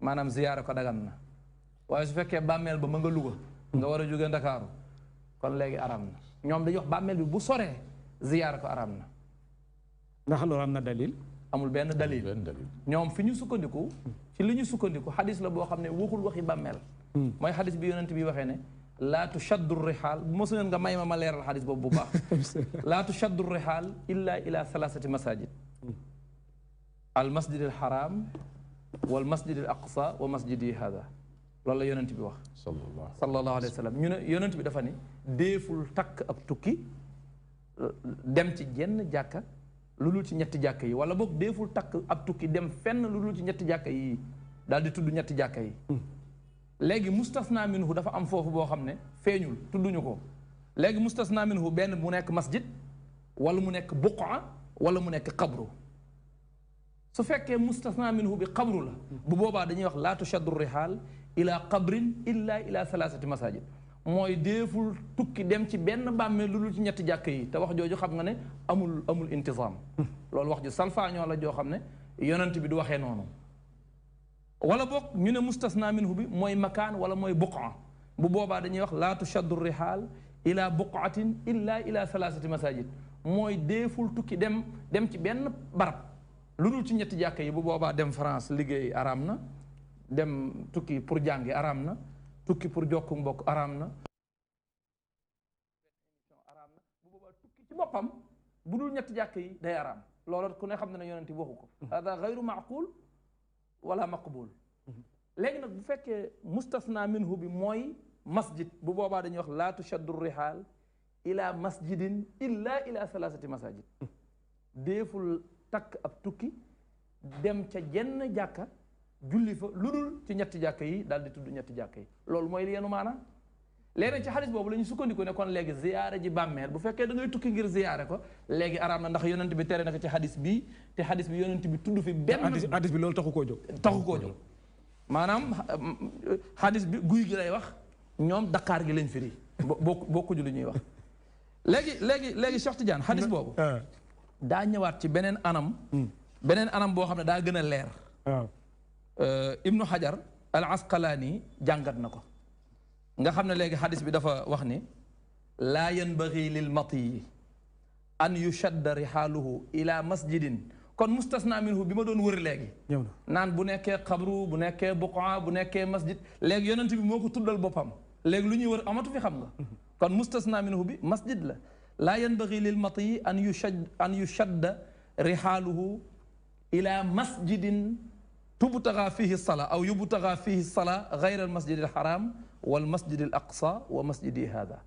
maanaam ziyaara ko dagan na waaye su fekkee bàmmeel ba ma nga Louga. nga war a jóge Ndakaaru kon léegi araam na ñoom dañuy wax bàmmeel bi bu soree ziyaara ko araam na. ndax loolu am na dalil. amul benn dalil ñoom fi ñu sukkandiku. ci li ñu sukkandiku xadis la boo xam ne waxul waxi bàmmeel. mooy xadis bi yonent bi waxee ne. laa tushaddu rihaal bu ma suñoon nga may ma leeral xadis boobu bu baax laa tushaddu rihaal illa ila salasati masajid al masjid al haram wal masjid al aqsa wa masjidi hada loolu la yonent bi wax sallallahu alayhi wa sallam ñu ne yonent bi dafa ni déeful takk ab tukki dem ci jenn jàkka lu dul ci ñetti jàkka yi wala boog déeful takk ab tukki dem fenn lu dul ci ñetti jàkka yi daal di tudd ñetti jàkka yi léegi mustasna minhu dafa am foofu boo xam ne feeñul tudduñu ko léegi mustasna minhu benn mu nekk masjid wala mu nekk buqa wala mu nekk qabru su fekkee mustasna minhu bi qabru la bu boobaa dañuy wax laa tushaddu rihaal ila qabrin illa ila salasati masajid mooy déeful tukki dem ci benn bàmmee lu dul ci ñetti jàkk yi te wax jooju xam nga ne amul intizaam loolu wax ju salfaañoo la joo xam ne yonent bi du waxee noonu wala boog ñu ne mustasna minhu bi mooy makaan wala mooy buqa bu boobaa dañuy wax laa tushaddu rihaal ila buqatin illa ila salasati masajid mooy déeful tukki dem ci benn barab lu dul ci ñetti jàkk yi bu boobaa dem France liggéey araam na dem tukki pour jàngi araam na tukki pour jokku mbokk araam na bu boobaa tukki ci boppam bu dul ñetti jàkk yi day araam loolu ku ne xam ne ne yonent bi waxu ko hada gayru maaqul wala maqbul léegi nag bu fekkee mustasna minhu bi mooy masjid bu boobaa dañuy wax laa tushaddu rihaal ila masjidin illa ila salasati masajid déeful takk ab tukki dem ca jenn jàkka julli fa lu dul ci ñetti jàkka yi daal di tudd ñetti jàkka yi loolu mooy li yenu maanaam léegi ci xadis boobu la ñu sukkandiku ne kon léegi ziyaare ji bàmmeel bu fekkee da ngay tukki ngir ziyaare ko léegi araam na ndax yonent bi tere na ko ci xadis bii te xadis bi yonent bi tudd fi benn xadis bi loolu taxu koo jóg maanaam xadis bi guy gi lay wax ñoom Dakar gi lañ firi bokkuñu lu ñuy wax léegi Cheikh Tidiane xadis boobu daa ñëwaat ci beneen anam boo xam ne daa gën a leer ibnu Hajar al Asqalaani jàngat na ko nga xam ne léegi xadis bi dafa wax ni laa yanbagi lil matiyi an yushadda rihaaluhu ila masjidin kon mustasna minhu bi ma doon wër léegi naan bu nekkee xabru bu nekkee buqaa bu nekkee masjid léegi yonent bi moo ko tuddal boppam léegi lu ñuy wër amatu fi xam nga kon mustasna minhu bi masjid la laa yanbagi lil matiyi an yushadda rihaaluhu ila masjidin tubtaga fihi salaa aw yubtaga fihi salaa gayra al masjid al haram wal masjid al aqsa wa masjidi hada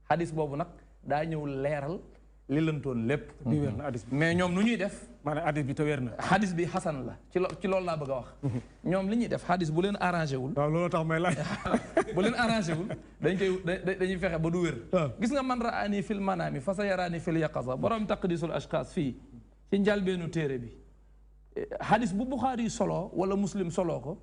xadis boobu nag daa ñëw leeral li lëntoon lépp di wér na xadis bi mais ñoom nu ñuy def maanaam xadis bi te wér na xadis bi xasan la ci loolu laa bëgg a wax ñoom li ñuy def xadis bu leen arrangé wul waaw loolu tax may laaj bu leen arrangé wul dañuy fexe ba du wér gis nga man raani fil manami fa sa yaraani fil yaqaza borom taqdisul ashxaas fii ci njalbeenu téere bi xadis bu Buxaari solo wala muslim solo ko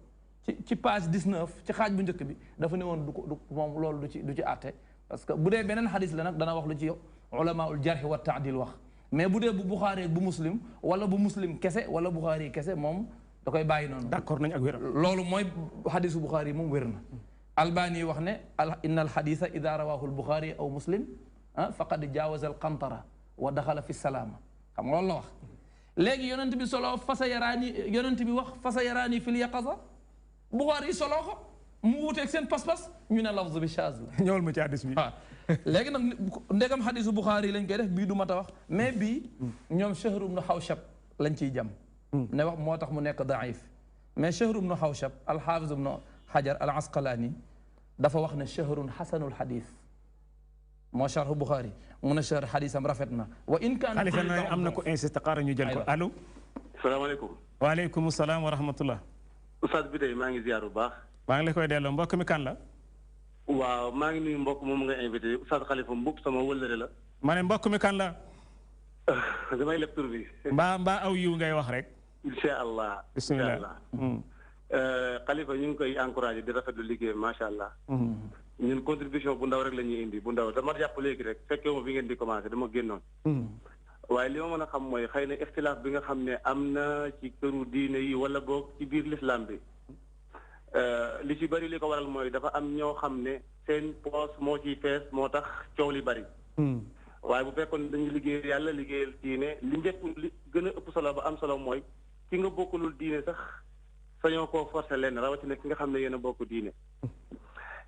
ci page 19 ci xaaj bu njëkk bi dafa ne woon du moom loolu du ci àtte parce que bu dee beneen xadis la nag dana wax lu ci ulamaul jarhi wa taadil wax mais bu dee bu Buxaari bu muslim wala bu muslim kese wala Buxaari kese moom da koy bàyyi noonu d'accord nañ ak wér loolu mooy xadisu Buxaari moom wér na Albani wax ne inna al xadisa ida rawahu al Buxaari aw muslim faqad jaawaza al qantara wa daxala fi salaama xam nga loolu la wax léegi yonent bi solo fasa yaraani yonent bi wax fasa yaraani fil yaqaza Buxaari yi solo ko mu wuteeg seen pas-pas ñu ne lafz bi chaz la ñëwal ma ci hadis bi léegi nag ndegam xadisu Buxaari yi lañ koy def bii du mat a wax mais bii ñoom Shahr ibn Hawshab lañ ciy jam ne wax moo tax mu nekk daif mais Shahr ibn Hawshab al-Hafiz ibn Hajar al Asqalaani dafa wax ne shahrun xasanul xadis moo sharh Buxaari mu ne shahr xadisam rafet na wa in kaan xalifa na am na ko insisté xaaral ñu jël ko allo salaamaaleykum waaleykum salaam wa rahmatullah Oustaz bi tey maa ngi ziar bu baax maa ngi la koy delloo mbokk mi kan la waaw maa ngi nuyu mbokk moom nga invité Oustaz Khalifa Mboup sama wëllëre la ma ne mbokk mi kan la damay leb tur bi mbaa aw yiw ngay wax rek incha allah bismillah Khalifa ñu ngi koy encouragé di rafetlu liggéey macha allah ñun contribution bu ndaw rek la ñuy indi bu ndaw dama jàpp léegi rek fekkee ma bi ngeen di commencé dama génnoon waaye li ma mën a xam mooy xëy na ixtilaaf bi nga xam ne am na ci këru diine yi wala boog ci biir l'islam bi li ci bëri li ko waral mooy dafa am ñoo xam ne seen poos moo ciy fees moo tax coow li bëri waaye bu fekkoon dañuy liggéey yàlla liggéeyal diine li njëkk li gën a ëpp solo ba am solo mooy ki nga bokkulul diine sax sañoo koo forcé leen rawatina ki nga xam ne yéen a bokk diine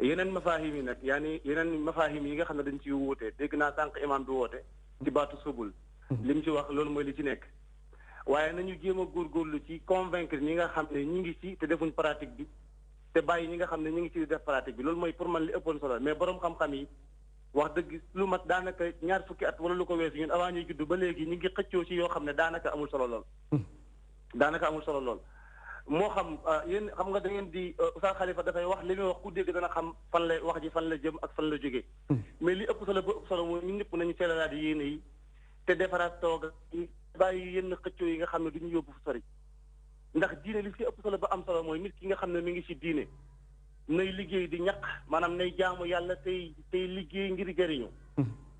yeneen mafahim yi nag yaani yeneen mafahim yi nga xam ne dañ ciy wuute dégg naa sànq imam bi woote ci baatu subul li mu ci wax loolu mooy li ci nekk waaye nañu jéem a góorgóorlu ci convaincre ñi nga xam ne ñi ngi ci te defuñ pratique bi te bàyyi ñi nga xam ne ñu ngi ci def pratique bi loolu mooy pour man li ëppoon solo mais borom xam-xam yi wax dëgg lu mat daanaka ñaar fukki at wala lu ko weesu ñun avant ñuy judd ba léegi ñu ngi xëccoo ci yoo xam ne daanaka amul solo lool daanaka amul solo lool moo xam yéen xam nga da ngeen di Oustaz Khalifa dafay wax li muy wax ku dégg dana xam fan la wax ji fan la jëm ak fan la jógee mais li ëpp solo ba ëpp solo mooy ñun ñëpp nañu seelalaat yéene yi te defaraat toog yi bàyyi yenn xëccoo yi nga xam ne du ñu yóbbu fu sori ndax diine li ci ëpp solo ba am solo mooy nit ki nga xam ne mi ngi ci diine nay liggéey di ñaq maanaam nay jaamu yàlla tey liggéey ngir jëriñu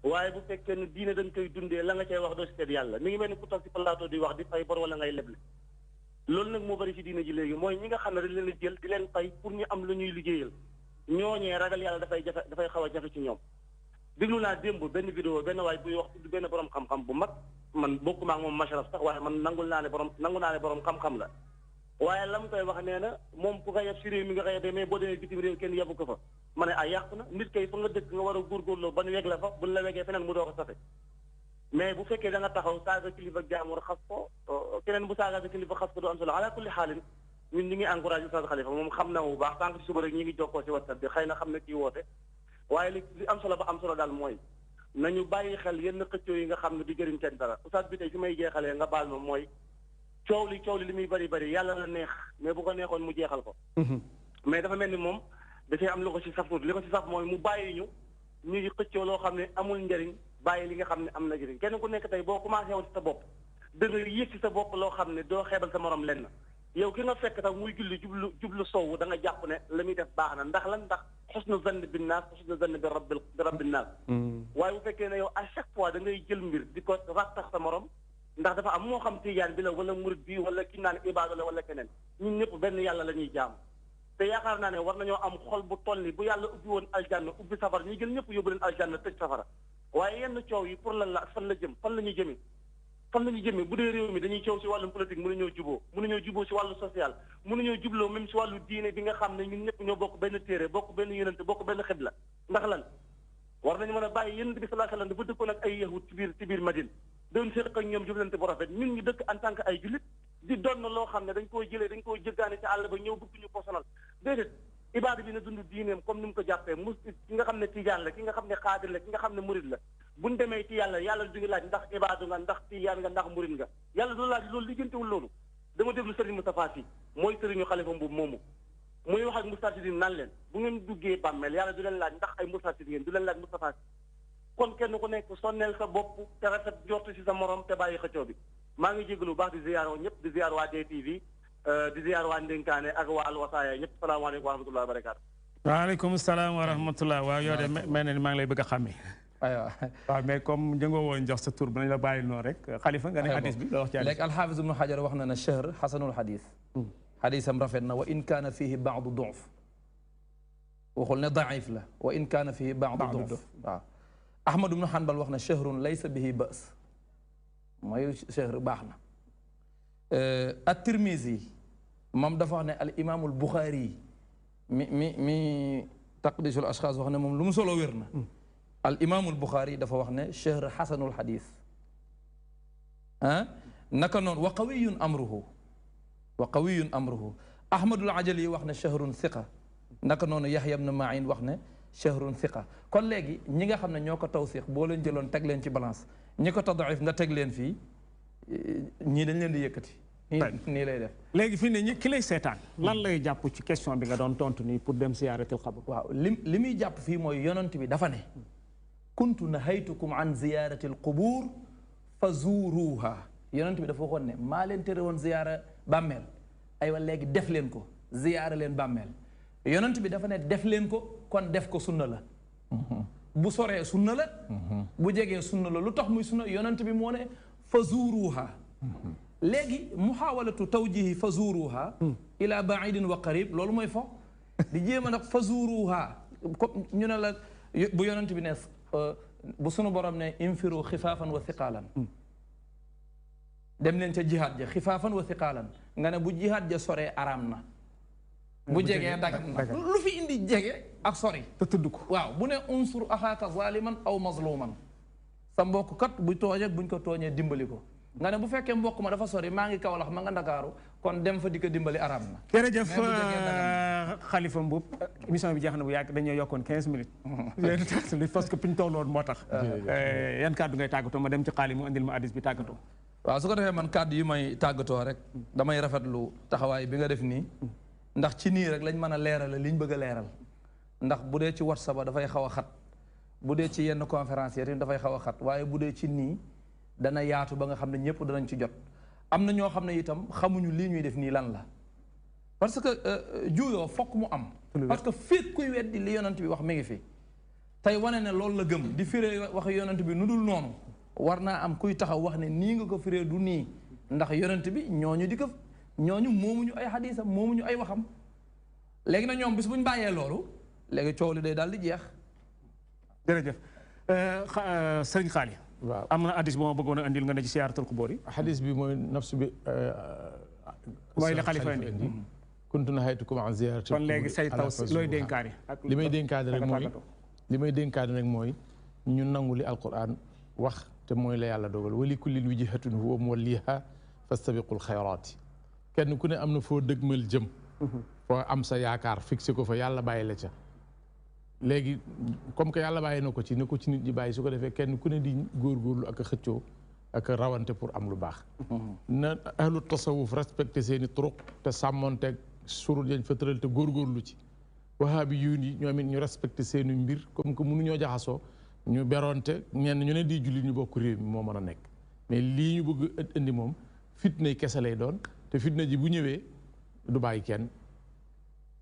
waaye bu fekkee ne diine dañ koy dundee la nga cay wax doo si seet yàlla mi ngi mel ni ku toog ci plateau di wax di fay bor wala ngay leble loolu nag moo bari ci diine ji léegi mooy ñi nga xam ne dañ leen a jël di leen fay pour ñu am lu ñuy liggéeyal ñooñee ragal yàlla dafay xaw a jafe ci ñoom déglu naa démb benn vidéo benn waay buy wax tudd benn borom xam-xam bu mag man bokkuma ak moom masharaf sax waaye man nangu naa ne borom xam-xam la waaye la mu koy wax nee na moom ku ko yeb si réew mi nga ko yebee mais boo demee bitim réew kenn yebu ko fa ma ne ay yàqu na nit kay fa nga dëkk nga war a góorgóorloo ba ñu weg la fa buñ la wegee feneen mu doo ko safe mais bu fekkee da nga taxaw saaga kilifa jaamur xas ko keneen bu saaga sa kilifa xas ko du am solo ala kulli xaalin ñun ñi ngi encouragé Oustaz Khalifa moom xam na bu baax sànq ci suba rek ñi ngi jokkoo ci WhatsApp bi xëy na xam ne kii woote waaye li am solo ba am solo daal mooy nañu bàyyi xel yenn xëccoo yi nga xam ne di jëriñ kenn dara Oustaz bi tey fi may jeexalee nga baal ma mooy coow li muy bari yàlla la neex mais bu ko neexoon mu jeexal ko mais dafa mel ni moom dafay am lu ko ci saf tuuti li ko ci saf mooy mu bàyyi ñu ñuy xëccoo loo xam ne amul njëriñ bàyyi li nga xam ne am na njëriñ kenn ku nekk tey boo commencé woon ci sa bopp da nga yëg ci sa bopp loo xam ne doo xeebal sa morom lenn yow ki nga fekk tax muy julli jublu sowu da nga jàpp ne la muy def baax na ndax lan ndax xusnu zann bin naas xusnu zann bi rabbi naas waaye bu fekkee ne yow à chaque fois da ngay jël mbir di ko rattax sa morom ndax dafa am moo xam tijaan bi la wala murid bi wala ki naan ibaadu la wala keneen ñun ñëpp benn yàlla la ñuy jaam te yaakaar naa ne war nañoo am xol bu toll ni bu yàlla ubbi woon aljanna ubbi safara ñu jël ñëpp yóbbu leen aljanna tëj safara waaye yenn coow yi pour lan la fan la jëm fan la ñuy jëmee bu dee réew mi dañuy coow ci wàllum politique mënuñoo juboo ci wàllu social mënuñoo jubloo même ci wàllu diine bi nga xam ne ñun ñëpp ñoo bokk benn téere bokk benn yonent bokk benn xibla ndax lan war nañu mën a bàyyi yonent bi sallallahu alayhi wasallam dafa dëkkoon ak ay yahud ci biir Madine doon séq ak ñoom jëflante bu rafet ñun ñu dëkk en tant que ay jullit di doon na loo xam ne dañ koo jëggaane ci àll ba ñëw bëgg ñu ko sonal déedéet ibaada bi na dund diineem comme ni mu ko jàppee ki nga xam ne tijaan la ki nga xam ne xaadir la ki nga xam ne murid la buñ demee ci yàlla du ngi laaj ndax ibaadu nga ndax tijaan nga ndax murid nga yàlla du laaj loolu lijjantewul loolu dama déglu Serigne Moustapha Sy mooy Serigne Khalifa Mboup moomu muy wax ak Moustarchidine naan leen bu ngeen duggee bàmmeel yàlla du leen laaj ndax ay Moustarchidine ngeen du leen laaj Moustapha Sy kon kenn ku nekk sonneel sa bopp te rafet jortu ci sa morom te bàyyi xëccoo bi maa ngi jégalu bu baax di ziyaar ñëpp di ziyaar waa DTV di ziyaar waa Ndénkaane ak waa Al Wasaaya ñëpp salaamaaleykum wa rahmatulah wa barakaatu. waaleykum salaam wa rahmatulah waaw yow de mel na ni maa ngi lay bëgg a xàmmee. aywa waaw mais comme jëngoo woon jox sa tur bi nañ la bàyyi noonu rek Khalifa nga ne hadis bi la wax ci hadis. léegi alxaafis ibnu Hajar wax na ne shahr xasanul hadis. hadisam rafet na wa in kaana fihi baadu duuf waxul ne daif la wa in kaana fihi baadu duuf waaw. Ahmad ibnu Hanbal wax na shahrun laysa bihi ba's mooy shahr baax na. at-Tirmizi moom dafa wax ne al imaamul Buxaari mi taqdisul ashxaas wax ne moom lu mu solo wér na. al imaamul Buxaari dafa wax ne shahr xasanul xadis ah naka noonu wa qawiyun amruhu Ahmadul Ajali wax ne shahrun thiqa naka noonu Yaxya ibn Ma'in wax ne shahrun thiqa kon léegi ñi nga xam ne ñoo ko tawsiq boo leen jëloon teg leen ci balance ñi ko tadaif nga teg leen fii ñii dañ leen di yëkkati. nii lay def léegi fii ne ñi ki lay seetaan lan lay jàpp ci question bi nga doon tontu nii pour dem ziyaaratil qabr. waaw li muy jàpp fii mooy yonent bi dafa ne kuntu nahaytukum an ziyaratil qubur fa zuruha yonent bi dafa waxoon ne maa leen tere woon ziyaara bàmmeel aywa léegi def leen ko ziyaara leen bàmmeel yonent bi dafa ne def leen ko kon def ko sunna la bu soree sunna la bu jegee sunna la lu tax muy sunna yonent bi moo ne fa zuruha léegi muhawalatu tawjihi fa zuruha ila baidin wa qarib loolu mooy fo di jéem a nag fa zuruha ñu ne la bu yonent bi ne bu sunu borom ne infiru xifaafan wa thiqaalan dem leen ca jihaad ja xifaafan wa thiqaalan nga ne bu jihaad ja soree araam na bu jegee dagan na lu fi indi jege ak sori te tudd ko waaw bu ne unsur axaaka zaliman aw mazluman sa mbokk kat bu tooñee buñ ko tooñee dimbali ko nga ne bu fekkee mbokk ma dafa sori maa ngi Kawlax ma nga Ndakaaru kon dem fa di ko dimbali araam na. jërëjëf Khalifa Mboup émission bi jeex na bu yàgg dañoo yokkoon 15 minutes. parce que fi ñu tolloon moo tax. yan kàddu ngay tàggatoo ma dem ci xaalis mu andil ma addis bi tàggatoo. waaw su ko defee man kàddu yi may tàggatoo rek damay rafetlu taxawaay bi nga def nii ndax ci nii rek lañ mën a leerale liñ bëgg a leeral ndax bu dee ci WhatsApp ba dafay xaw a xat bu dee ci yenn conférence yi dafay xaw a xat waaye bu dee ci nii dana yaatu ba nga xam ne ñëpp danañ ci jot am na ñoo xam ne itam xamuñu lii ñuy def nii lan la parce que juuyoo fokk mu am parce que féet kuy weddi li yonent bi wax mi ngi fi tey wane ne loolu la gëm di firee wax yonent bi nu dul noonu war naa am kuy taxaw wax ne nii nga ko firee du nii ndax yonent bi ñooñu di ko ñooñu moomuñu ay xadiisam moomuñu ay waxam léegi nag ñoom bis buñ bàyyee loolu léegi coow li day daal di jeex. jërëjëf sëriñ Xaali. waaw am na hadis boo ma bëggoon a andil nga ne ci siyaaratul xubóor yi. hadis bi mooy nafsu bi. mooy li xalifa indi. kuntu nahaytukum an ziyaarati. kon léegi say taw looy dénkaane. li may dénkaane rek mooy li may dénkaane rek mooy ñu nangu li alquran wax te mooy la yàlla dogal wali kullin wijhatun huwa muwalliha fastabiqul xayraati kenn ku ne am na foo dëgmal jëm. foo am sa yaakaar fixé ko fa yàlla bàyyi la ca. léegi comme que yàlla bàyyi na ko ci nit ñi bàyyi su ko defee kenn ku ne di góorgóorlu ak a xëccoo ak a rawante pour am lu baax. na ahlu tasawuf respecté seeni turuq te sàmmonteeg surul yañ fa tëral te góorgóorlu ci. wahaabi yuun yi ñoom it ñu respecté seeni mbir comme que mënuñoo jaxasoo ñu beroonte ñenn ñu ne di julli ñu bokk réew mi moo mën a nekk. mais lii ñu bëgg indi moom fitna kese lay doon te fitna ji bu ñëwee du bàyyi kenn.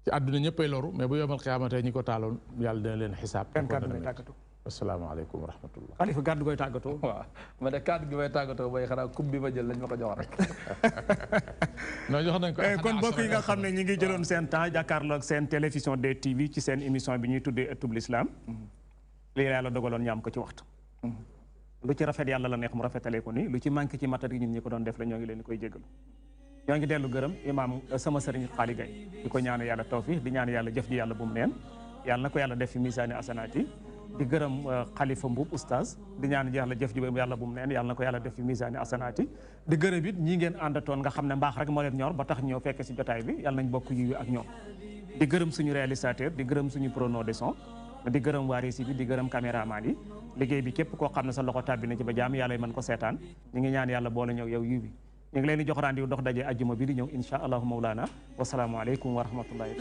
ci àdduna ñëppay loru mais bu yomal xiyaamatee ñi ko taaloon yàlla dina leen xisaab. kan kàddu ngay tàggatoo. asalaamaaleykum wa rahmatullah. Khalifa kàddu ngay tàggatoo. waaw ma ne kàddu gi may tàggatoo booy xanaa coupe bi ma jël lañ ma ko jox rek. non jox nañ ko. kon mbokk yi nga xam ne ñi ngi jëloon seen temps jàkkaarloo ak seen télévision DTV ci seen émission bi ñuy tuddee Ëttub L'Islam. lii yàlla dogaloon ñu am ko ci waxtu. lu ci rafet yàlla la neex mu rafetalee ko nii lu ci manqué ci matat yi ñun ñi ko doon def la ñoo ngi leen di koy jégalu. ñoo ngi dellu gërëm imaam sama sëriñ Xaali Gay di ko ñaan yàlla tawfiq di ñaan yàlla jëf ji yàlla bu mu neen yàlla na ko yàlla def fi misaani asanaat yi di gërëm Khalifa Mboup oustaz di ñaan yàlla jëf ji yàlla bu mu neen yàlla na ko yàlla def fi misaani asanaat yi di gërëm it ñi ngeen àndatoon nga xam ne mbaax rek moo leen ñor ba tax ñëw fekk si jotaay bi yàlla nañ bokk yiwu ak ñoom di gërëm suñu réalisateur di gërëm suñu preneur de son di gërëm waa régie bi di gërëm caméraman yi liggéey bi képp koo xam ne sa loxo tàbbi na ci ba jaam yàlla mën ko seetaan ñu ngi ñaan yàlla boole ñëw yow yiw bi ñu ngi leen di jox rendez-vous dox daje ajjuma bi di ñëw insha allahu mawlana wasalaamu aleykum wa rahmatullahi